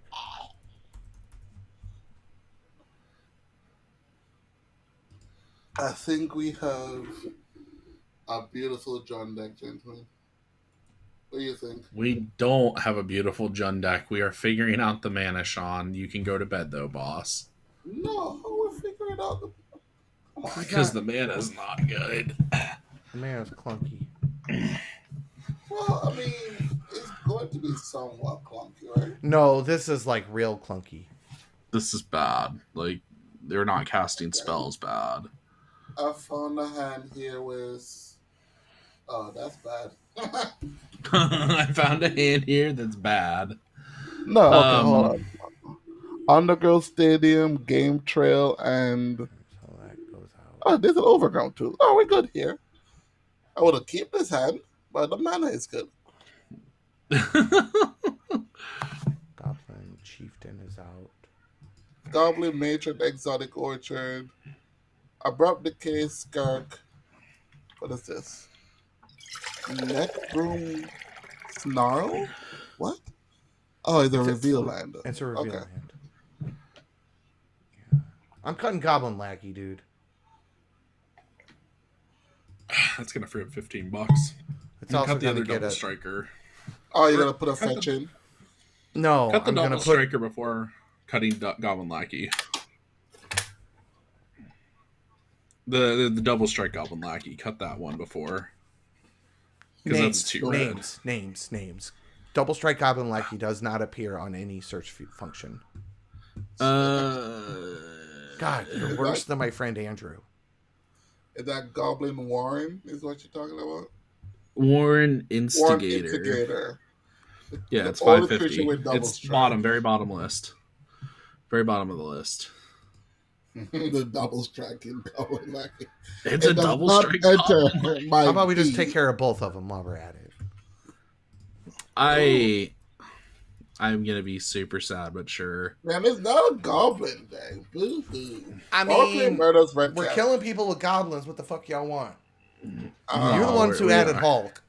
I think we have a beautiful John deck, gentlemen. What do you think? We don't have a beautiful Jund deck. We are figuring out the mana, Sean. You can go to bed though, boss. No, we're figuring out the. Come on. Because the mana's not good. The man's clunky. Well, I mean, it's going to be somewhat clunky, right? No, this is like real clunky. This is bad. Like, they're not casting spells bad. I found a hand here with. Oh, that's bad. I found a hand here that's bad. No, okay, hold on. Undergirl Stadium, Game Trail, and So that goes out. oh, there's an Overground too. Oh, we're good here. I would have kept this hand, but the mana is good. Goblin Chieftain is out. Goblin Matron, Exotic Orchard, Abrupt Decay, Skark. What is this? Neck Broom Snarl? What? Oh, it's a reveal land. It's a reveal Okay. hand. Yeah. I'm cutting Goblin Lackey, dude. That's gonna free up $15. It's You also cut the going other to get double a... striker. Oh, you're gonna put a fetch in? No, Cut the I'm going double to put... striker before cutting Goblin Lackey. The double strike Goblin Lackey. Cut that one before. Because that's too red. Names. Double Strike Goblin Lackey does not appear on any search function. Uh, God, you're worse than my friend Andrew. Is that Goblin Warren is what you're talking about? Warren Warren Instigator. Instigator. Yeah, The it's only 550. creature with double It's strike. bottom, very bottom list. Very bottom of the list. The double striking Goblin Lackey. It's It a does double not strike enter Goblin. my How about we just feed. take care of both of them while we're at it? I'm gonna be super sad, but sure. Man, it's not a goblin day. Boo-hoo. I Barkley mean, Murders Red we're Cap. killing people with goblins. What the fuck y'all want? No, You're the ones who we added are. Hulk.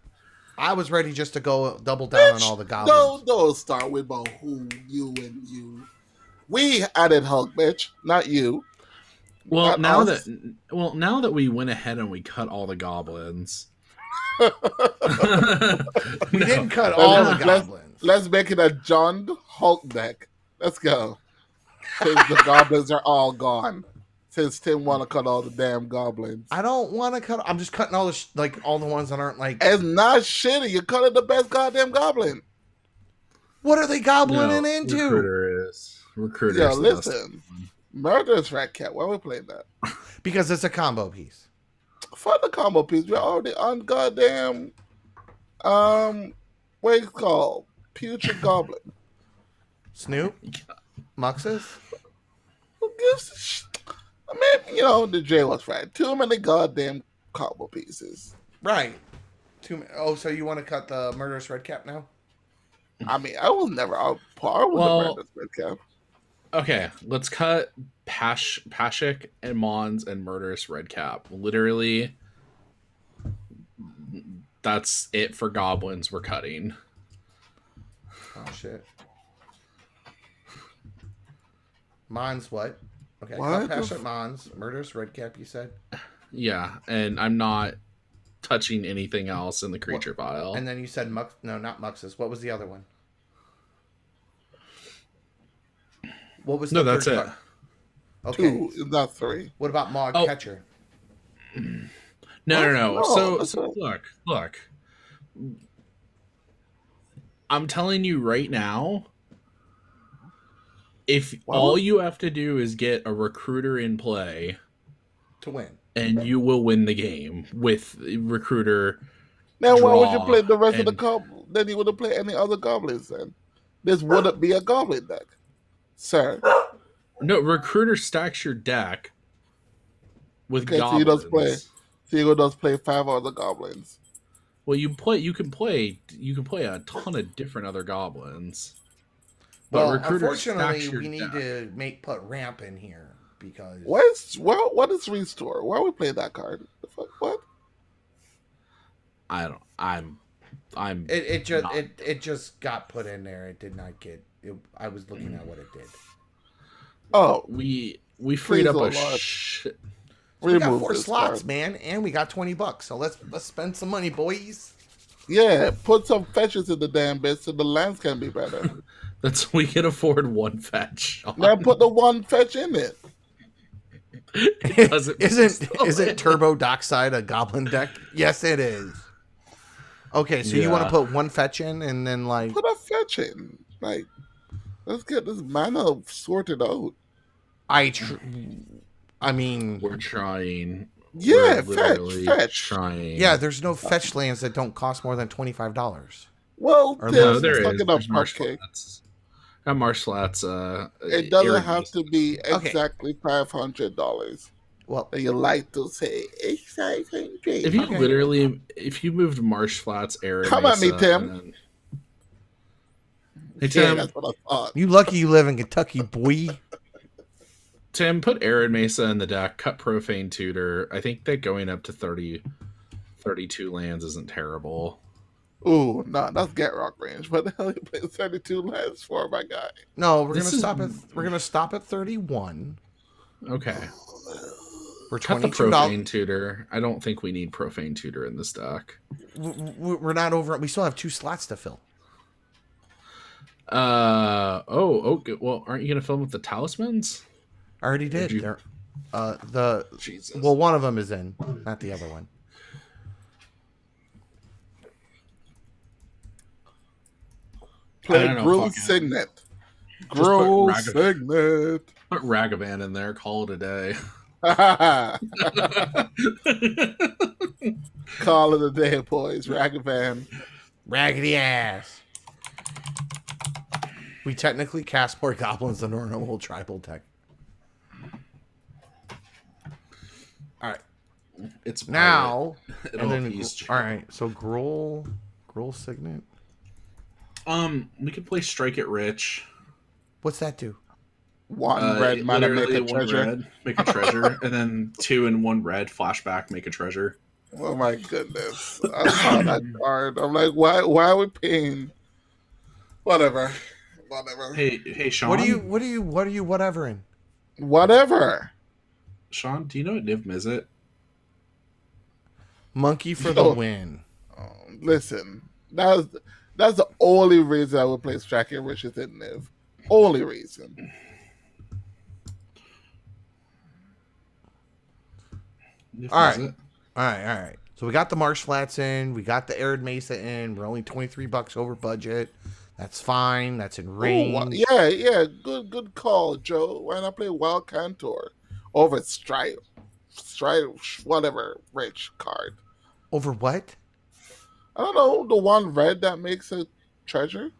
I was ready just to go double down on all the goblins. Don't start with about who, you, and you. We added Hulk, bitch, not you. Well, Not us. now that we went ahead and we cut all the goblins. We didn't cut all the goblins. Let's make it a John Hulk deck. Let's go. Since the goblins are all gone. Since Tim want to cut all the damn goblins. I don't want to cut. I'm just cutting all the all the ones that aren't like. It's not shitty. You're cutting the best goddamn goblin. What are they goblining into? Recruiter Yo, is the listen. Murderous Rat Cat. Why are we playing that? Because it's a combo piece. Fuck the combo piece. We're already on goddamn what it's called? Putrid Goblin. Snoop? Muxus? Who gives a shit? I mean, you know, the J was right. Too many goddamn combo pieces. Right. So you want to cut the Murderous Red Cap now? I mean, I was never on par with the Murderous Red Cap. Okay, let's cut Pashik and Mons and Murderous Redcap. Literally, that's it for goblins we're cutting. Oh, shit. Mons what? Okay, What? Passionate Mons. Murderous Red Cap, you said? Yeah, and I'm not touching anything else in the creature pile. And then you said Mux. No, not Muxus. What was the other one? What was the that's third it. card? Okay. 2, not 3. What about Mog Catcher? No. No, So look. I'm telling you right now, if all you have to do is get a recruiter in play to win, and you will win the game with recruiter. Now, why would you play the rest of the goblins? Then you wouldn't play any other goblins then. This wouldn't be a goblin deck, sir. No, recruiter stacks your deck with goblins. So you just play 5 other goblins. Well, you can play a ton of different other goblins. But Well, recruiter unfortunately, stacks your we need deck. to put ramp in here because What is restore? Why are we playing that card? The fuck? What? I don't. I'm not. it just got put in there. It did not get. I was looking at what it did. Oh, We freed please, up oh a Lord, shit. So we got remove 4 this slots, card. man, and we got $20. So let's spend some money, boys. Yeah, put some fetches in the damn bit so the lands can be better. That's we can afford one fetch. Now put the one fetch in it. It doesn't. Isn't Turbo Dockside a goblin deck? Yes, it is. Okay, so you want to Yeah. put one fetch in and then like Put a fetch in. Like, let's get this mana sorted out. I mean, We're trying. We're Yeah, literally fetch. trying. yeah, there's no fetch lands that don't cost more than $25. Well, Or No, less Tim, than there that. is. fucking up There's marsh cupcake. flats. Got marsh flats. It doesn't Arid have to Mesas. be Okay. exactly $500. Well, You like to say it's $500. If you Okay. literally, if you moved marsh flats, Arid Come at me, Mesa, Tim. and then hey Yeah, Tim, that's what I thought. you lucky you live in Kentucky, boy. Tim, put Arid Mesa in the deck. Cut Profane Tutor. I think that going up to 32 lands isn't terrible. Ooh, nah, that's Get Rock range. What the hell you play 32 lands for, my guy? No, we're This gonna stop at 31 Okay. for Cut the $22. Profane Tutor. I don't think we need Profane Tutor in this deck. We're not over. We still have 2 slots to fill. Okay. Well, aren't you gonna fill them with the talismans? I already did. you- There, Jesus. well, one of them is in, not the other one. I Play don't know, Brew fuck it. Signet. put Brew Ragavan. Signet. Put Ragavan in there. Call it a day. Call it a day, boys. Ragavan. Raggedy ass. We technically cast more goblins than our normal tribal deck. All right, It's now It and then appease all right. So Gruul Signet. we could play Strike It Rich. What's that do? One red mana make a One treasure. red, make a treasure, and then 2 and 1 red flashback, make a treasure. Oh my goodness. I saw that card. I'm like, why are we paying? Whatever. Hey, Sean. What are you whatever in? Whatever. Sean, do you know what Niv Mizzet? Monkey for the win. Listen, that's the only reason I would play Strike It Rich is in Niv. Only reason. Niv All right. Mizzet? All right. So we got the Marsh Flats in. We got the Arid Mesa in. We're only $23 over budget. That's fine. That's in range. Yeah. Good call, Joe. Why not play Wild Cantor over Stripe, whatever rich card? Over what? I don't know, the one red that makes a treasure.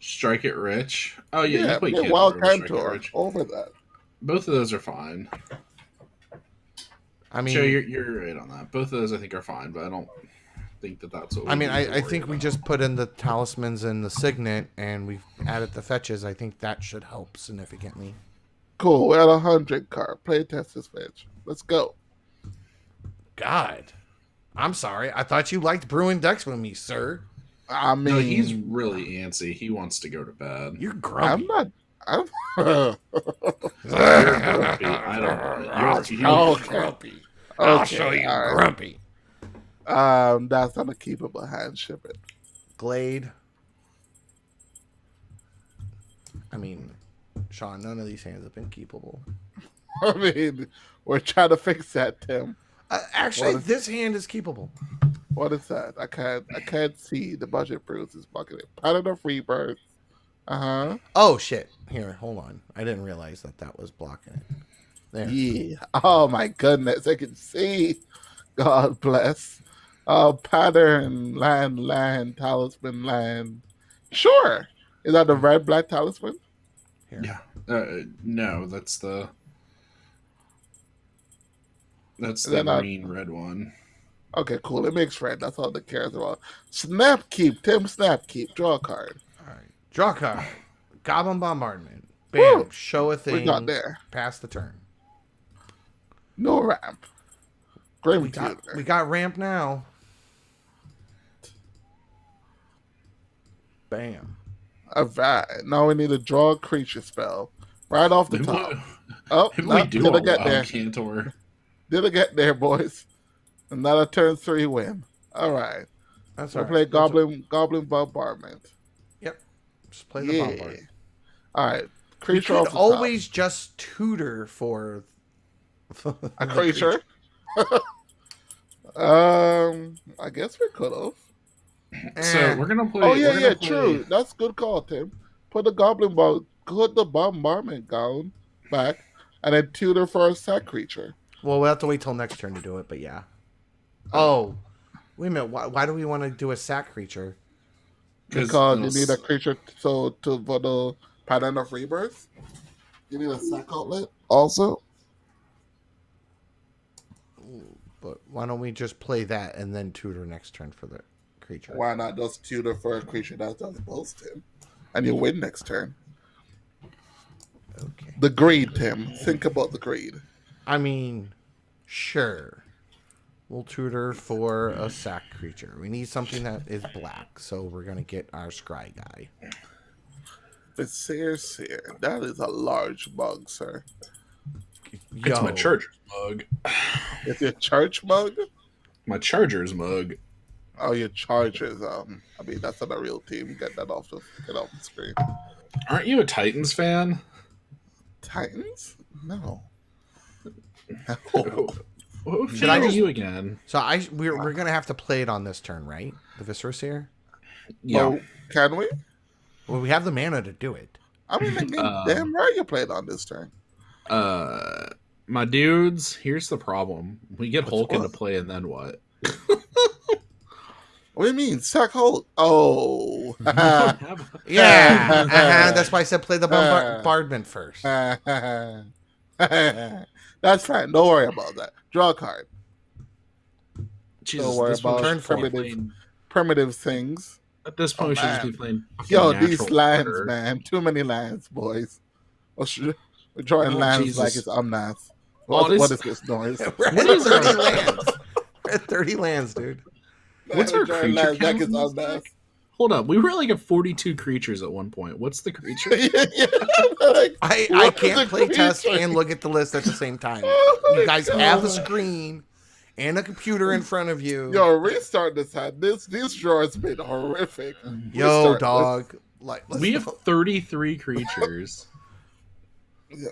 Strike It Rich. Oh yeah, you play play Kid Wild over Strike It Cantor Rich. over that. Both of those are fine. I mean, Joe, you're right on that. Both of those I think are fine, but I don't think that's what. I think we just put in the talismans and the signet, and we've added the fetches. I think that should help significantly. Cool. We're at 100 card. Play test this fetch. Let's go. God, I'm sorry. I thought you liked brewing decks with me, sir. I mean, No, he's really antsy. He wants to go to bed. You're grumpy. I'm not. I'm. You're grumpy. I don't. You're grumpy. Okay, I'll show you all right. grumpy. That's not a keepable hand. Ship it. Glade. I mean, Sean, none of these hands have been keepable. I mean, we're trying to fix that, Tim. Actually, this hand is keepable. What is that? I can't see the budget bruises bucket. Pattern of Rebirth. Oh shit! Here, hold on. I didn't realize that was blocking it. There. Yeah. Oh my goodness, I can see. God bless. Pattern land talisman land. Sure. Is that the red black talisman? Here. Yeah. No, that's the They're not- green red one. Okay, cool. It makes red. That's all that cares about. Snap keep. Tim snap keep. Draw a card. All right. Draw a card. Goblin Bombardment. Woo! Bam. Show a We got thing. there. Pass the turn. No ramp. Grim We Tutor. got ramp now. Bam. Alright. Now we need to draw a creature spell. Right off the top. Oh, Maybe no, we do did I a get wild there? Cantor. Did I get there, boys? Another turn 3 win. Alright. That's We'll all play right. Goblin Bombardment. Yep. Just play the bombard. Alright. We Creature could off the always just tutor for a creature. I guess we could have. So we're gonna play. Oh yeah, true. That's good call, Tim. Put the put the bombardment down back, and then tutor for a sack creature. Well, we'll have to wait till next turn to do it, but yeah. Oh, wait a minute. Why do we want to do a sack creature? Because you need a creature for the pattern of rebirth. You need a sack outlet also. But why don't we just play that and then tutor next turn for the creature? Why not just tutor for a creature that does both, Tim? And you win next turn. Okay. The greed, Tim. Think about the greed. I mean, sure. We'll tutor for a sack creature. We need something that is black, so we're going to get our scry guy. The Seer. That is a large mug, sir. It's my Chargers mug. It's your church mug? My Chargers mug. Oh, your Chargers. I mean, that's not a real team. Get off the screen. Aren't you a Titans fan? Titans? No. Should I do you again? So we're gonna have to play it on this turn, right? The Viscera Seer? Yeah. Oh, can we? Well, we have the mana to do it. I mean, damn right you played on this turn. My dudes, here's the problem. We get Hulk into play, and then what? What do you mean? Sack Hulk? Oh. Yeah. That's why I said play the bombardment first. That's fine. Don't worry about that. Draw a card. Jesus, Don't worry about turn primitive things. At this point, we should just be playing. These lands, man. Too many lands, boys. We're drawing lands like it's Omnath. What is this noise? We're at 30 lands. We're at 30 lands, dude. What's our creature lands like count? it's Omnath. Hold up, we were like at 42 creatures at one point. What's the creature? I can't play test and look at the list at the same time. You guys have a screen and a computer in front of you. Yo, restart this hand. These drawers been horrific. Yo, dog. We have 33 creatures.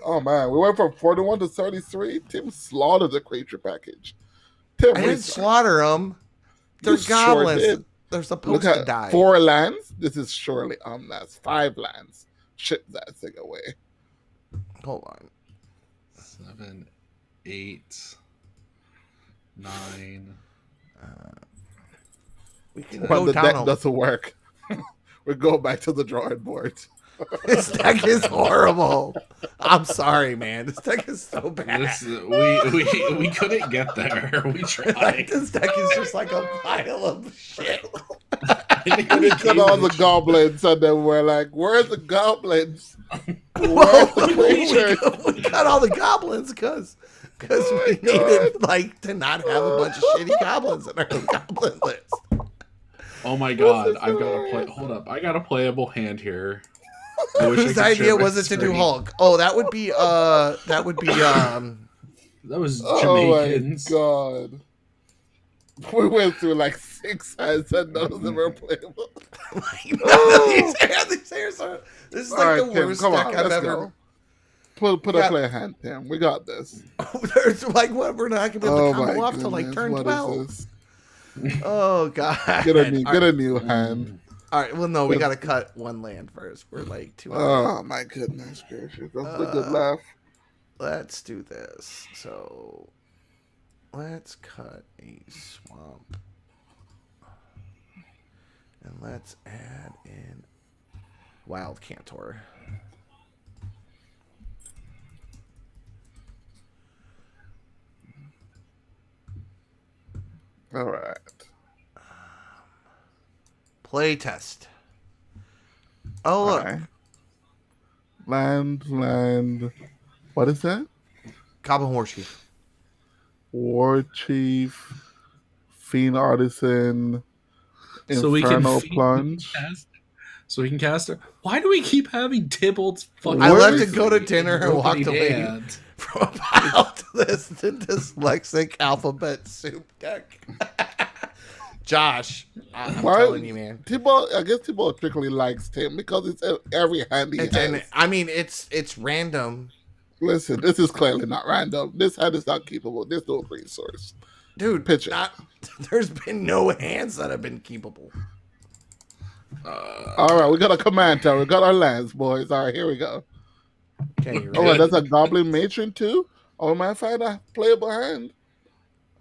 Oh man, we went from 41 to 33. Tim slaughtered the creature package. I didn't slaughter them. They're goblins. Sure, they're supposed to die. 4 lands. This is surely Omnath. 5 lands. Ship that thing away. Hold on. 7, 8, 9. We can Well, go the down deck doesn't work. We go back to the drawing board. This deck is horrible. I'm sorry, man. This deck is so bad. We couldn't get there. We tried. This deck is just like a pile of shit. We cut all the goblins, and then we're like, "Where's the goblins? Where's the creature?" We cut all the goblins because we needed to not have a bunch of shitty goblins in our goblin list. Oh my god! I've got to play. Hold up! I got a playable hand here. Whose idea was it to do Hulk? Oh, that would be that was Jamaicans. Oh my god. We went through like 6 hands and none of them were playable. These hairs are. This is like the worst Tim, deck I've ever. Put a play hand, Tim. We got this. There's what? We're not gonna be able to combo off till turn 12. Oh god. Get a new hand. All right. Well, no, we gotta cut one land first. We're like 2. Oh my goodness gracious! That's a good laugh. Let's do this. So, let's cut a swamp, and let's add in wild Cantor. All right. Play test. Oh, All look. right. Land. What is that? Goblin War Chief. War Chief, Fiend Artisan, So we can Infernal Plunge. cast. So we can cast her. Why do we keep having Tybalt's fucking? I left to Words? go to dinner and broken walked away hand? from a pile to this dyslexic alphabet soup deck. Josh, I'm Why? telling you, man. Thibault, I guess Thibault strictly likes Tim because it's every hand he has. I mean, it's random. Listen, this is clearly not random. This hand is not keepable. There's no resource. Dude, Pitch it. there's been no hands that have been keepable. All right, we got a command tower. We got our lands, boys. All right, here we go. Okay, you Oh, ready? that's a Goblin Matron too? Oh, we might find a playable hand.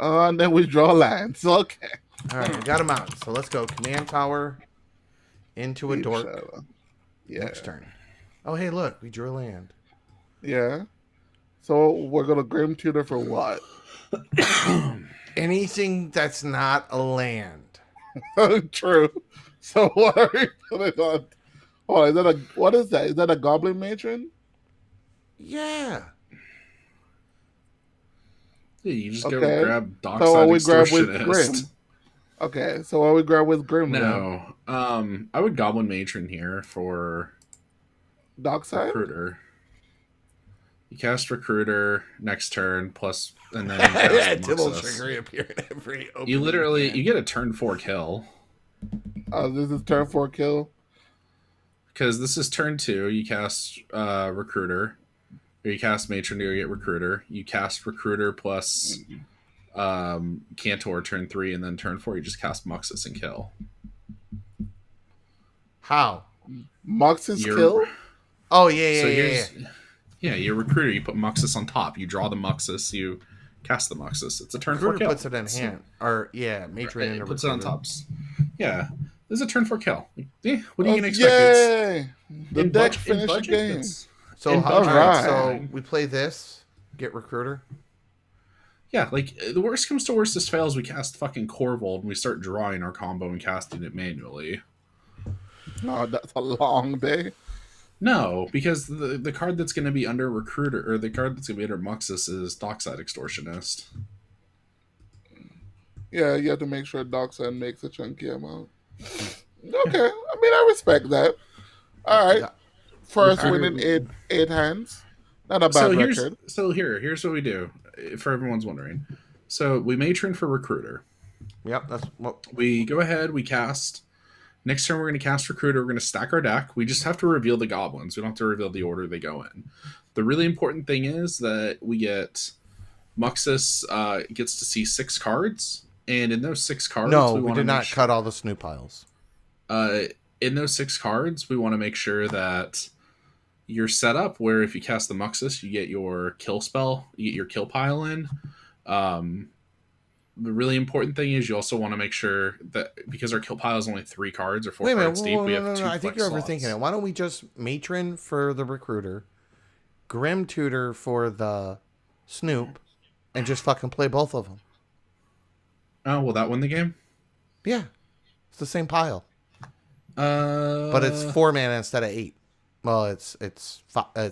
And then we draw lands. Okay. All right, we got him out. So let's go. Command tower into a Deep dork. Shadow. Yeah. Next turn. Oh, hey, look. We drew a land. Yeah. So we're going to Grim Tutor for what? Anything that's not a land. True. So what are we putting on? Oh, is that what is that? Is that a Goblin Matron? Yeah. Yeah, you just Okay. go grab So what Dockside we grab with Grim? Extortionist. Okay, so what we grab with Grim? No, I would Goblin Matron here for Dockside? Recruiter. You cast Recruiter next turn plus, and then you cast Yeah, Tibble Muxus. trigger appear in every opening. You literally you get a turn 4 kill This is turn 4 kill. because this is turn 2. You cast Recruiter, or you cast Matron to get Recruiter. You cast Recruiter plus Cantor turn 3, and then turn 4 you just cast Muxus and kill. How? Muxus kill? Oh, yeah. Yeah, your Recruiter, you put Muxus on top. You draw the Muxus, you cast the Muxus. It's a turn 4 Recruiter kill. puts it in hand. Or, yeah, Matron into puts it on Recruiter. tops. Yeah, this is a turn 4 kill. Yeah, what are you going to expect? Yay! The In deck budget- finished the budget, game. that's- So, in all budget, right, that's so fine. we play this, get Recruiter. Yeah, like the worst comes to worst, this fails. We cast fucking Corvold and we start drawing our combo and casting it manually. Oh, that's a long day. No, because the card that's going to be under Recruiter, or the card that's going to be under Muxus, is Dockside Extortionist. Yeah, you have to make sure Dockside makes a chunky amount. Okay, I mean, I respect that. All right, first winning eight hands. Not a bad record. Here's what we do, for everyone's wondering. So we Matron for Recruiter. Yep, that's what We go ahead, we cast. Next turn, we're going to cast Recruiter. We're going to stack our deck. We just have to reveal the goblins. We don't have to reveal the order they go in. The really important thing is that we get Muxus gets to see 6 cards, and in those 6 cards, we did not cut all the snoop piles. In those 6 cards, we want to make sure that you're set up where if you cast the Muxus, you get your kill spell, you get your kill pile in. The really important thing is you also want to make sure that because our kill pile is only 3 cards or 4 cards deep, we have 2 I think you're flex overthinking slots. it. Why don't we just Matron for the Recruiter, Grim Tutor for the Snoop, and just fucking play both of them? Oh, will that win the game? Yeah, it's the same pile, But but it's 4 mana instead of 8. Well, it's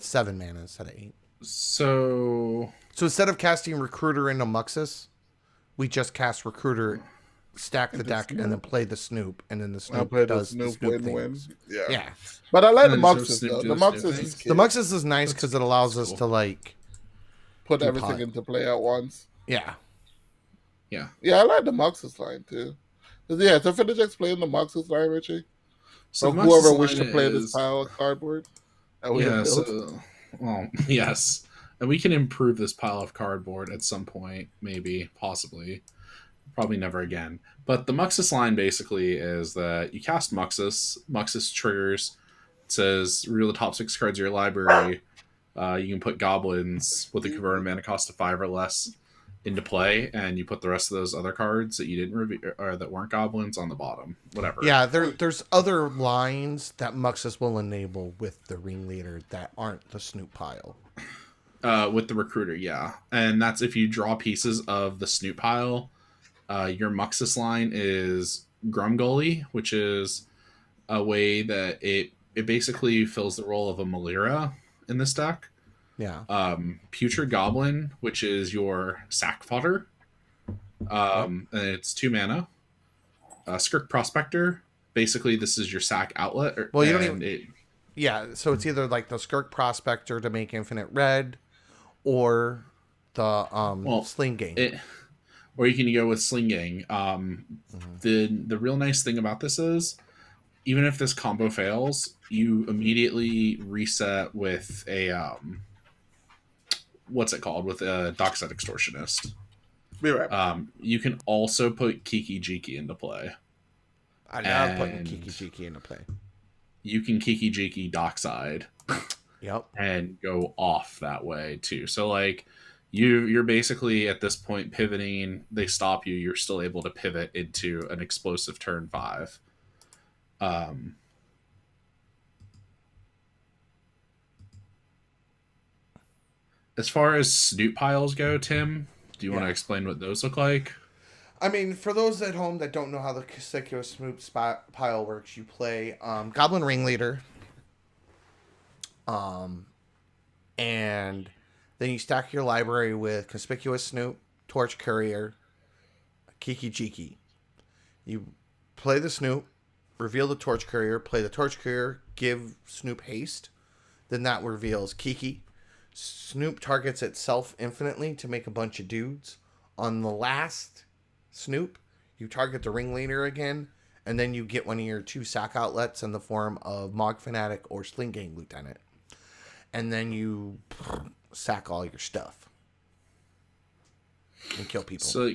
7 mana instead of 8. So instead of casting Recruiter into Muxus, we just cast Recruiter, stack the deck, and then play the Snoop, and then the Snoop does the Snoop things. Yeah. But I like the And so Muxus Snoop though. do The the Snoop Muxus thing? is The cute. Muxus is nice because it allows us cool. to like, Put do everything pile. into play at once. yeah. yeah. Yeah, I like the Muxus line too. Yeah, so finish explaining the Muxus line, Richie. So the whoever Muxus wished to line play this is- pile of cardboard that we have built. Yes. And we can improve this pile of cardboard at some point, maybe, possibly. Probably never again. But the Muxus line basically is that you cast Muxus. Muxus triggers. It says, reveal the top 6 cards of your library. You can put Goblins with a converted mana cost of 5 or less into play, and you put the rest of those other cards that you didn't reveal or that weren't Goblins on the bottom. Whatever. Yeah, there's other lines that Muxus will enable with the Ringleader that aren't the Snoop pile. With the Recruiter, yeah. And that's if you draw pieces of the Snoop pile Your Muxus line is Grumgully, which is a way that it basically fills the role of a Malira in this deck. Yeah. Putrid Goblin, which is your sack fodder. Yep. And it's 2 mana. Skirk Prospector, basically this is your sack outlet. Well, you don't even. Yeah, so it's either like the Skirk Prospector to make infinite red, or the Sling Gang. Or you can go with Sling Gang. The real nice thing about this is, even if this combo fails, you immediately reset with a what's it called, with a Dockside Extortionist. Be right. You can also put Kiki Jiki into play. I love putting Kiki Jiki into play. You can Kiki Jiki Dockside. Yep. And go off that way too. So like you're basically at this point pivoting. They stop you. You're still able to pivot into an explosive turn 5. As far as snoot piles go, Tim, do you want to explain what those look like? I mean, for those at home that don't know how the conspicuous snoop pile works, you play Goblin Ringleader, and then you stack your library with Conspicuous Snoop, Torch Courier, Kiki Jiki. You play the Snoop, reveal the Torch Courier, play the Torch Courier, give Snoop haste. Then that reveals Kiki. Snoop targets itself infinitely to make a bunch of dudes. On the last Snoop, you target the Ringleader again, and then you get one of your 2 sack outlets in the form of Mog Fanatic or Sling Gang Lieutenant. And then you sack all your stuff and kill people. So,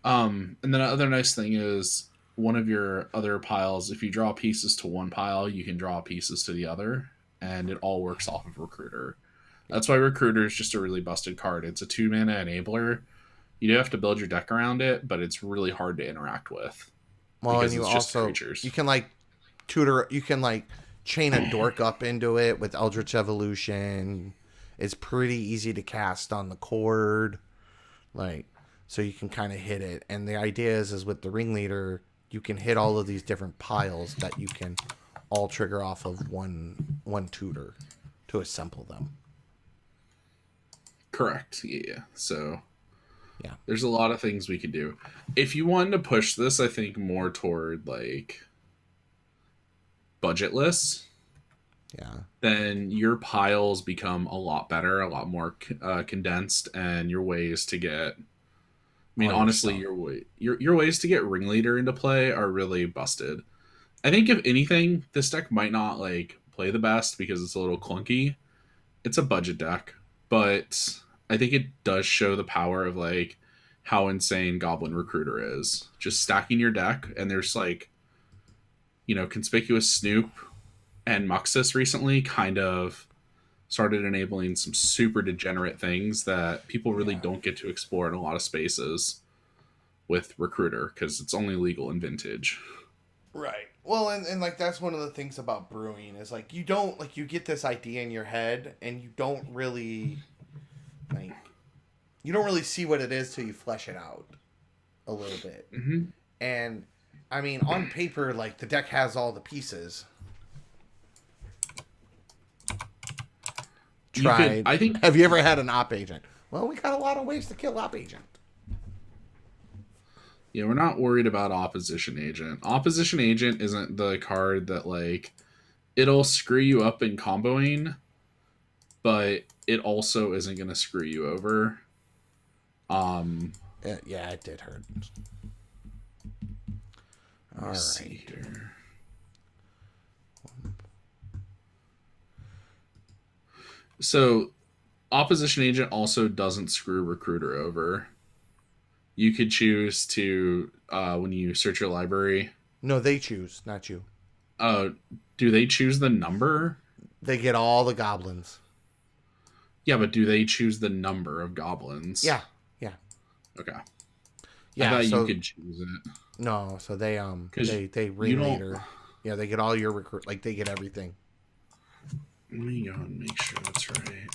and then another nice thing is, one of your other piles, if you draw pieces to one pile, you can draw pieces to the other, and it all works off of Recruiter. That's why Recruiter is just a really busted card. It's a 2 mana enabler. You do have to build your deck around it, but it's really hard to interact with. Well, and you also you can like tutor, you can like chain a dork up into it with Eldritch Evolution. It's pretty easy to cast on the cord, like, so you can kind of hit it. And the idea is with the Ringleader, you can hit all of these different piles that you can all trigger off of one tutor to assemble them. Correct. Yeah. So yeah, there's a lot of things we could do. If you wanted to push this, I think more toward like budgetless, then your piles become a lot better, a lot more condensed, and your ways to get, I mean, honestly, your ways to get Ringleader into play are really busted. I think if anything, this deck might not like play the best because it's a little clunky. It's a budget deck, but I think it does show the power of like how insane Goblin Recruiter is. Just stacking your deck, and there's like, Conspicuous Snoop and Muxus recently kind of started enabling some super degenerate things that people really don't get to explore in a lot of spaces with Recruiter, because it's only legal in Vintage. Right. Well, and like that's one of the things about brewing is like you don't like you get this idea in your head and you don't really see what it is till you flesh it out a little bit. Mm-hmm. And I mean, on paper, like the deck has all the pieces. Tried. I think. Have you ever had an op agent? Well, we got a lot of ways to kill op agent. Yeah, we're not worried about Opposition Agent. Opposition Agent isn't the card that, like, it'll screw you up in comboing, but it also isn't going to screw you over. Yeah, it did hurt. Let's see here. So, Opposition Agent also doesn't screw Recruiter over. You could choose to, when you search your library... No, they choose, not you. Do they choose the number? They get all the goblins. Yeah, but do they choose the number of goblins? Yeah. Okay. Yeah, I thought you could choose it. No, so they Ringleader. Yeah, they get all your recruit. Like they get everything. Let me go and make sure that's right.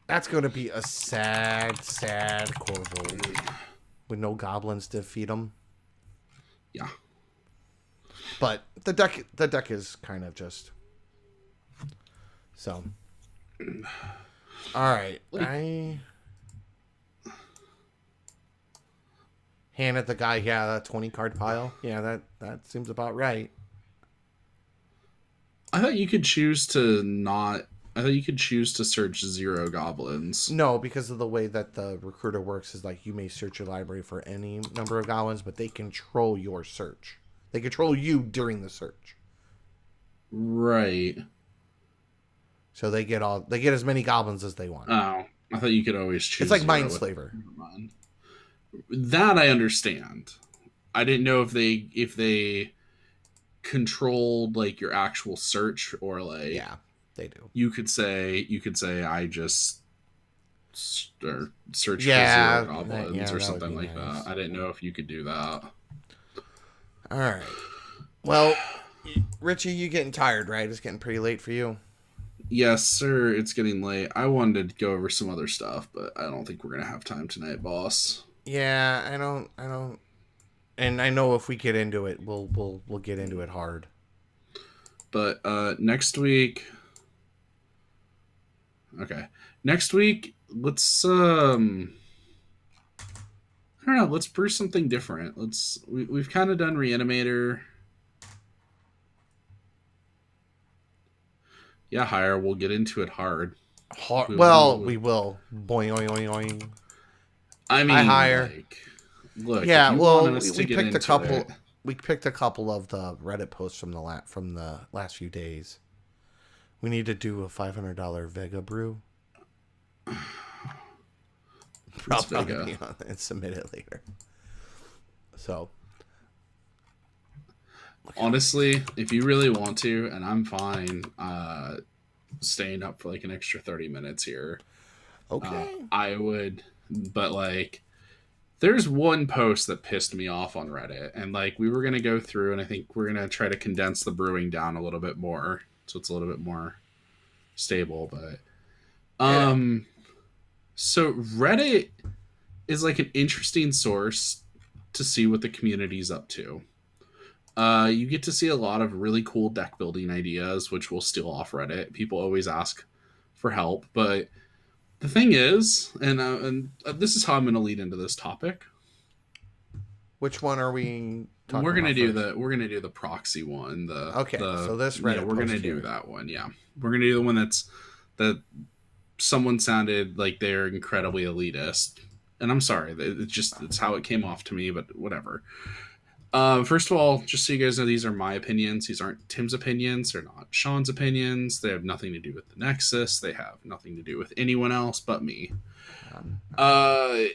That's going to be a sad, sad Corvo with no goblins to feed him. Yeah. But the deck is kind of just so. All right, I handed the guy that 20 card pile. Yeah, that seems about right. I thought you could choose to not. I thought you could choose to search 0 goblins. No, because of the way that the recruiter works is like you may search your library for any number of goblins, but they control your search. They control you during the search. Right. So they get as many goblins as they want. Oh, I thought you could always choose. It's like Mindslaver. That I understand. I didn't know if they controlled like your actual search or like yeah, they do. You could say I just search for 0 goblins or something like that. I didn't know if you could do that. All right. Well, Richie, you getting tired, right? It's getting pretty late for you. Yes, sir. It's getting late. I wanted to go over some other stuff, but I don't think we're gonna have time tonight, boss. Yeah, I don't. And I know if we get into it, we'll get into it hard. But next week. Okay. Next week, let's I don't know, let's brew something different. We've kind of done Reanimator. Yeah, higher. We'll get into it hard. We will. Boing, oing, oing, oing. I mean, higher. Like, look. Yeah, well, we picked a couple. It. We picked a couple of the Reddit posts from the last few days. We need to do a $500 Vega brew. Probably be on it and submit it later. So, honestly, if you really want to, and I'm fine staying up for like an extra 30 minutes here. Okay. I would, but like, there's one post that pissed me off on Reddit, and like we were gonna go through, and I think we're gonna try to condense the brewing down a little bit more, so it's a little bit more stable. But so Reddit is like an interesting source to see what the community's up to. You get to see a lot of really cool deck building ideas, which will steal off Reddit. People always ask for help, but the thing is, and this is how I'm going to lead into this topic. Which one are we? We're gonna do the proxy one. So this Reddit. We're gonna do that one. Yeah, we're gonna do the one that someone sounded like they're incredibly elitist, and I'm sorry. It's how it came off to me, but whatever. First of all, just so you guys know, these are my opinions. These aren't Tim's opinions. They're not Sean's opinions. They have nothing to do with the Nexus. They have nothing to do with anyone else but me. I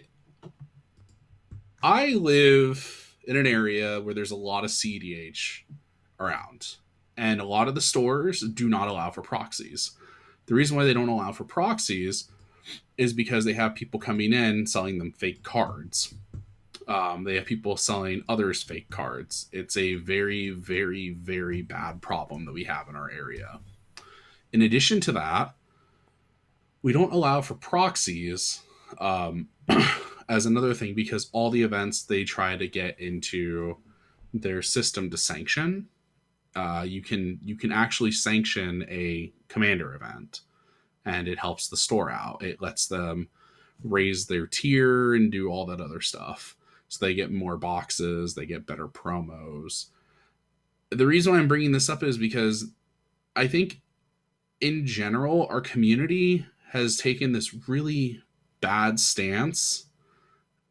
live in an area where there's a lot of CDH around, and a lot of the stores do not allow for proxies. The reason why they don't allow for proxies is because they have people coming in selling them fake cards. They have people selling others fake cards. It's a very, very, very bad problem that we have in our area. In addition to that, we don't allow for proxies as another thing because all the events they try to get into their system to sanction. You can actually sanction a commander event, and it helps the store out. It lets them raise their tier and do all that other stuff. So they get more boxes, they get better promos. The reason why I'm bringing this up is because I think in general, our community has taken this really bad stance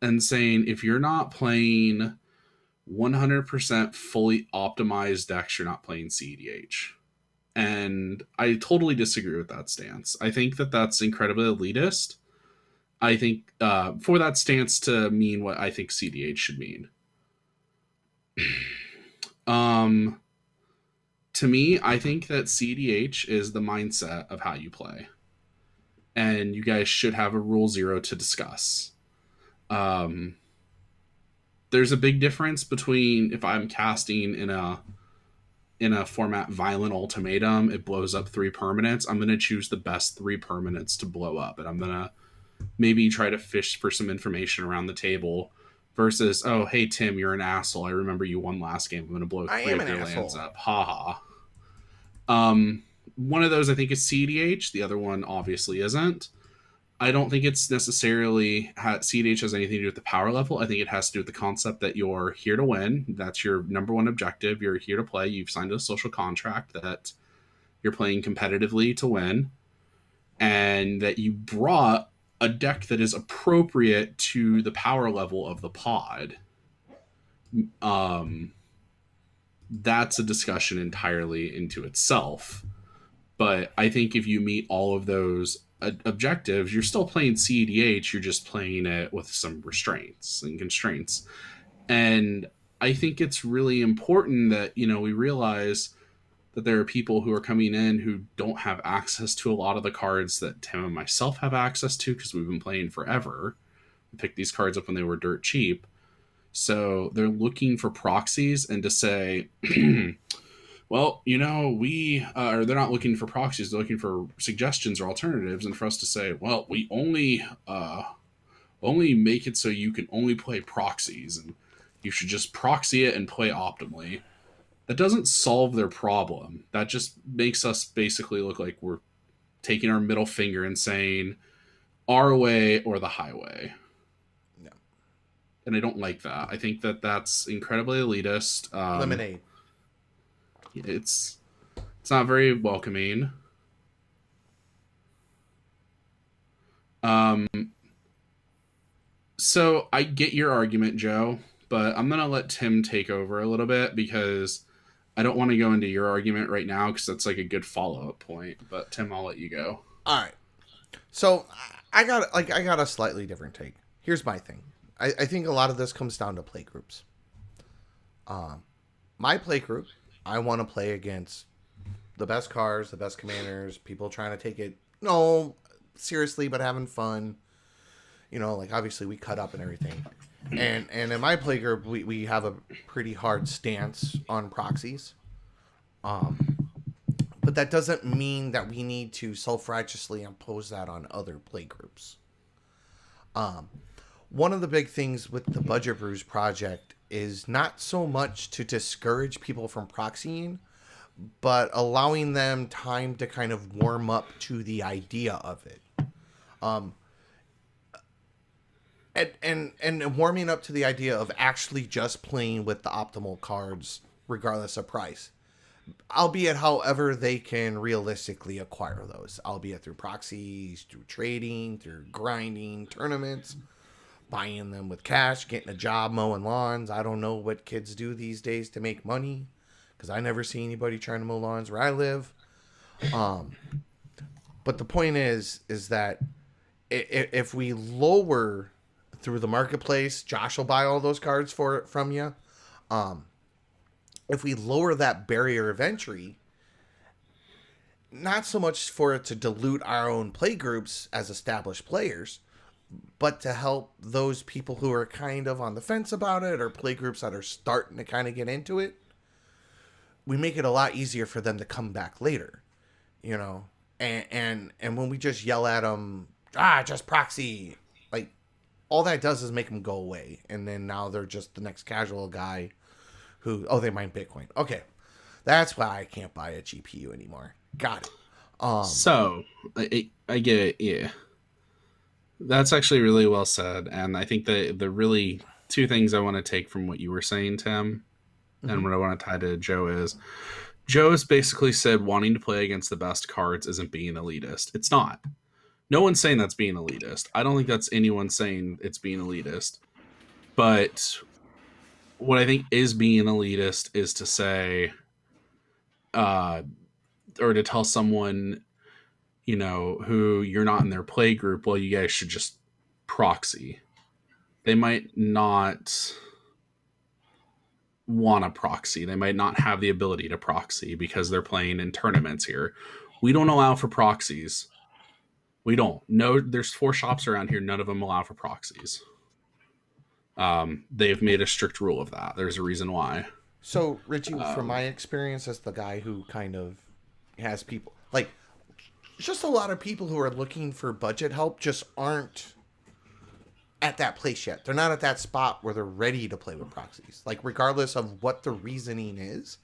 and saying, if you're not playing 100% fully optimized decks, you're not playing CEDH. And I totally disagree with that stance. I think that that's incredibly elitist. I think for that stance to mean what I think CDH should mean. To me, I think that CDH is the mindset of how you play. And you guys should have a rule 0 to discuss. There's a big difference between if I'm casting in in a format Violent Ultimatum, it blows up 3 permanents. I'm going to choose the best 3 permanents to blow up, and I'm going to maybe try to fish for some information around the table versus, oh, hey, Tim, you're an asshole. I remember you won last game. I'm going to blow I 3 am of an your lands asshole. up. Ha ha. One of those I think is CDH. The other one obviously isn't. I don't think it's necessarily CDH has anything to do with the power level. I think it has to do with the concept that you're here to win. That's your number one objective. You're here to play. You've signed a social contract that you're playing competitively to win, and that you brought a deck that is appropriate to the power level of the pod. Um, that's a discussion entirely into itself. But I think if you meet all of those objectives, you're still playing CEDH. You're just playing it with some restraints and constraints. And I think it's really important that, we realize that there are people who are coming in who don't have access to a lot of the cards that Tim and myself have access to because we've been playing forever. We picked these cards up when they were dirt cheap. So they're looking for proxies and to say, well, or they're not looking for proxies, they're looking for suggestions or alternatives, and for us to say, well, we only make it so you can only play proxies, and you should just proxy it and play optimally. That doesn't solve their problem. That just makes us basically look like we're taking our middle finger and saying our way or the highway. No. And I don't like that. I think that that's incredibly elitist. Lemonade. It's not very welcoming. Um, so I get your argument, Joe, but I'm gonna let Tim take over a little bit because I don't want to go into your argument right now because that's like a good follow up point. But Tim, I'll let you go. All right. So I got a slightly different take. Here's my thing. I think a lot of this comes down to play groups. My play group, I want to play against the best cards, the best commanders, people trying to take it seriously but having fun. Like obviously we cut up and everything. And in my play group we have a pretty hard stance on proxies. But that doesn't mean that we need to self-righteously impose that on other play groups. One of the big things with the Budget Brews project is not so much to discourage people from proxying, but allowing them time to kind of warm up to the idea of it. And warming up to the idea of actually just playing with the optimal cards regardless of price. Albeit, however, they can realistically acquire those. Albeit through proxies, through trading, through grinding, tournaments, buying them with cash, getting a job mowing lawns. I don't know what kids do these days to make money, because I never see anybody trying to mow lawns where I live. But the point is that if we lower through the marketplace, Josh will buy all those cards from you. If we lower that barrier of entry, not so much for it to dilute our own play groups as established players, but to help those people who are kind of on the fence about it or play groups that are starting to kind of get into it, we make it a lot easier for them to come back later, and when we just yell at them, just proxy, like all that does is make them go away, and then now they're just the next casual guy who, they mine Bitcoin. Okay, that's why I can't buy a GPU anymore. Got it. So I get it. Yeah, that's actually really well said, and I think the really two things I want to take from what you were saying, Tim, and what I want to tie to Joe is Joe has basically said wanting to play against the best cards isn't being elitist. It's not. No one's saying that's being elitist. I don't think that's anyone saying it's being elitist. But what I think is being elitist is to say, or to tell someone, who you're not in their play group, well, you guys should just proxy. They might not want to proxy. They might not have the ability to proxy because they're playing in tournaments here. We don't allow for proxies. We don't. No, there's 4 shops around here. None of them allow for proxies. They've made a strict rule of that. There's a reason why. So, Richie, from my experience as the guy who kind of has people like just a lot of people who are looking for budget help just aren't at that place yet. They're not at that spot where they're ready to play with proxies. Like, regardless of what the reasoning is,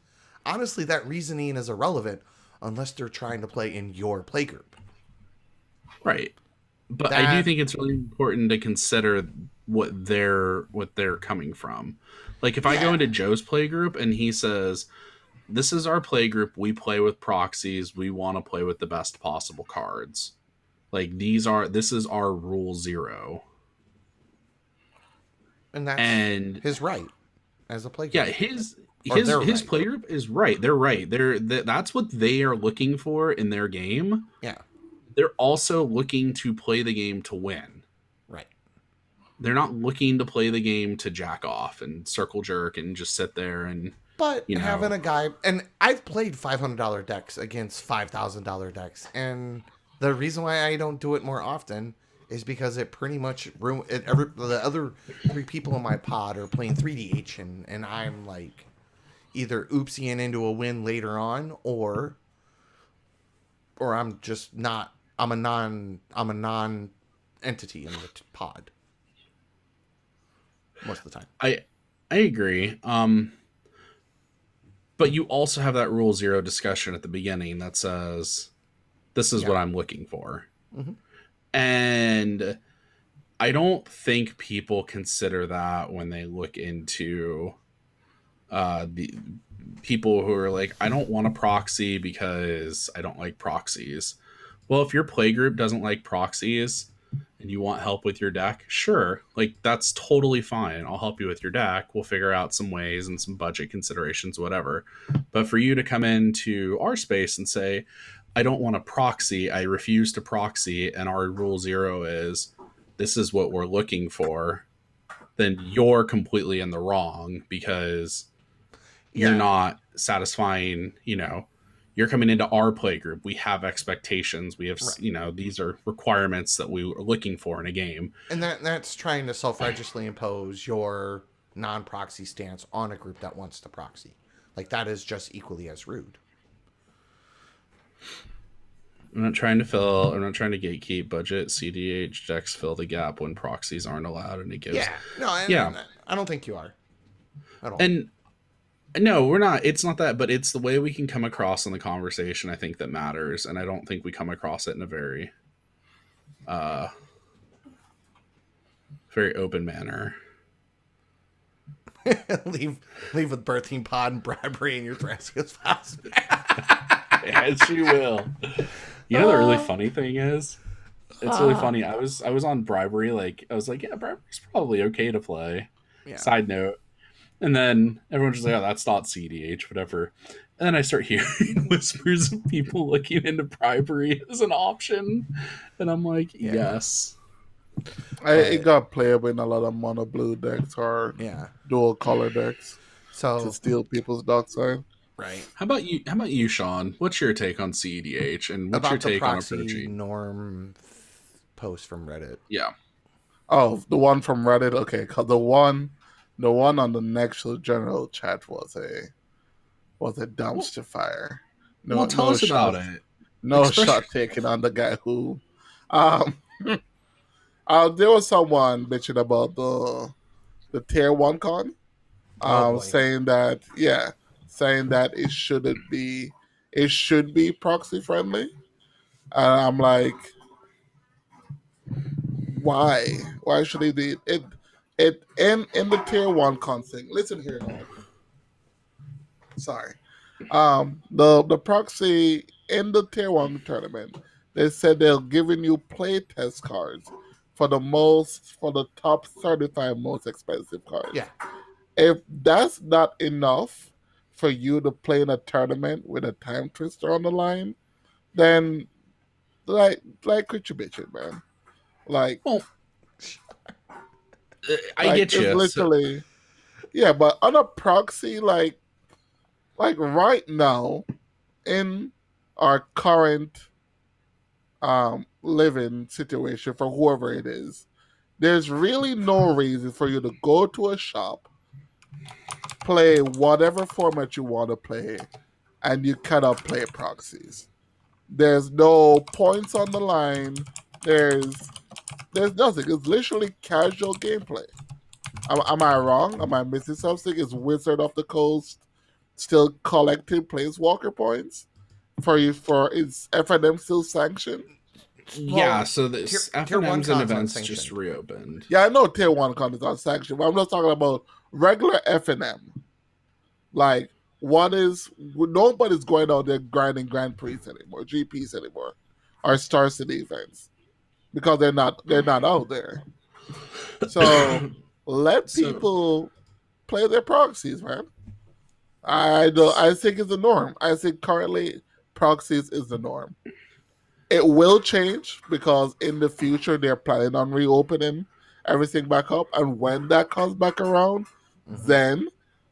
honestly, that reasoning is irrelevant unless they're trying to play in your playgroup. Right. But I do That, think it's really important to consider what they're coming from. Like if I go yeah, into Joe's playgroup and he says, "This is our playgroup. We play with proxies. We want to play with the best possible cards. Like this is our rule zero." and that's And his right as a yeah, playgroup, his or his their his right. playgroup is right. They're right. That's what they are looking for in their game. Yeah, They're also looking to play the game to win. right. They're not looking to play the game to jack off and circle jerk and just sit there and But you having know a guy, and I've played $500 decks against $5,000 decks, and the reason why I don't do it more often is because it pretty much the other three people in my pod are playing 3DH, and I'm like either oopsieing into a win later on, or I'm just not. I'm a non entity in the pod most of the time. I agree. But you also have that rule zero discussion at the beginning that says this is Yeah. what I'm looking for. Mm-hmm. And I don't think people consider that when they look into the people who are like, I don't want a proxy because I don't like proxies. Well, if your playgroup doesn't like proxies and you want help with your deck, sure, like that's totally fine. I'll help you with your deck. We'll figure out some ways and some budget considerations, whatever. But for you to come into our space and say, I don't want a proxy, I refuse to proxy, and our rule zero is this is what we're looking for, then you're completely in the wrong because you're Yeah. not satisfying, you're coming into our play group. We have expectations. We have, Right. these are requirements that we are looking for in a game. And that's trying to self-regisly impose your non-proxy stance on a group that wants to proxy. Like, that is just equally as rude. I'm not trying to gatekeep budget. CDH decks fill the gap when proxies aren't allowed, and it gives. Yeah. No, Yeah. I don't think you are at all. And no, we're not. It's not that, but it's the way we can come across in the conversation, I think, that matters. And I don't think we come across it in a very, very open manner. leave with birthing pod and bribery in your Thrasios house. Yes, she will. You know the really funny thing is, it's really funny. I was on bribery. Like I was like, yeah, bribery's probably okay to play. Yeah. Side note, and then everyone's just like, oh, that's not CDH, whatever. And then I start hearing whispers of people looking into bribery as an option, and I'm like, yes. It got playable in a lot of mono blue decks or dual color decks to steal people's dark side. Right. How about you, Sean? What's your take on CEDH and what's about your take the on proxy approaching norm post from Reddit? Yeah. Oh, the one from Reddit. Okay, because the one on the next general chat was a dumpster fire. No, tell us about it. No shot taken on the guy who, there was someone bitching about the tier 1 con, saying that it should be proxy friendly, and I'm like, why should it be it in the tier 1 con thing? Listen here now. Sorry. The proxy in the tier 1 tournament, they said they're giving you play test cards for the top 35 most expensive cards. Yeah. If that's not enough for you to play in a tournament with a time twister on the line, then quit your bitching, man. Like, well, I get you. It's literally, yeah, but on a proxy, like right now in our current living situation for whoever it is, there's really no reason for you to go to a shop, play whatever format you want to play, and you cannot play proxies. There's no points on the line. There's there's nothing. It's literally casual gameplay. Am I wrong? Am I missing something? Is Wizard of the Coast still collecting Planeswalker points for you? For is FNM still sanctioned? Yeah, Well, so this tier one FNMs and cons events just unsanctioned. reopened. Yeah, I know Tier One content on sanction, but I'm not talking about regular FNM. Like, what is nobody's going out there grinding Grand Prix anymore, GPs anymore, or Star City events because they're not out there. So let So, people play their proxies, man. I don't. I think it's the norm. I think currently proxies is the norm. It will change because in the future they're planning on reopening everything back up, and when that comes back around, Mm-hmm. then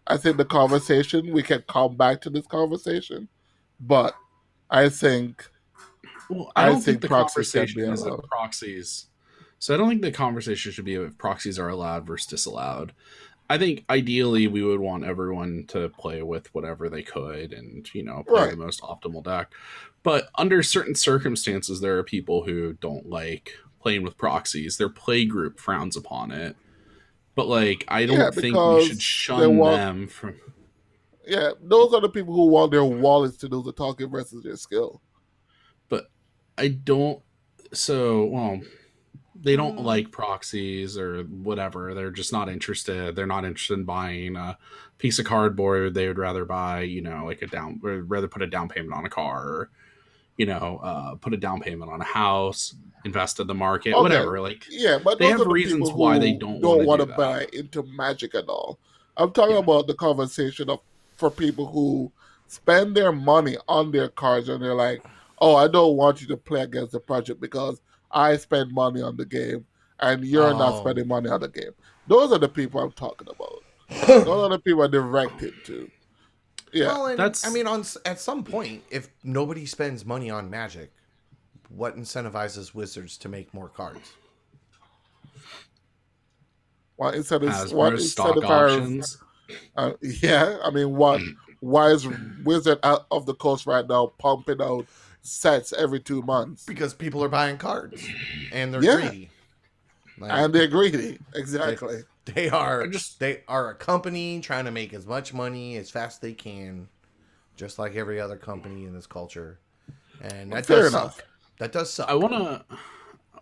I think the conversation we can come back to this conversation. But I think well, I I don't think think the proxies can be conversation is if allowed. proxies. So I don't think the conversation should be if proxies are allowed versus disallowed. I think ideally we would want everyone to play with whatever they could and, play the Right. most optimal deck. But under certain circumstances, there are people who don't like playing with proxies. Their play group frowns upon it. But, like, I Yeah, don't think we should because they shun want. them from. Yeah, those are the people who want their wallets to do the talking versus their skill. But I don't. So, well, they don't Mm, like proxies or whatever. They're just not interested. They're not interested in buying a piece of cardboard. They would rather buy, like or rather put a down payment on a car, or, put a down payment on a house, invest in the market, Okay, whatever. Like, yeah, but they those have are the reasons people why they who don't want don't to want do to that. buy into Magic and all. I'm talking Yeah. about the conversation of for people who spend their money on their cards and they're like, "Oh, I don't want you to play against the project because I spend money on the game and you're not oh, spending money on the game." Those are the people I'm talking about. Those are the people I'm directed to. Yeah, well, and I That's mean, at some point, if nobody spends money on Magic, what incentivizes Wizards to make more cards? what Hasbro's instead stock of our options. yeah, I mean, what? Why is Wizard out of the Coast right now pumping out sets every 2 months? Because people are buying cards and they're Yeah, greedy. Like and they're greedy. they Exactly. they I are just they are a company trying to make as much money as fast as they can, just like every other company in this culture, and that Fair does enough. suck. That does I suck. want to.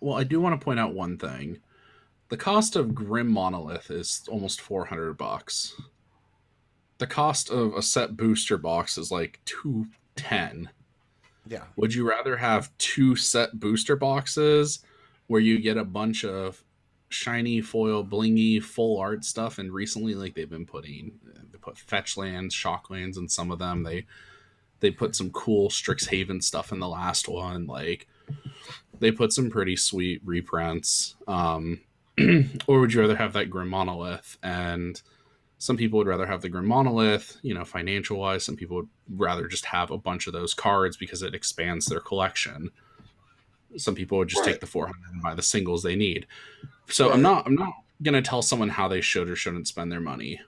Well, I do want to point out one thing. The cost of Grim Monolith is almost $400. The cost of a set booster box is like 210. Yeah. Would you rather have two set booster boxes where you get a bunch of shiny foil blingy full art stuff, and recently like they put fetch lands, shock lands in some of them. They put some cool Strixhaven stuff in the last one. Like, they put some pretty sweet reprints. Or would you rather have that Grim Monolith? And some people would rather have the Grim Monolith, financial wise. Some people would rather just have a bunch of those cards because it expands their collection. Some people would just take Right. the 400 and buy the singles they need. So I'm Right. not I'm not gonna tell someone how they should or shouldn't spend their money.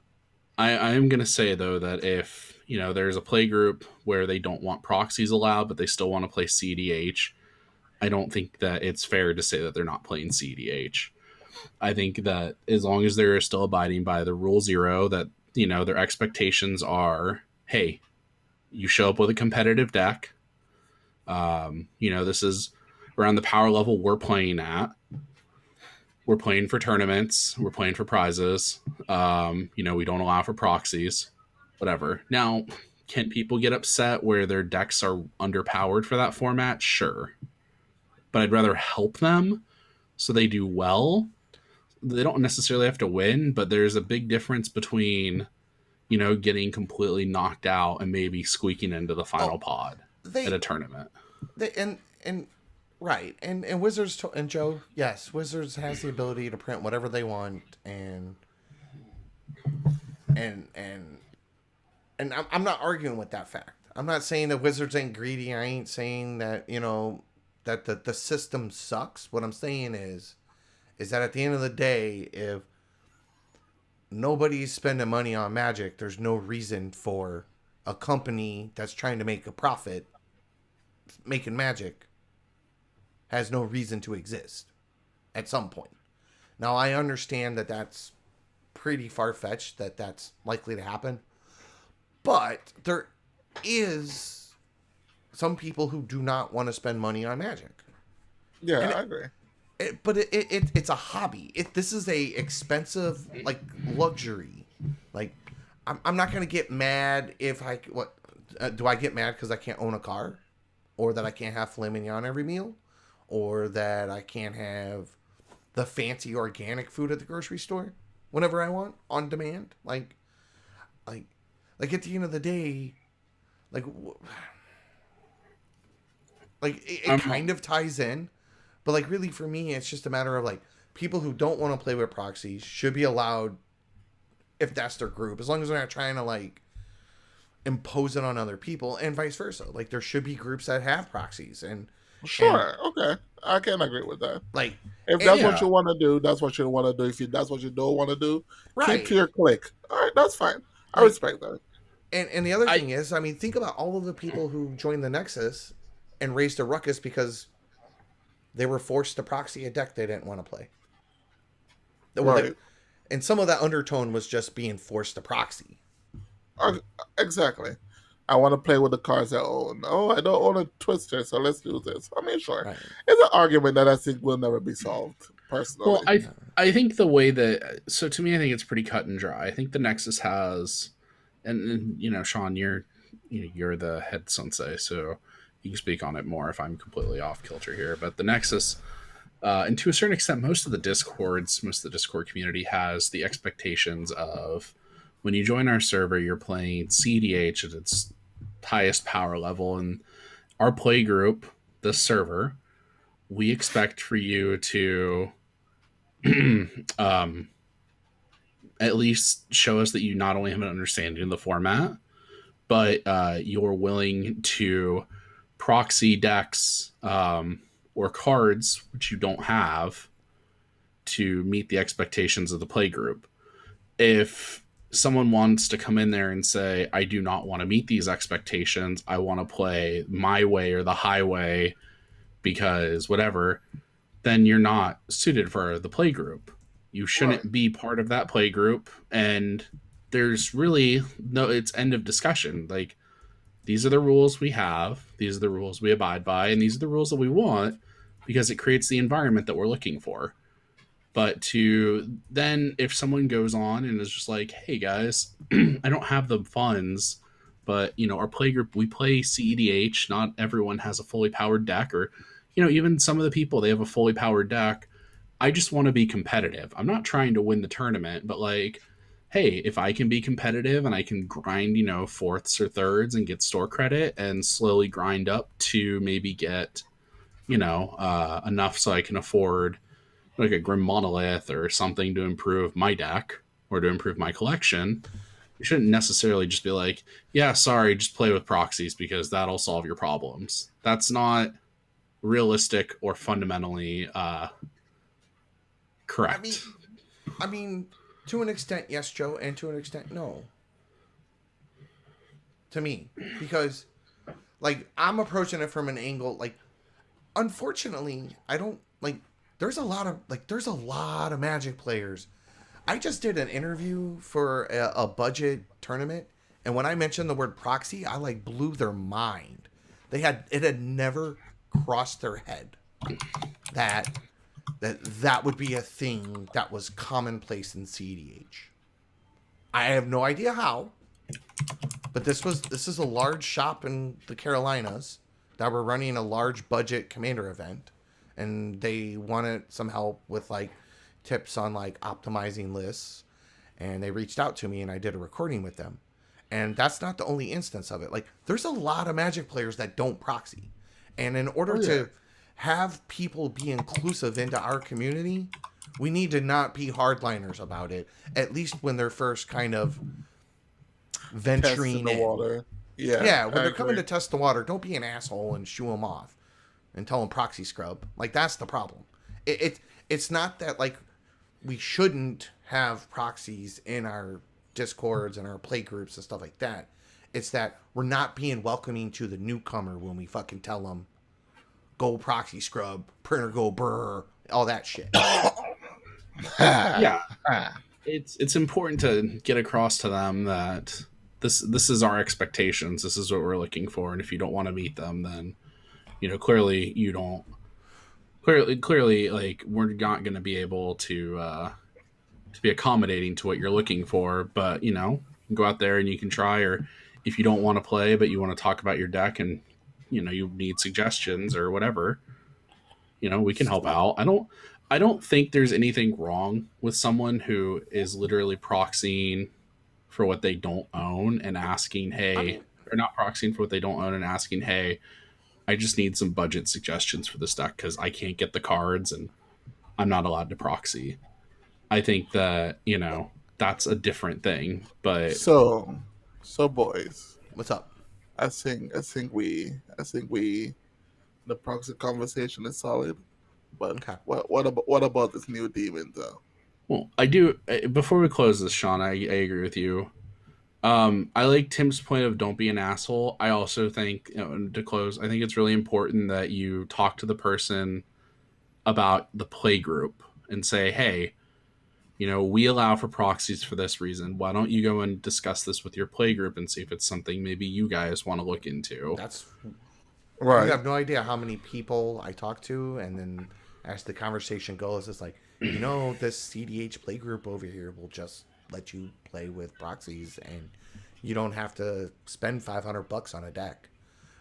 I am gonna say though that if there's a play group where they don't want proxies allowed, but they still want to play CDH, I don't think that it's fair to say that they're not playing CDH. I think that as long as they're still abiding by the rule zero, that their expectations are, hey, you show up with a competitive deck. This is around the power level we're playing at. We're playing for tournaments. We're playing for prizes. We don't allow for proxies. Whatever. Now, can people get upset where their decks are underpowered for that format? Sure. But I'd rather help them so they do well. They don't necessarily have to win, but there's a big difference between, getting completely knocked out and maybe squeaking into the Oh, final pod at they a tournament. they and right and Wizards and Joe, yes, Wizards has the ability to print whatever they want and and I'm not arguing with that fact. I'm not saying that Wizards ain't greedy. I ain't saying that that the system sucks. What I'm saying is that at the end of the day, if nobody's spending money on Magic. There's no reason for a company that's trying to make a profit making Magic has no reason to exist at some point. Now, I understand that that's pretty far-fetched, that that's likely to happen. But there is some people who do not want to spend money on Magic. Yeah, And I agree. it's a hobby. This is a expensive like luxury. Like I'm not gonna get mad if do I get mad because I can't own a car, or that I can't have filet mignon every meal, or that I can't have the fancy organic food at the grocery store whenever I want on demand. Like like at the end of the day, like it kind of ties in. But like really for me, it's just a matter of like people who don't want to play with proxies should be allowed if that's their group, as long as they're not trying to like impose it on other people, and vice versa. Like there should be groups that have proxies Sure, okay. I can agree with that. like If and, that's what you want to do, that's what you want to do. If that's what you don't want to do, keep to right. your clique. All right, that's fine. I Like respect that. and the other thing is, I mean, think about all of the people who joined the Nexus and raised a ruckus because they were forced to proxy a deck they didn't want to play. Right. And some of that undertone was just being forced to proxy. Exactly. I want to play with the cards I own. Oh, I don't own a Twister, so let's do this. I mean, sure. Right. It's an argument that I think will never be solved, personally. Well, I think the way that, so to me, I think it's pretty cut and dry. I think the Nexus has, and you know, Sean, you're the head sensei, so you can speak on it more if I'm completely off kilter here. But the Nexus, and to a certain extent, most of the Discord community has the expectations of when you join our server, you're playing CDH at its highest power level, and our play group, the server, we expect for you to at least show us that you not only have an understanding of the format, but you're willing to proxy decks or cards which you don't have to meet the expectations of the play group. If someone wants to come in there and say, I do not want to meet these expectations, I want to play my way or the highway because whatever, then you're not suited for the play group. You shouldn't be part of that play group. And there's really no, it's end of discussion. Like, these are the rules we have, these are the rules we abide by, and these are the rules that we want because it creates the environment that we're looking for. But to then, if someone goes on and is just like, hey guys, I don't have the funds, but you know, our play group, we play CEDH. Not everyone has a fully powered deck, or you know, even some of the people, they have a fully powered deck. I just want to be competitive. I'm not trying to win the tournament, but like, hey, if I can be competitive and I can grind, you know, fourths or thirds and get store credit and slowly grind up to maybe get, you know, enough so I can afford like a Grim Monolith or something to improve my deck or to improve my collection, you shouldn't necessarily just be like, yeah, sorry, just play with proxies because that'll solve your problems. That's not realistic or fundamentally correct. I mean, to an extent, yes, Joe, and to an extent, no. To me, because like I'm approaching it from an angle like, unfortunately, I don't like. There's a lot of Magic players. I just did an interview for a budget tournament, and when I mentioned the word proxy, I like blew their mind. It had never crossed their head that would be a thing that was commonplace in CDH. I have no idea how, but this is a large shop in the Carolinas that were running a large budget commander event, and they wanted some help with like tips on like optimizing lists, and they reached out to me and I did a recording with them. And that's not the only instance of it. Like there's a lot of Magic players that don't proxy. And in order to have people be inclusive into our community, we need to not be hardliners about it, at least when they're first kind of venturing the water. Yeah, when they're coming to test the water, don't be an asshole and shoo them off and tell them proxy scrub. Like that's the problem. It's not that like we shouldn't have proxies in our discords and our play groups and stuff like that. It's that we're not being welcoming to the newcomer when we fucking tell them go proxy scrub, printer go brr, all that shit. Yeah, it's important to get across to them that this is our expectations. This is what we're looking for, and if you don't want to meet them, then clearly you don't. Clearly, like we're not going to be able to be accommodating to what you're looking for. But go out there and you can try, or if you don't want to play but you want to talk about your deck and you need suggestions or whatever, we can help out. I don't think there's anything wrong with someone who is literally proxying for what they don't own and asking, I hey, mean, or not proxying for what they don't own and asking, hey, I just need some budget suggestions for this deck because I can't get the cards and I'm not allowed to proxy. I think that, that's a different thing. But So, so boys, what's up? I think we the proxy conversation is solid. But Okay. what about this new demon though? well, I do before we close this, Sean, I agree with you. I like Tim's point of don't be an asshole. I also think, to close, I think it's really important that you talk to the person about the play group and say, hey, we allow for proxies for this reason. Why don't you go and discuss this with your play group and see if it's something maybe you guys want to look into? That's you Right. have no idea how many people I talk to, and then as the conversation goes, it's like, this CDH play group over here will just let you play with proxies, and you don't have to spend $500 on a deck.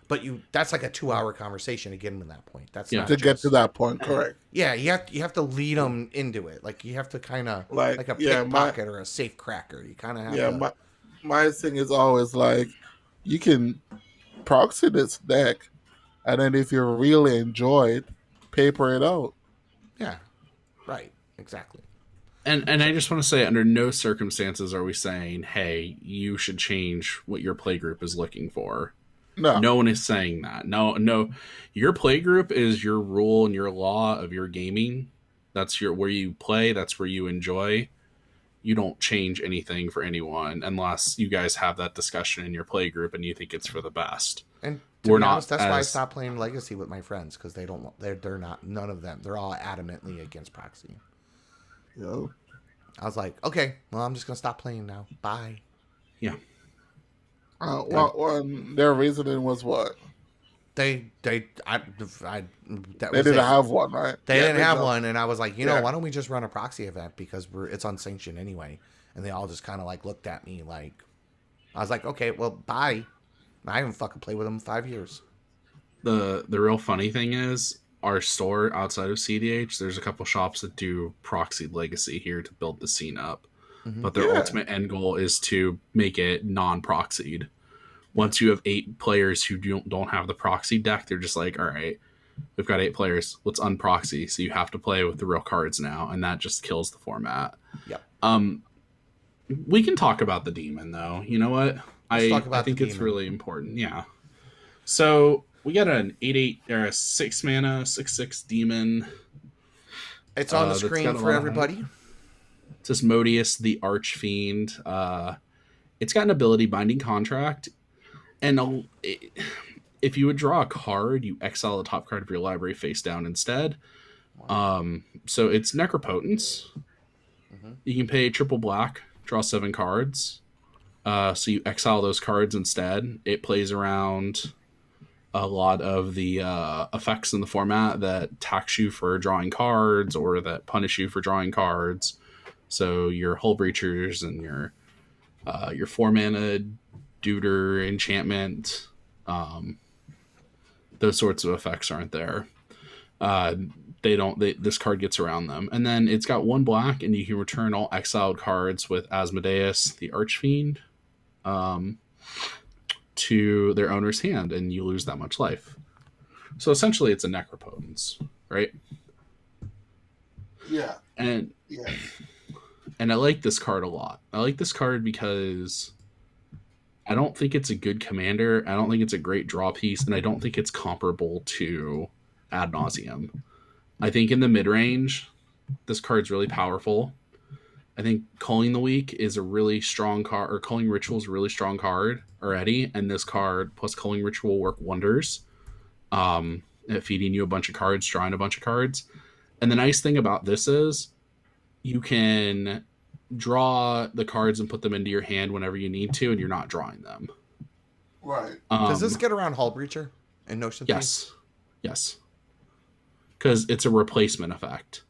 But that's like a 2-hour conversation to get them to that point. That's Yeah. not To get to just that point, correct. yeah. You have to lead them into it. Like you have to kind of Like, like a yeah, pickpocket or a safe cracker. You kind of have yeah, to. my thing is always like, you can proxy this deck, and then if you really enjoy it, paper it out. Yeah, right, exactly. And So I just want to say, under no circumstances are we saying, hey, you should change what your play group is looking for. No, No one is saying that. No, no. Your play group is your rule and your law of your gaming. That's where you play. That's where you enjoy. You don't change anything for anyone unless you guys have that discussion in your play group and you think it's for the best. and to We're be not honest, that's why I as stopped playing Legacy with my friends because they don't. They're not. None of them. They're all adamantly against proxy. yo, I was like, okay, well, I'm just gonna stop playing now. Bye. yeah. I, their reasoning was what? I that They was didn't it. have one, right? They Yeah, didn't they have jumped. one, and I was like, Yeah, why don't we just run a proxy event because it's unsanctioned anyway? And they all just kind of like looked at me like, I was like, okay, well, bye. I haven't fucking played with them in 5 years. The real funny thing is our store outside of CDH, there's a couple shops that do proxy legacy here to build the scene up. Mm-hmm. But their yeah. ultimate end goal is to make it non-proxied. Yeah. Once you have 8 players who don't have the proxy deck, they're just like, all right, we've got 8 players. Let's unproxy. So you have to play with the real cards now, and that just kills the format. Yep. We can talk about the demon though. You know what? Let's I talk I about the think it's demon. really important. Yeah. So we got an 8/8 or a 6 mana 6/6 demon. It's on the That's screen got a for lot of hype. everybody. It's this Modius the Archfiend. It's got an ability Binding Contract, and if you would draw a card, you exile the top card of your library face down instead. So it's Necropotence. Mm-hmm. You can pay triple black, draw 7 cards. So you exile those cards instead. It plays around a lot of the effects in the format that tax you for drawing cards or that punish you for drawing cards. So your Hull Breachers and your 4 mana Deuter enchantment, those sorts of effects aren't there. This card gets around them, and then it's got 1 black, and you can return all exiled cards with Asmodeus the Archfiend to their owner's hand, and you lose that much life. So essentially, it's a Necropotence, right? Yeah, And yeah. I like this card a lot. I like this card because I don't think it's a good commander. I don't think it's a great draw piece, and I don't think it's comparable to Ad Nauseam. I think in the mid range, this card's really powerful. I think Culling the Week is a really strong card, or Culling Ritual is a really strong card already, and this card plus Culling Ritual work wonders. At feeding you a bunch of cards, drawing a bunch of cards. And the nice thing about this is you can draw the cards and put them into your hand whenever you need to, and you're not drawing them. Right. Does this get around Hull Breacher and Notion Thief? Yes. Because it's a replacement effect.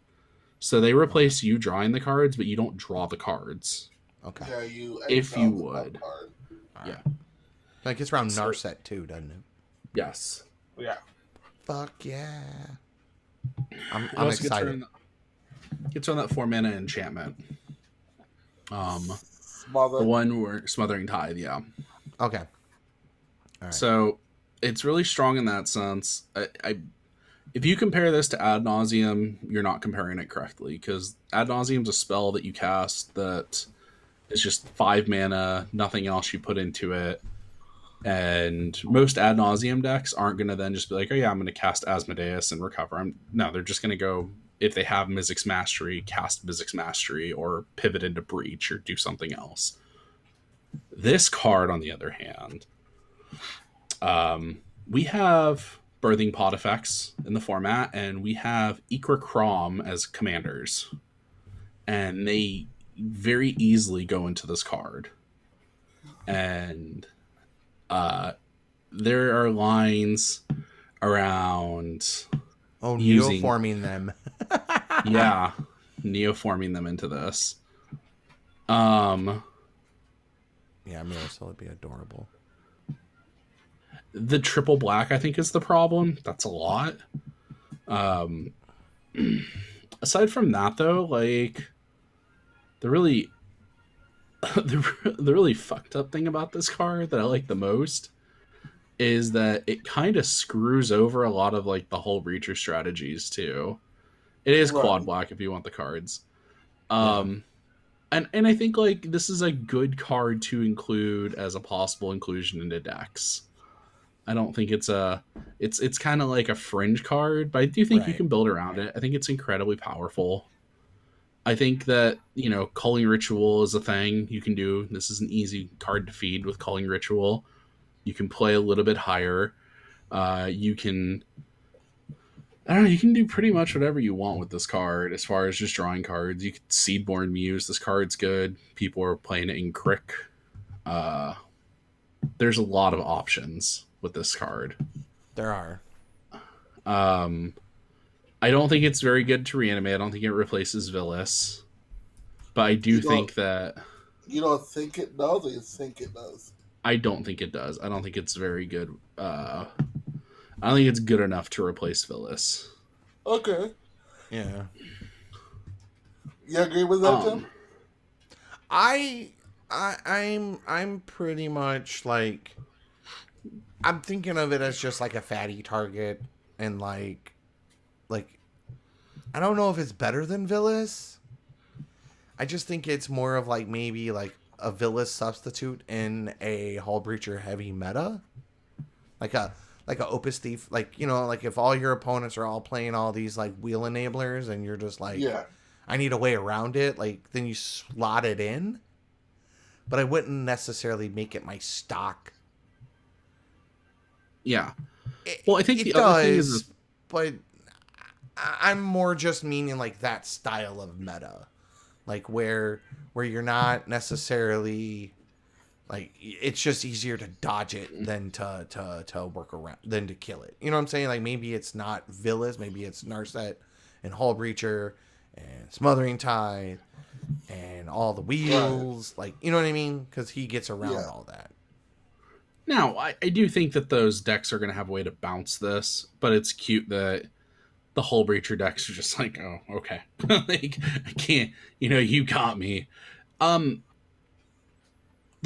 So they replace you drawing the cards, but you don't draw the cards. Okay. Yeah, if you would. Right. Yeah. Like it's around Narset too, doesn't it? Yes. Yeah. Fuck yeah. I'm excited. Gets on that 4-mana enchantment. Smother. The one where Smothering Tithe, yeah. Okay. All right. So it's really strong in that sense. If you compare this to Ad Nauseam, you're not comparing it correctly, because Ad Nauseam is a spell that you cast that is just 5 mana, nothing else you put into it. And most Ad Nauseam decks aren't going to then just be like, oh yeah, I'm going to cast Asmodeus and recover. No, they're just going to go, if they have Mizzix Mastery, cast Mizzix Mastery, or pivot into Breach, or do something else. This card, on the other hand, we have Birthing Pod effects in the format, and we have Ikra Krom as commanders. And they very easily go into this card. And there are lines around neoforming them. Yeah, neoforming them into this. Yeah, Miracil would be adorable. The triple black, I think, is the problem. That's a lot. Aside from that, though, like the really fucked up thing about this card that I like the most is that it kind of screws over a lot of like the whole Breacher strategies too. It is quad black if you want the cards. And I think like this is a good card to include as a possible inclusion into decks. I don't think it's kind of like a fringe card, but I do think you can build around it. I think it's incredibly powerful. I think that, Culling Ritual is a thing you can do. This is an easy card to feed with Culling Ritual. You can play a little bit higher. You can do pretty much whatever you want with this card as far as just drawing cards. You could Seedborn Muse. This card's good. People are playing it in Crick. There's a lot of options with this card. There are. I don't think it's very good to reanimate. I don't think it replaces Villas. But I do think that... You don't think it does, or you think it does? I don't think it does. I don't think it's very good. I don't think it's good enough to replace Villas. Okay. Yeah. You agree with that, Tim? I'm pretty much like... I'm thinking of it as just like a fatty target, and like I don't know if it's better than Villas. I just think it's more of like maybe like a Villas substitute in a Hull Breacher heavy meta, like a Opus Thief, like like if all your opponents are all playing all these like wheel enablers and you're just like, I need a way around it, like then you slot it in. But I wouldn't necessarily make it my stock. Yeah. Well, I think the other thing is, but I'm more just meaning like that style of meta, like where you're not necessarily like, it's just easier to dodge it than to work around, than to kill it. You know what I'm saying? Like maybe it's not Villas, maybe it's Narset and Hull Breacher and Smothering Tithe and all the wheels, like, you know what I mean? Because he gets around all that. Now, I do think that those decks are going to have a way to bounce this, but it's cute that the Hull Breacher decks are just like, oh, okay. Like, I can't, you got me. The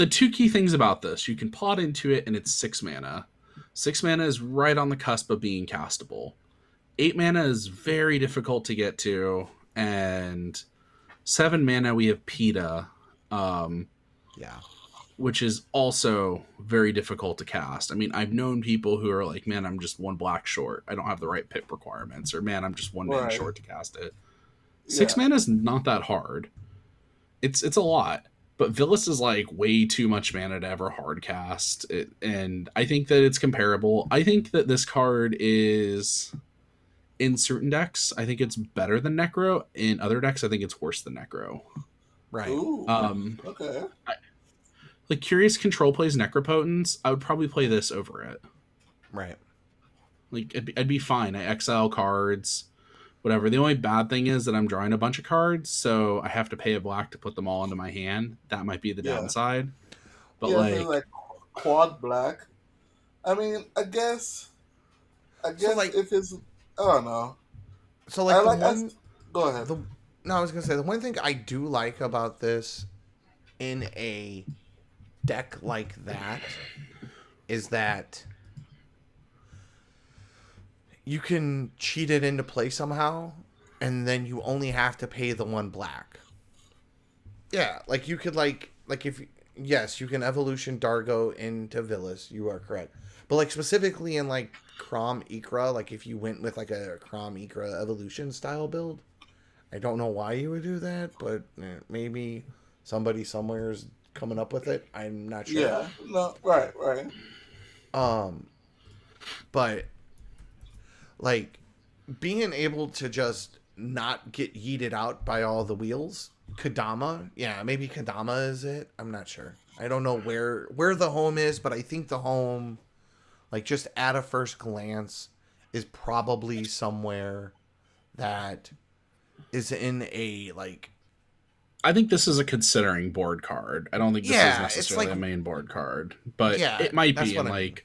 two key things about this, you can pot into it and it's 6 mana. 6 mana is right on the cusp of being castable. 8 mana is very difficult to get to, and 7 mana we have PETA. Which is also very difficult to cast. I mean, I've known people who are like, man, I'm just 1 black short. I don't have the right pip requirements. Or, man, I'm just 1 mana short to cast it. 6 mana is not that hard. it's a lot. But Villas is like way too much mana to ever hardcast, and I think that it's comparable. I think that this card is in certain decks. I think it's better than Necro. In other decks, I think it's worse than Necro. Right. Ooh. Um, Okay. like Curious Control plays Necropotence, I would probably play this over it. Right. Like I'd be fine. I exile cards, whatever. The only bad thing is that I'm drawing a bunch of cards, so I have to pay a black to put them all into my hand. That might be the Yeah. downside. But Yeah, so it's like, like quad black. I mean, I So guess like, if it's, I don't know. so I like the like, one, go ahead. the no, I was gonna say the one thing I do like about this in a deck like that is that you can cheat it into play somehow, and then you only have to pay the one black. Yeah, like you could like if yes, you can evolution Dargo into Villas. You are correct, but like specifically in like Crom Ikra, like if you went with like a Crom Ikra evolution style build, I don't know why you would do that, but maybe somebody somewhere is coming up with it. I'm not sure. Yeah, no, right, right. Um, but like being able to just not get yeeted out by all the wheels. Kadama, yeah, maybe Kadama is it. I'm not sure. I don't know where the home is, but I think the home, like just at a first glance, is probably somewhere that is in a like I think this is a considering board card. I don't think this is yeah, it's necessarily like a main board card, but yeah, it might that's be in what I mean. like,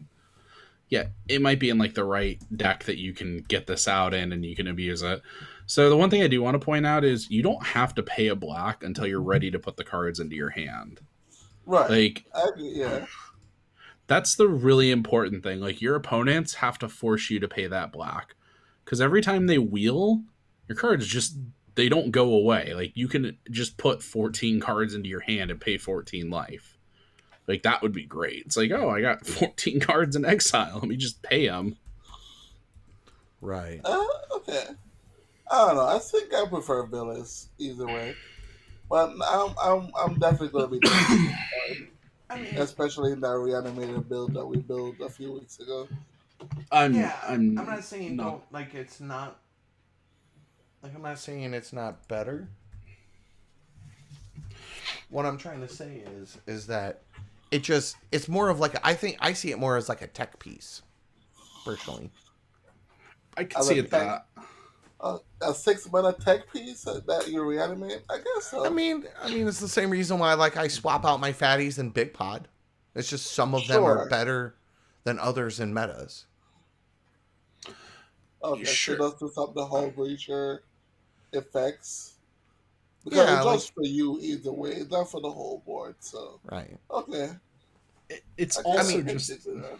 yeah, it might be in like the right deck that you can get this out in and you can abuse it. So the one thing I do want to point out is you don't have to pay a black until you're ready to put the cards into your hand. Right. Like I agree, yeah. that's the really important thing. Like your opponents have to force you to pay that black. Because every time they wheel, your cards just they don't go away. Like you can just put 14 cards into your hand and pay 14 life. Like that would be great. It's like, oh, I got 14 cards in exile. Let me just pay them. Right. Okay. I don't know. I think I prefer Villas either way, but I'm definitely going to be taking this card, I mean, especially in that reanimated build that we built a few weeks ago. yeah, I'm I'm not saying not. don't like it's not like I'm not saying it's not better. What I'm trying to say is that it's more of like I think I see it more as like a tech piece personally. I could As a see it tech, that. a 6 mana tech piece that you reanimate. I guess so. I mean it's the same reason why like I swap out my fatties in Big Pod. It's just some of them are Sure. better than others in metas. Okay, so Sure. does this up the whole breacher effects? Because Yeah, it's like just for you either way. It's not for the whole board. So right. okay, It's I I also mean, can just stick with that.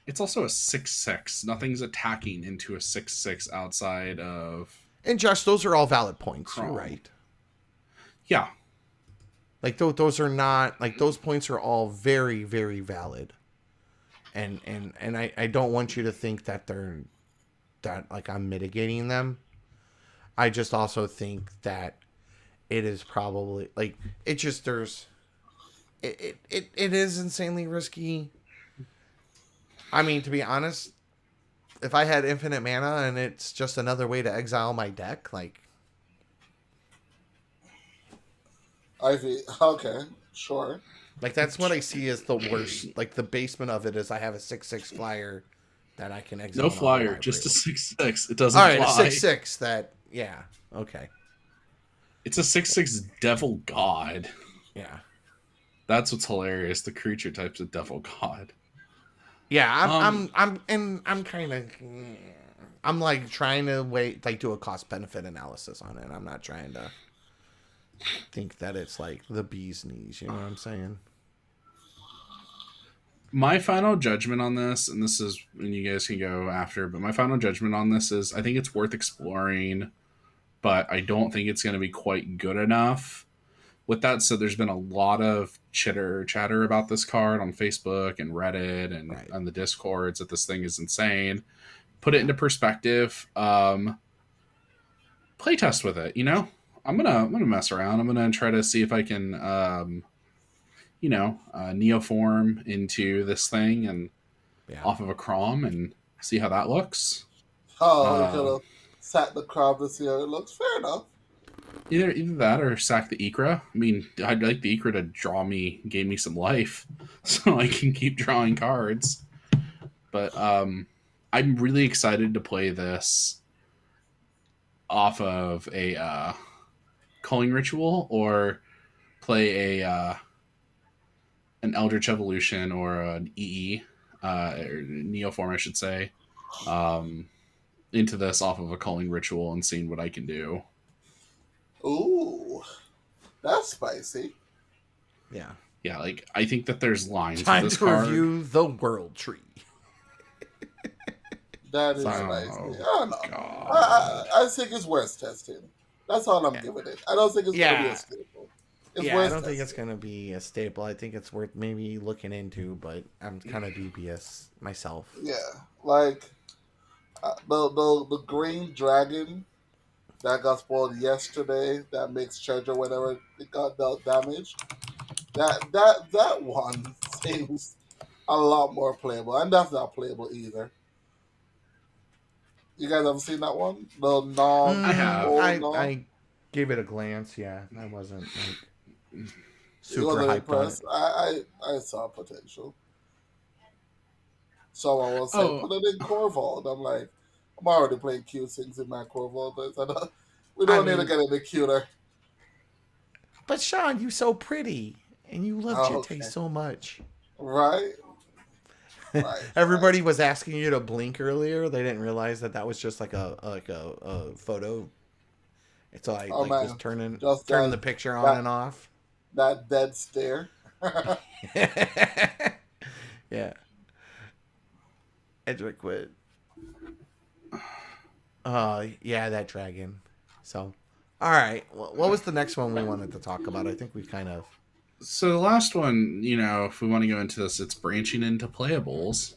it's also a 6/6. Nothing's attacking into a 6/6 outside of and Josh, those are all valid points. You're Chrome. right. Yeah, Like those are not like those points are all very very valid. And I don't want you to think that they're that like I'm mitigating them. I just also think that it is probably like it just there's it is insanely risky. I mean, to be honest, if I had infinite mana and it's just another way to exile my deck, I see. Okay, sure. like that's what I see as the worst. Like the basement of it is I have a 6/6 flyer that I can no exile on flyer, my just a Brew. 6/6. It All doesn't right, a fly. 6/6 that yeah okay It's a 6/6 Devil God. yeah That's what's hilarious. The creature type's a Devil God. yeah Um, I'm kind of I'm like trying to wait like do a cost benefit analysis on it. I'm not trying to think that it's like the bee's knees. You know what I'm saying? my final judgment on this, and this is, and you guys can go after, but my final judgment on this is I think it's worth exploring, but I don't think it's going to be quite good enough. With that said, there's been a lot of chatter about this card on Facebook and Reddit and Right. on the Discords that this thing is insane. Put it into perspective. Playtest with it, you know? I'm gonna mess around. I'm gonna try to see if I can neoform into this thing and Yeah. off of a Crom and see how that looks. Oh, you could Uh, have sat the crowd to see how it looks. Fair enough. either that or sack the Ikra. I mean, I'd like the Ikra to gain me some life, so I can keep drawing cards. But I'm really excited to play this off of a culling ritual or play an Eldritch Evolution or an EE, or Neoform, I should say, um, into this off of a culling ritual and seeing what I can do. Ooh, that's spicy. Yeah. Yeah, like I think that there's lines with Time this to card. review the World Tree. That is Sorry. spicy. Oh I don't know. God. I think it's worth testing. That's all I'm Yeah. giving it. I don't think it's going to be a Yeah. staple. It's Yeah, I worth don't think it's testing. going to be a staple. I think it's worth maybe looking into, but I'm kind of dubious myself. Yeah, like the green dragon that got spoiled yesterday that makes treasure whenever it got dealt damage. That one seems a lot more playable, and that's not playable either. You guys ever seen that one? The Nog I have. old Nog. I gave it a glance. Yeah, I wasn't like You super wasn't hyped on it. impressed. I saw potential. Someone will say, Oh, put it in Corvold. I'm like, I'm already playing cute things in my Corvold. We I don't need to mean, get any cuter. but Sean, you so pretty, and you love Oh, Jite okay. so much. Right? Right, right. Everybody was asking you to blink earlier. They didn't realize that that was just like a photo. So I Oh like was man, just turning the picture on that and off. that dead stare. Yeah, Edric would. Yeah, that dragon. So, all right. What was the next one we wanted to talk about? I think we kind of. so the last one, if we want to go into this, it's branching into playables.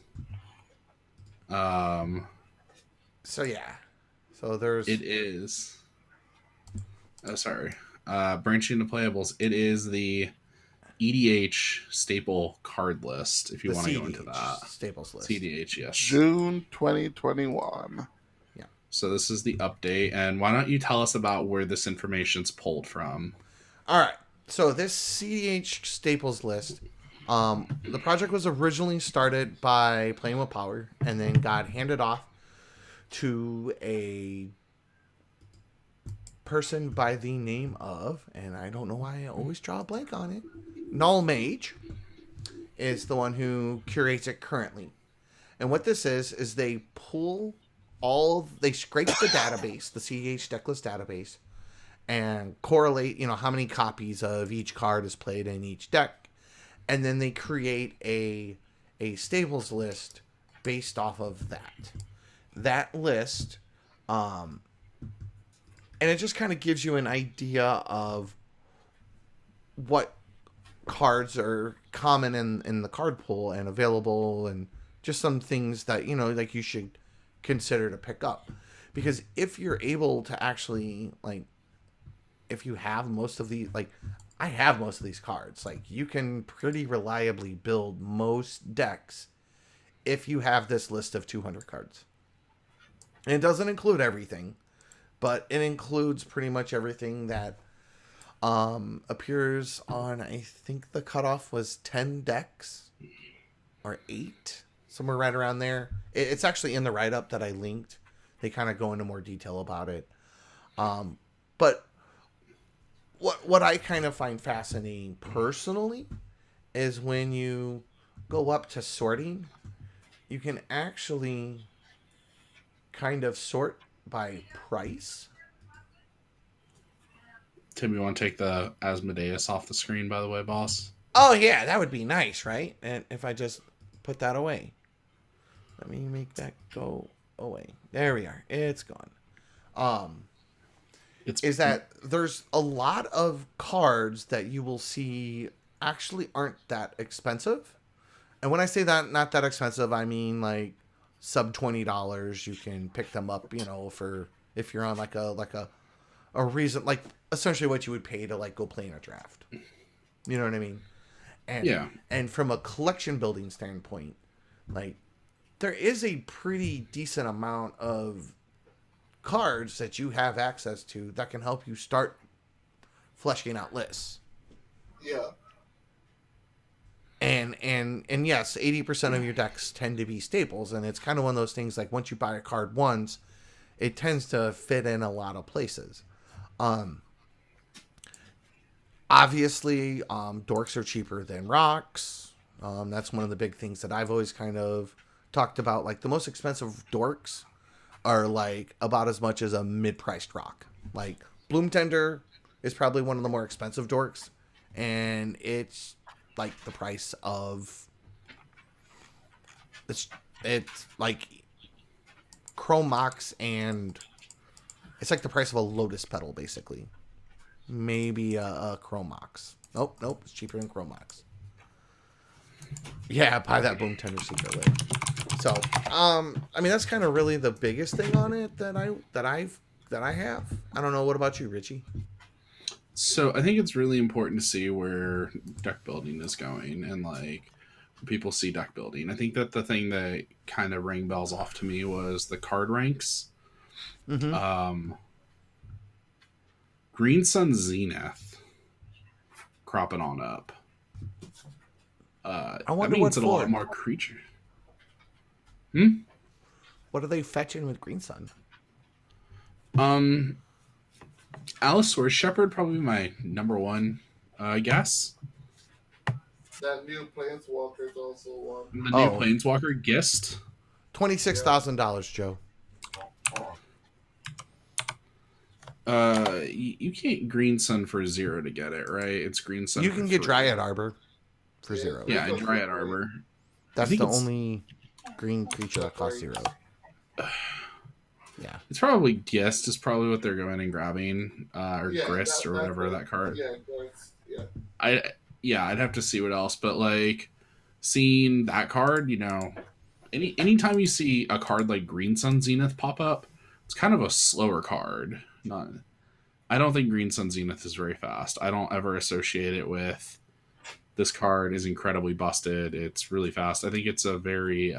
Um, So yeah. So there's. it is. Oh, sorry. Branching into playables. It is the EDH staple card list. If you The want to go into CDH that, Staples list. CDH, yes. June 2021. Yeah. So this is the update, and why don't you tell us about where this information's pulled from? All right. So this CDH Staples list, the project was originally started by Playing with Power, and then got handed off to a person by the name of, and I don't know why I always draw a blank on it. Null Mage is the one who curates it currently. And what this is they pull they scrape the database, the CEH decklist database, and correlate, how many copies of each card is played in each deck. And then they create a stables list based off of that. That list, and it just kind of gives you an idea of what cards are common in the card pool and available, and just some things that like you should consider to pick up, because if you're able to actually if you have most of these, I have most of these cards, you can pretty reliably build most decks if you have this list of 200 cards. And it doesn't include everything, but it includes pretty much everything that appears on, I think the cutoff was 10 decks or 8, somewhere right around there. It's actually in the write-up that I linked. They kind of go into more detail about it. But what I kind of find fascinating personally is when you go up to sorting, you can actually kind of sort by price. Tim, you want to take the Asmodeus off the screen, by the way, boss? Oh yeah, that would be nice, right? And if I just put that away. Let me make that go away. There we are. It's gone. Is that there's a lot of cards that you will see actually aren't that expensive. And when I say that not that expensive, I mean like sub $20. You can pick them up, for if you're on like a a reason, like essentially what you would pay to like go play in a draft. You know what I mean? And Yeah. and from a collection building standpoint, like there is a pretty decent amount of cards that you have access to that can help you start fleshing out lists. Yeah. And yes, 80% of your decks tend to be staples, and it's kind of one of those things like once you buy a card once, it tends to fit in a lot of places. Obviously, dorks are cheaper than rocks. That's one of the big things that I've always kind of talked about. Like the most expensive dorks are like about as much as a mid-priced rock. Like Bloom Tender is probably one of the more expensive dorks, and it's like the price of it's like Chrome Mox, and it's like the price of a Lotus Petal basically. Maybe a Chrome Mox. Nope, it's cheaper than Chrome Mox. Yeah, buy that Bloom Tender secretly. So, I mean that's kind of really the biggest thing on it that I have. I don't know. What about you, Richie? So I think it's really important to see where deck building is going and like people see deck building. I think that the thing that kind of rang bells off to me was the card ranks. Mm-hmm. Green Sun Zenith cropping on up. I That wonder means what that a lot for. more creature. What are they fetching with Green Sun? Allosaurus Shepherd probably my number one guess. That new Planeswalker is also one. The new Planeswalker Gist. $26,000, Joe. You can't Green Sun for 0 to get it, right? It's Green Sun. You can get Dryad Arbor for 0. Yeah, and Dryad Arbor. That's the only green creature that costs 0. Yeah, it's probably Gist is probably what they're going and grabbing, or Grist or whatever that card. Yeah, Grist. Yeah. I'd have to see what else, but like seeing that card, you know, anytime you see a card like Green Sun Zenith pop up, it's kind of a slower card. I don't think Green Sun Zenith is very fast. I don't ever associate it with this card is incredibly busted. It's really fast. I think it's a very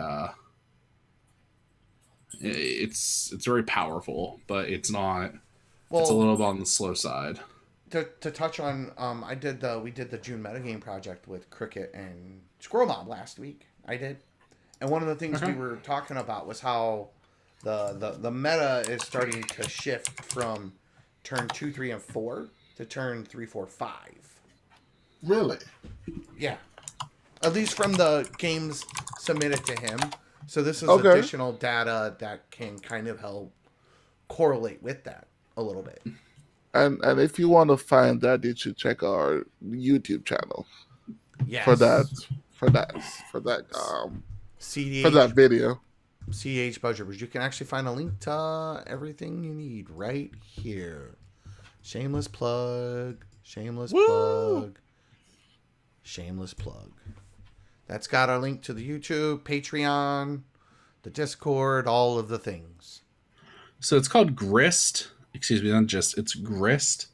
it's very powerful, but it's not. Well, it's a little bit on the slow side. To touch on, we did the June metagame project with Cricket and Squirrel Mob last week. I did, and one of the things we were talking about was how the meta is starting to shift from turn 2, 3, and 4 to turn 3, 4, 5. Really? Yeah. At least from the games submitted to him. So this is additional data that can kind of help correlate with that a little bit. And if you want to find that, you should check our YouTube channel. Yes. For that CDH, for that video. CDH budget. You can actually find a link to everything you need right here. Shameless plug. Shameless plug. Shameless plug. That's got our link to the YouTube, Patreon, the Discord, all of the things. So it's called Grist. Excuse me, it's Grist.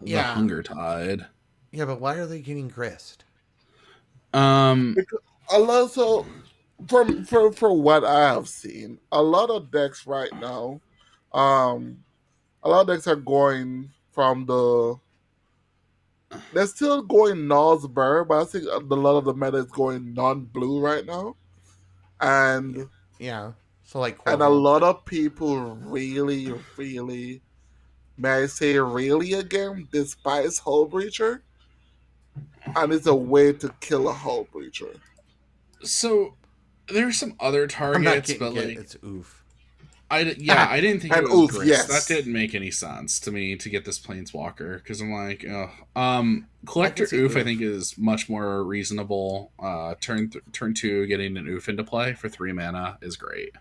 The Hunger Tide. Yeah, but why are they getting Grist? Because also for what I have seen, a lot of decks right now, a lot of decks are going from they're still going Nozber, but I think a lot of the meta is going non-blue right now. And so like and a lot of people really, really, may I say really again, despise Hull Breacher. And it's a way to kill a Hull Breacher. So there's some other targets, but like it's oof. I didn't think it was Grist. Yes. That didn't make any sense to me to get this Planeswalker because I'm like, Collector Oof I think is much more reasonable. Turn 2 getting an Oof into play for 3 mana is great.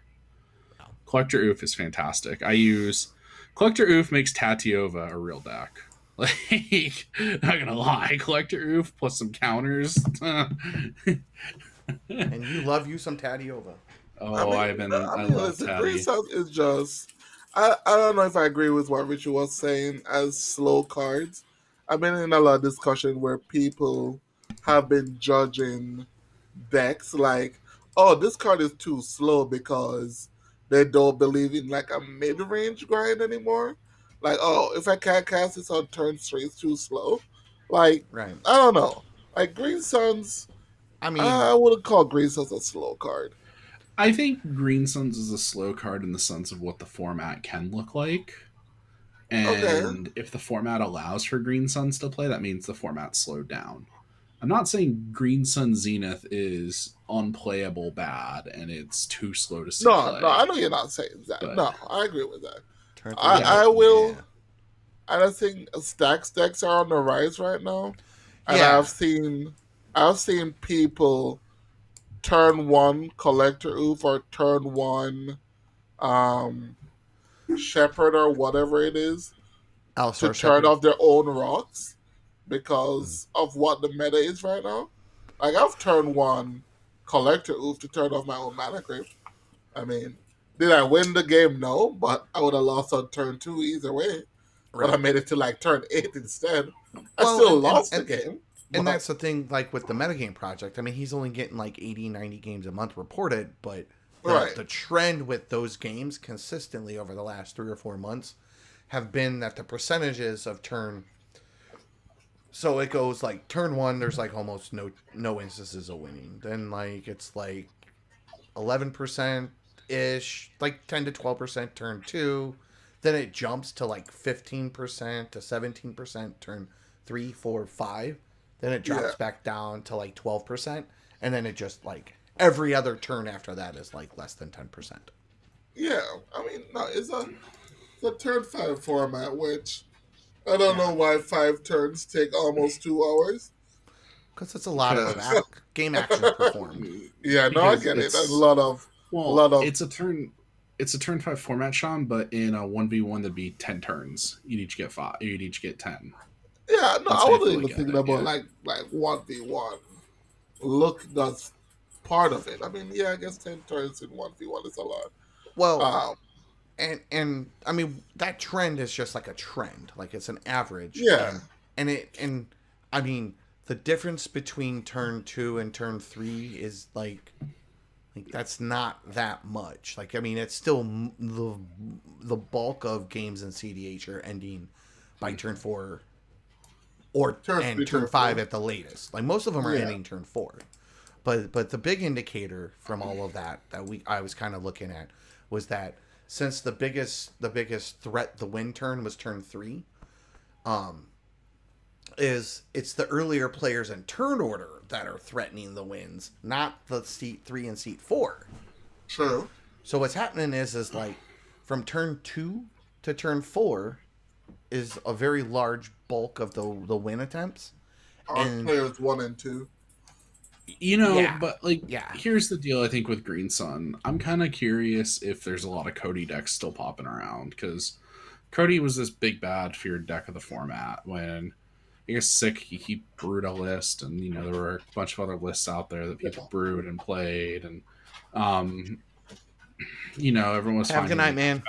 Wow. Collector Oof is fantastic. I use Collector Oof makes Tatiova a real deck. Like, not gonna lie, Collector Oof plus some counters. And you love you some Tatiova. Oh, I love Taddy. Green Sun is just I don't know if I agree with what Richard was saying as slow cards. I've been in a lot of discussion where people have been judging decks like, oh, this card is too slow because they don't believe in like a mid range grind anymore. Like, oh, if I can't cast this on turn three, it's too slow. Like, Right. I don't know. Like Green Suns, I mean, I wouldn't call Green Suns a slow card. I think Green Suns is a slow card in the sense of what the format can look like. Okay. And if the format allows for Green Suns to play, that means the format's slowed down. I'm not saying Green Sun Zenith is unplayable bad and it's too slow to see No, no, I play, know you're not saying that. but No, I agree with that. turn three yeah, Zenith. I will. Yeah. And I think stacks decks are on the rise right now, and Yeah. I've seen people turn one collector oof or turn one um shepherd or whatever it is to Allosaur turn Shepherd. off their own rocks Mm. because of what the meta is right now. Like I've turned one collector oof to turn off my own mana creep. I mean, did I win the game? No, but I would have lost on turn two either way. But I Right. made it to like turn eight instead. I Well, still lost the game, and but that's the thing, like with the metagame project. I mean, he's only getting like 80, 90 games a month reported, but right, the trend with those games consistently over the last 3 or 4 months have been that the percentages of turn. So it goes like turn one, there's like almost no instances of winning. Then like it's like 11% ish, like 10 to 12% turn two. Then it jumps to like 15% to 17% turn three, four, five. Then it yeah, drops back down to like 12%. And then it just like every other turn after that is like less than 10%. yeah. I mean, no, it's a turn five format, which I don't Yeah. know why five turns take almost 2 hours. Because it's a lot of because game actions performed. Yeah, no, I because get it. it's A lot of. it's a turn 5 format, Sean, but in a 1v1 that'd be 10 turns. You'd each get 5. You'd each get 10. Yeah, no, That's I how you have to wasn't look even at thinking it. about Yeah. like 1v1. Look, that's part of it. I mean, yeah, I guess 10 turns in 1v1 is a lot. Well, Um, and I mean that trend is just like a trend, like it's an average, yeah, and I mean the difference between turn two and turn three is like that's not that much. Like I mean it's still the bulk of games in CDH are ending by turn four or turn and three, turn turn five four. at the latest. Like most of them are Yeah, ending turn four. But the big indicator from all of that we I was kind of looking at was that since the biggest threat the win turn was turn three, um, is it's the earlier players in turn order that are threatening the wins, not the seat three and seat four. true. So what's happening is like from turn two to turn four is a very large bulk of the win attempts, Our and players one and two. yeah, But like, yeah, here's the deal. I think with Green Sun, I'm kind of curious if there's a lot of Cody decks still popping around because Cody was this big bad feared deck of the format when he gets sick. He brewed a list, and there were a bunch of other lists out there that people brewed and played, and um, everyone was have a good night, finding. man.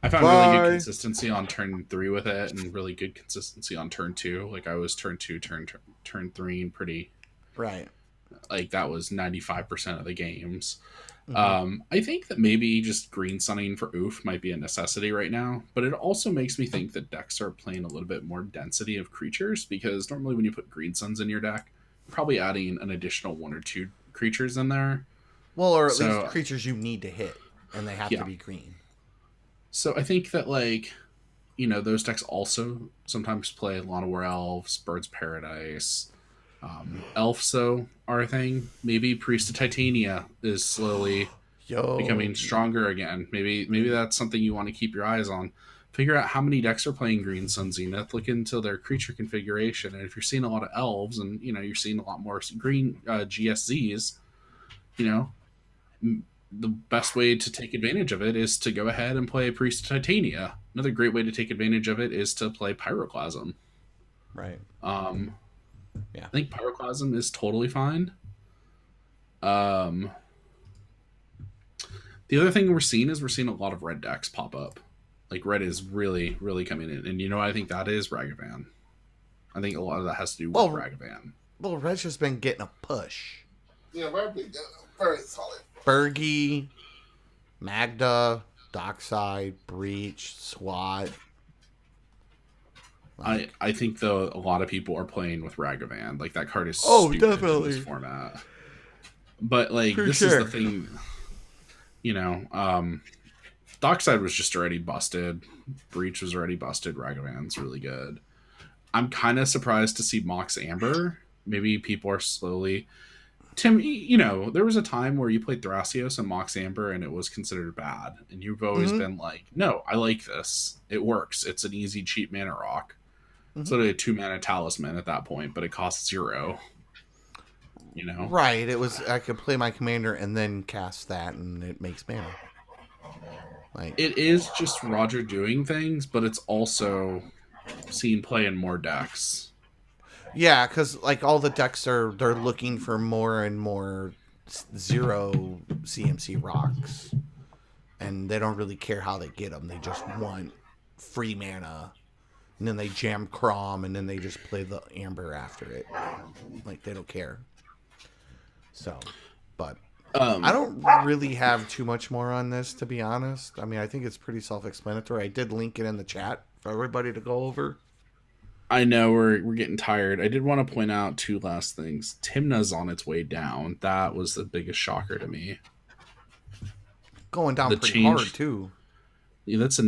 I found really good Bye. consistency on turn three with it, and really good consistency on turn two. Like I was turn two, turn three, and pretty Right. like that was 95% of the games. Mm-hmm. I think that maybe just green sunning for oof might be a necessity right now, but it also makes me think that decks are playing a little bit more density of creatures because normally when you put green suns in your deck, you're probably adding an additional one or two creatures in there. Well, or at least So creatures you need to hit, and they have to yeah, be green. so I think that like those decks also sometimes play Llanowar Elves, Birds Paradise. Elves though are a thing. Maybe Priest of Titania is slowly Yo, becoming stronger again. Maybe that's something you want to keep your eyes on. Figure out how many decks are playing Green Sun Zenith. Look into their creature configuration, and if you're seeing a lot of elves, and you're seeing a lot more green GSZs, you know the best way to take advantage of it is to go ahead and play Priest of Titania. Another great way to take advantage of it is to play Pyroclasm. right. Um, Yeah. I think Pyroclasm is totally fine. Um, The other thing we're seeing a lot of red decks pop up. Like red is really, really coming in, and you know what I think that is Ragavan. I think a lot of that has to do with Well, Ragavan. Red's just been getting a push. Yeah, very solid. Fergie, Magda, Dockside, Breach, SWAT. I think though a lot of people are playing with Ragavan. Like that card is stupid definitely in this format. But like for this sure. is the thing, you know. Dockside was just already busted. Breach was already busted. Ragavan's really good. I'm kind of surprised to see Mox Amber. Maybe people are slowly. Tim, you know, there was a time where you played Thrasios and Mox Amber and it was considered bad. And you've always been like, no, I like this. It works. It's an easy, cheap mana rock. It's literally a 2-mana talisman at that point, but it costs 0. You know? Right. It was, I could play my commander and then cast that and it makes mana. Like, it is just Roger doing things, but it's also seen play in more decks. yeah, because like all the decks they're looking for more and more 0 CMC rocks, and they don't really care how they get them. They just want free mana, and then they jam Crom, and then they just play the Amber after it. Like they don't care. So, but I don't really have too much more on this, to be honest. I mean, I think it's pretty self-explanatory. I did link it in the chat for everybody to go over. I know we're getting tired. I did want to point out 2 last things. Timna's on its way down. That was the biggest shocker to me. Going down pretty hard too. Yeah, that's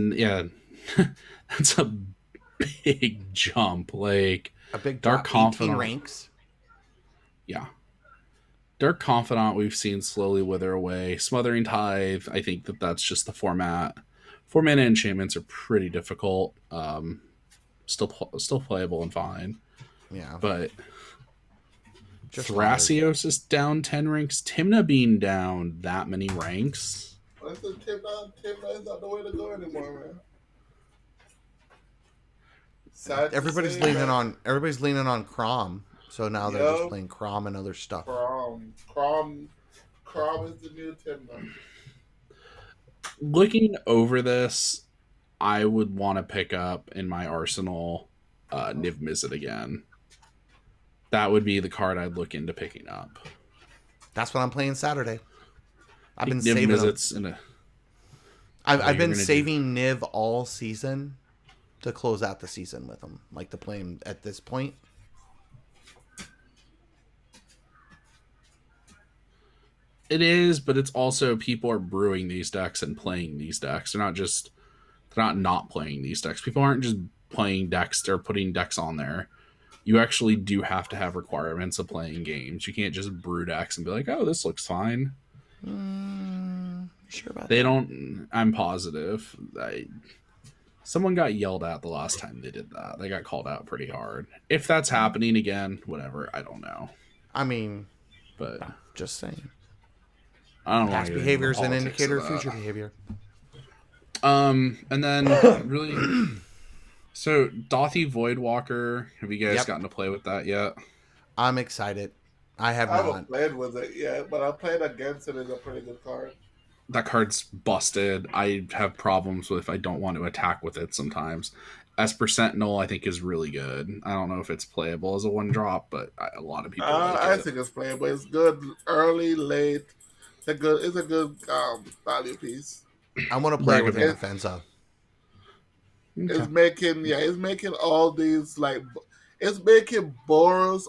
a big jump. Like a big Dark drop, Confidant 18 ranks. Yeah. Dark Confidant we've seen slowly wither away. Smothering Tithe, I think that's just the format. 4-mana enchantments are pretty difficult. Still playable and fine. Yeah. But just Thrasios is down 10 ranks. Timna being down that many ranks. Listen, Timna is not the way to go anymore, man. Everybody's leaning on Crom. So now they're just playing Crom and other stuff. Crom is the new Timna. Looking over this, I would want to pick up in my arsenal Niv Mizzet again. That would be the card I'd look into picking up. That's what I'm playing Saturday. I've been Niv saving Mizzet's them. I've been saving Niv all season to close out the season with them. Like to play him at this point. It is, but it's also people are brewing these decks and playing these decks. They're not playing these decks. People aren't just playing decks. They're putting decks on there. You actually do have to have requirements of playing games. You can't just brew decks and be like, oh, this looks fine. Sure about they that? Don't. I'm positive. Someone got yelled at the last time they did that. They got called out pretty hard. If that's happening again, whatever. I don't know. I mean, but just saying. I don't know. Past behavior is an indicator of future behavior. And then really, so Dothy Voidwalker. Have you guys gotten to play with that yet? I'm excited. I haven't played with it yet, but I played against it. It's a pretty good card. That card's busted. I have problems with if I don't want to attack with it sometimes. Esper Sentinel, I think, is really good. I don't know if it's playable as a 1-drop, but a lot of people like it. I think it's playable. It's good early, late. It's a good value piece. I want to play with Anafenza. Okay. It's making all these it's making Boros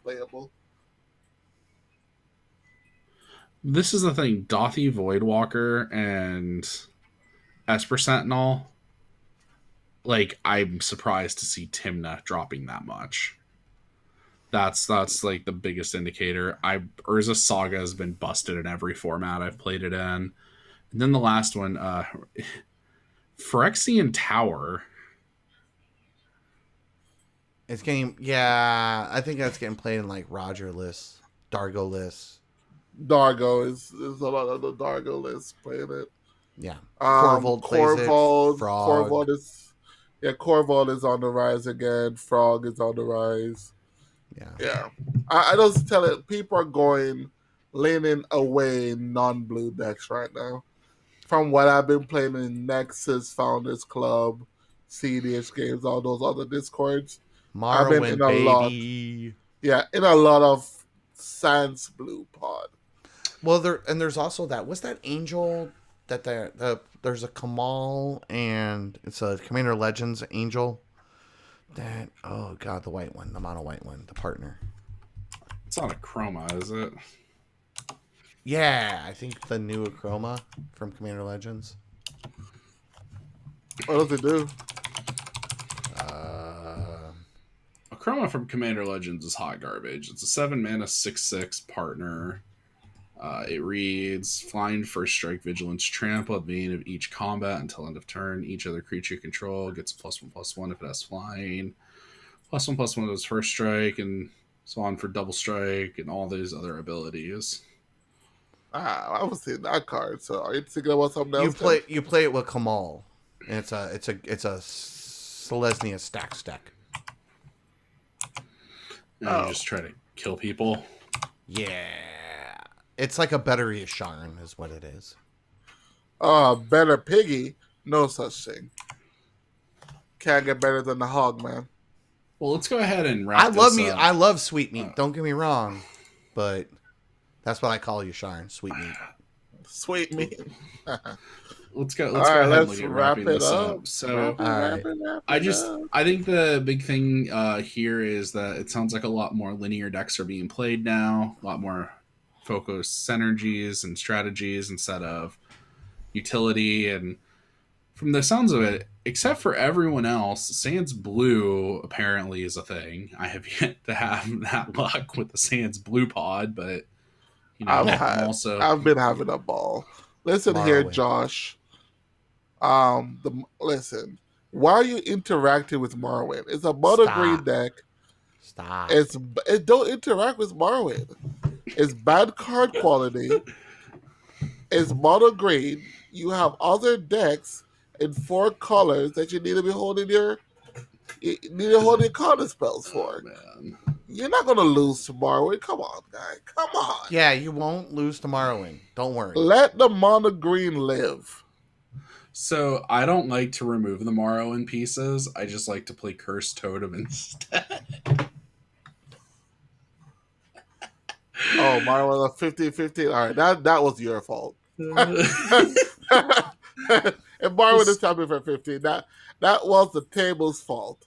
playable. This is the thing, Dothy Voidwalker and Esper Sentinel. Like, I'm surprised to see Timna dropping that much. That's like the biggest indicator. Urza Saga has been busted in every format I've played it in. And then the last one, Phyrexian Tower. It's getting, I think that's getting played in like Roger lists, Dargo lists. Dargo is a lot of the Dargo lists playing it. Yeah. Corvold plays it. Frog. Corvold is on the rise again. Frog is on the rise. Yeah. Yeah. I just tell it, people are going leaning away non-blue decks right now. From what I've been playing in Nexus, Founders Club, CDH games, all those other discords, I've been in Morrowind, a lot. baby. Yeah, in a lot of Sans Blue pod. Well, there's also that. What's that angel that there's a Kamal and it's a Commander Legends angel. That oh god, the white one, the mono white one, the partner. It's not a chroma, is it? Yeah, I think the new Chroma from Commander Legends. What does it do? A chroma from Commander Legends is hot garbage. It's a 7-mana 6/6 partner. It reads Flying First Strike Vigilance Trample at the beginning of each combat until end of turn. Each other creature you control gets a +1/+1 if it has flying. +1/+1 is first strike, and so on for double strike and all these other abilities. I was seeing that card. So are you thinking about something else? You play it with Kamal, and it's a Selesnya stack deck. And you just try to kill people. Yeah, it's like a better Yasharn is what it is. Better Piggy? No such thing. Can't get better than the Hog, man. Well, let's go ahead and wrap this up. I love sweet meat. Don't get me wrong, but that's what I call Yasharn, sweet meat. Sweet meat. Let's go ahead and look at wrapping this up. So, I think the big thing here is that it sounds like a lot more linear decks are being played now, a lot more focused synergies and strategies instead of utility. And from the sounds of it, except for everyone else, Sans Blue apparently is a thing. I have yet to have that luck with the Sans Blue pod, but you know, I've been having a ball. Listen here, Josh. Listen. Why are you interacting with Morrowind? It's a mono green deck. Stop. It don't interact with Morrowind. It's bad card quality. It's mono green. You have other decks in 4 colors that you need to be holding your counter spells for. Man. You're not gonna lose to Morrowind. Come on, guy. Come on. Yeah, you won't lose to Morrowind. Don't worry. Let the mono green live. So I don't like to remove the Morrowind pieces. I just like to play Cursed Totem instead. Oh, Morrowind 50-50. All right, that was your fault. If Morrowind is champion for 15, that was the table's fault.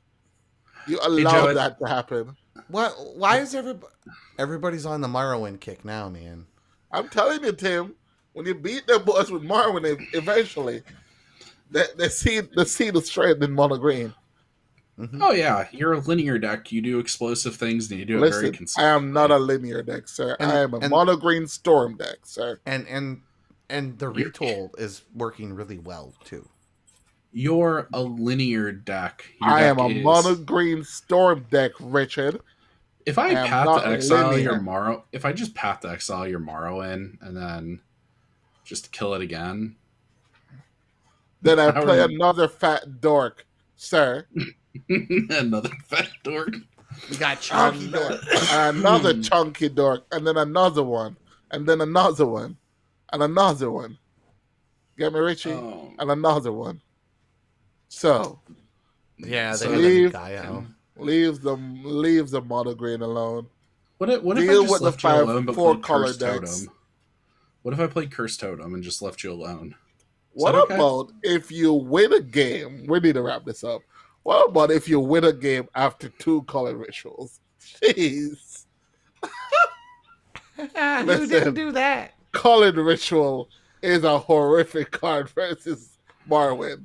You allowed that to happen. What? Why is everybody's on the Morrowind kick now, man? I'm telling you, Tim. When you beat them boys with Morrowind, eventually, they see the strength in mono green. Mm-hmm. Oh yeah, you're a linear deck. You do explosive things, and you do it very consistently. I am not a linear deck, sir. I am a mono green storm deck, sir. And the retool is working really well too. You're a linear deck. I am a mono green storm deck, Richard. If I path to exile your Morrowind and then just kill it again, then I play another fat dork, sir. Another fat dork. You got chunky dork. Another chunky dork, and then another one, and then another one, and another one. Get me, Richie? Oh. And another one. So, yeah, they leave the mono green alone. What if I just left you alone but played Cursed Totem? What if I played Cursed Totem and just left you alone? What about if you win a game? We need to wrap this up. What about if you win a game after 2 color rituals? Jeez. Who didn't do that? Colored Ritual is a horrific card versus Morrowind.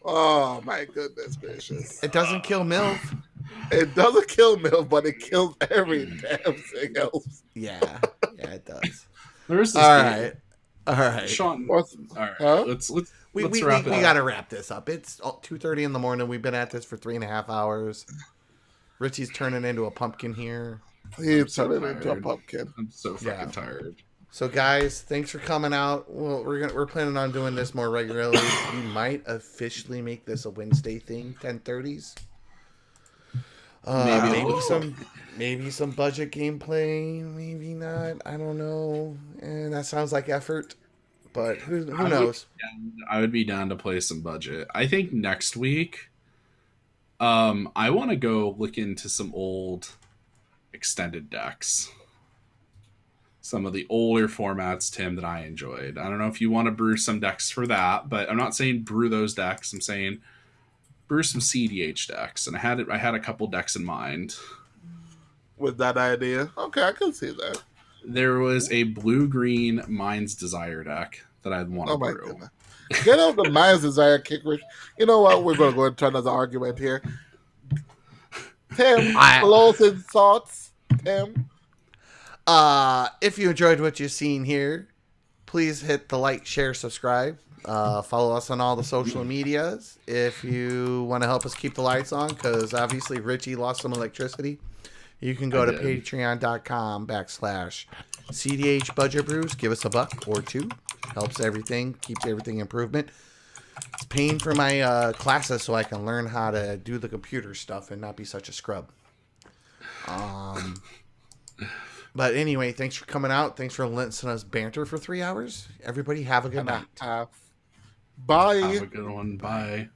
Oh my goodness gracious! It doesn't kill MILF. It doesn't kill MILF, but it kills every damn thing else. Yeah, it does. There's this all right, Sean. All right, huh? Let's we gotta wrap this up. It's 2:30 in the morning. We've been at this for 3.5 hours. Richie's turning into a pumpkin here. He's turning into a pumpkin. I'm so fucking tired. So guys, thanks for coming out. Well, we're planning on doing this more regularly. We might officially make this a Wednesday thing, 10:30s. Maybe some budget gameplay, maybe not. I don't know. And that sounds like effort, but who knows? I would be down to play some budget. I think next week, I want to go look into some old extended decks. Some of the older formats, Tim, that I enjoyed. I don't know if you want to brew some decks for that, but I'm not saying brew those decks. I'm saying brew some CDH decks, and I had a couple decks in mind. With that idea, okay, I can see that. There was a blue-green Mind's Desire deck that I'd want to brew. Goodness. Get out the Mind's Desire kick, Rich. You know what? We're going to go and turn another argument here. Tim, closing thoughts. Tim. If you enjoyed what you've seen here, please hit the like, share, subscribe. Follow us on all the social medias. If you want to help us keep the lights on, because obviously Richie lost some electricity, you can go to patreon.com/CDH Budget Brews. Give us $1 or $2. Helps everything, keeps everything improvement. It's paying for my classes so I can learn how to do the computer stuff and not be such a scrub. But anyway, thanks for coming out. Thanks for listening to us banter for 3 hours. Everybody have a good night. Bye. Have a good one. Bye.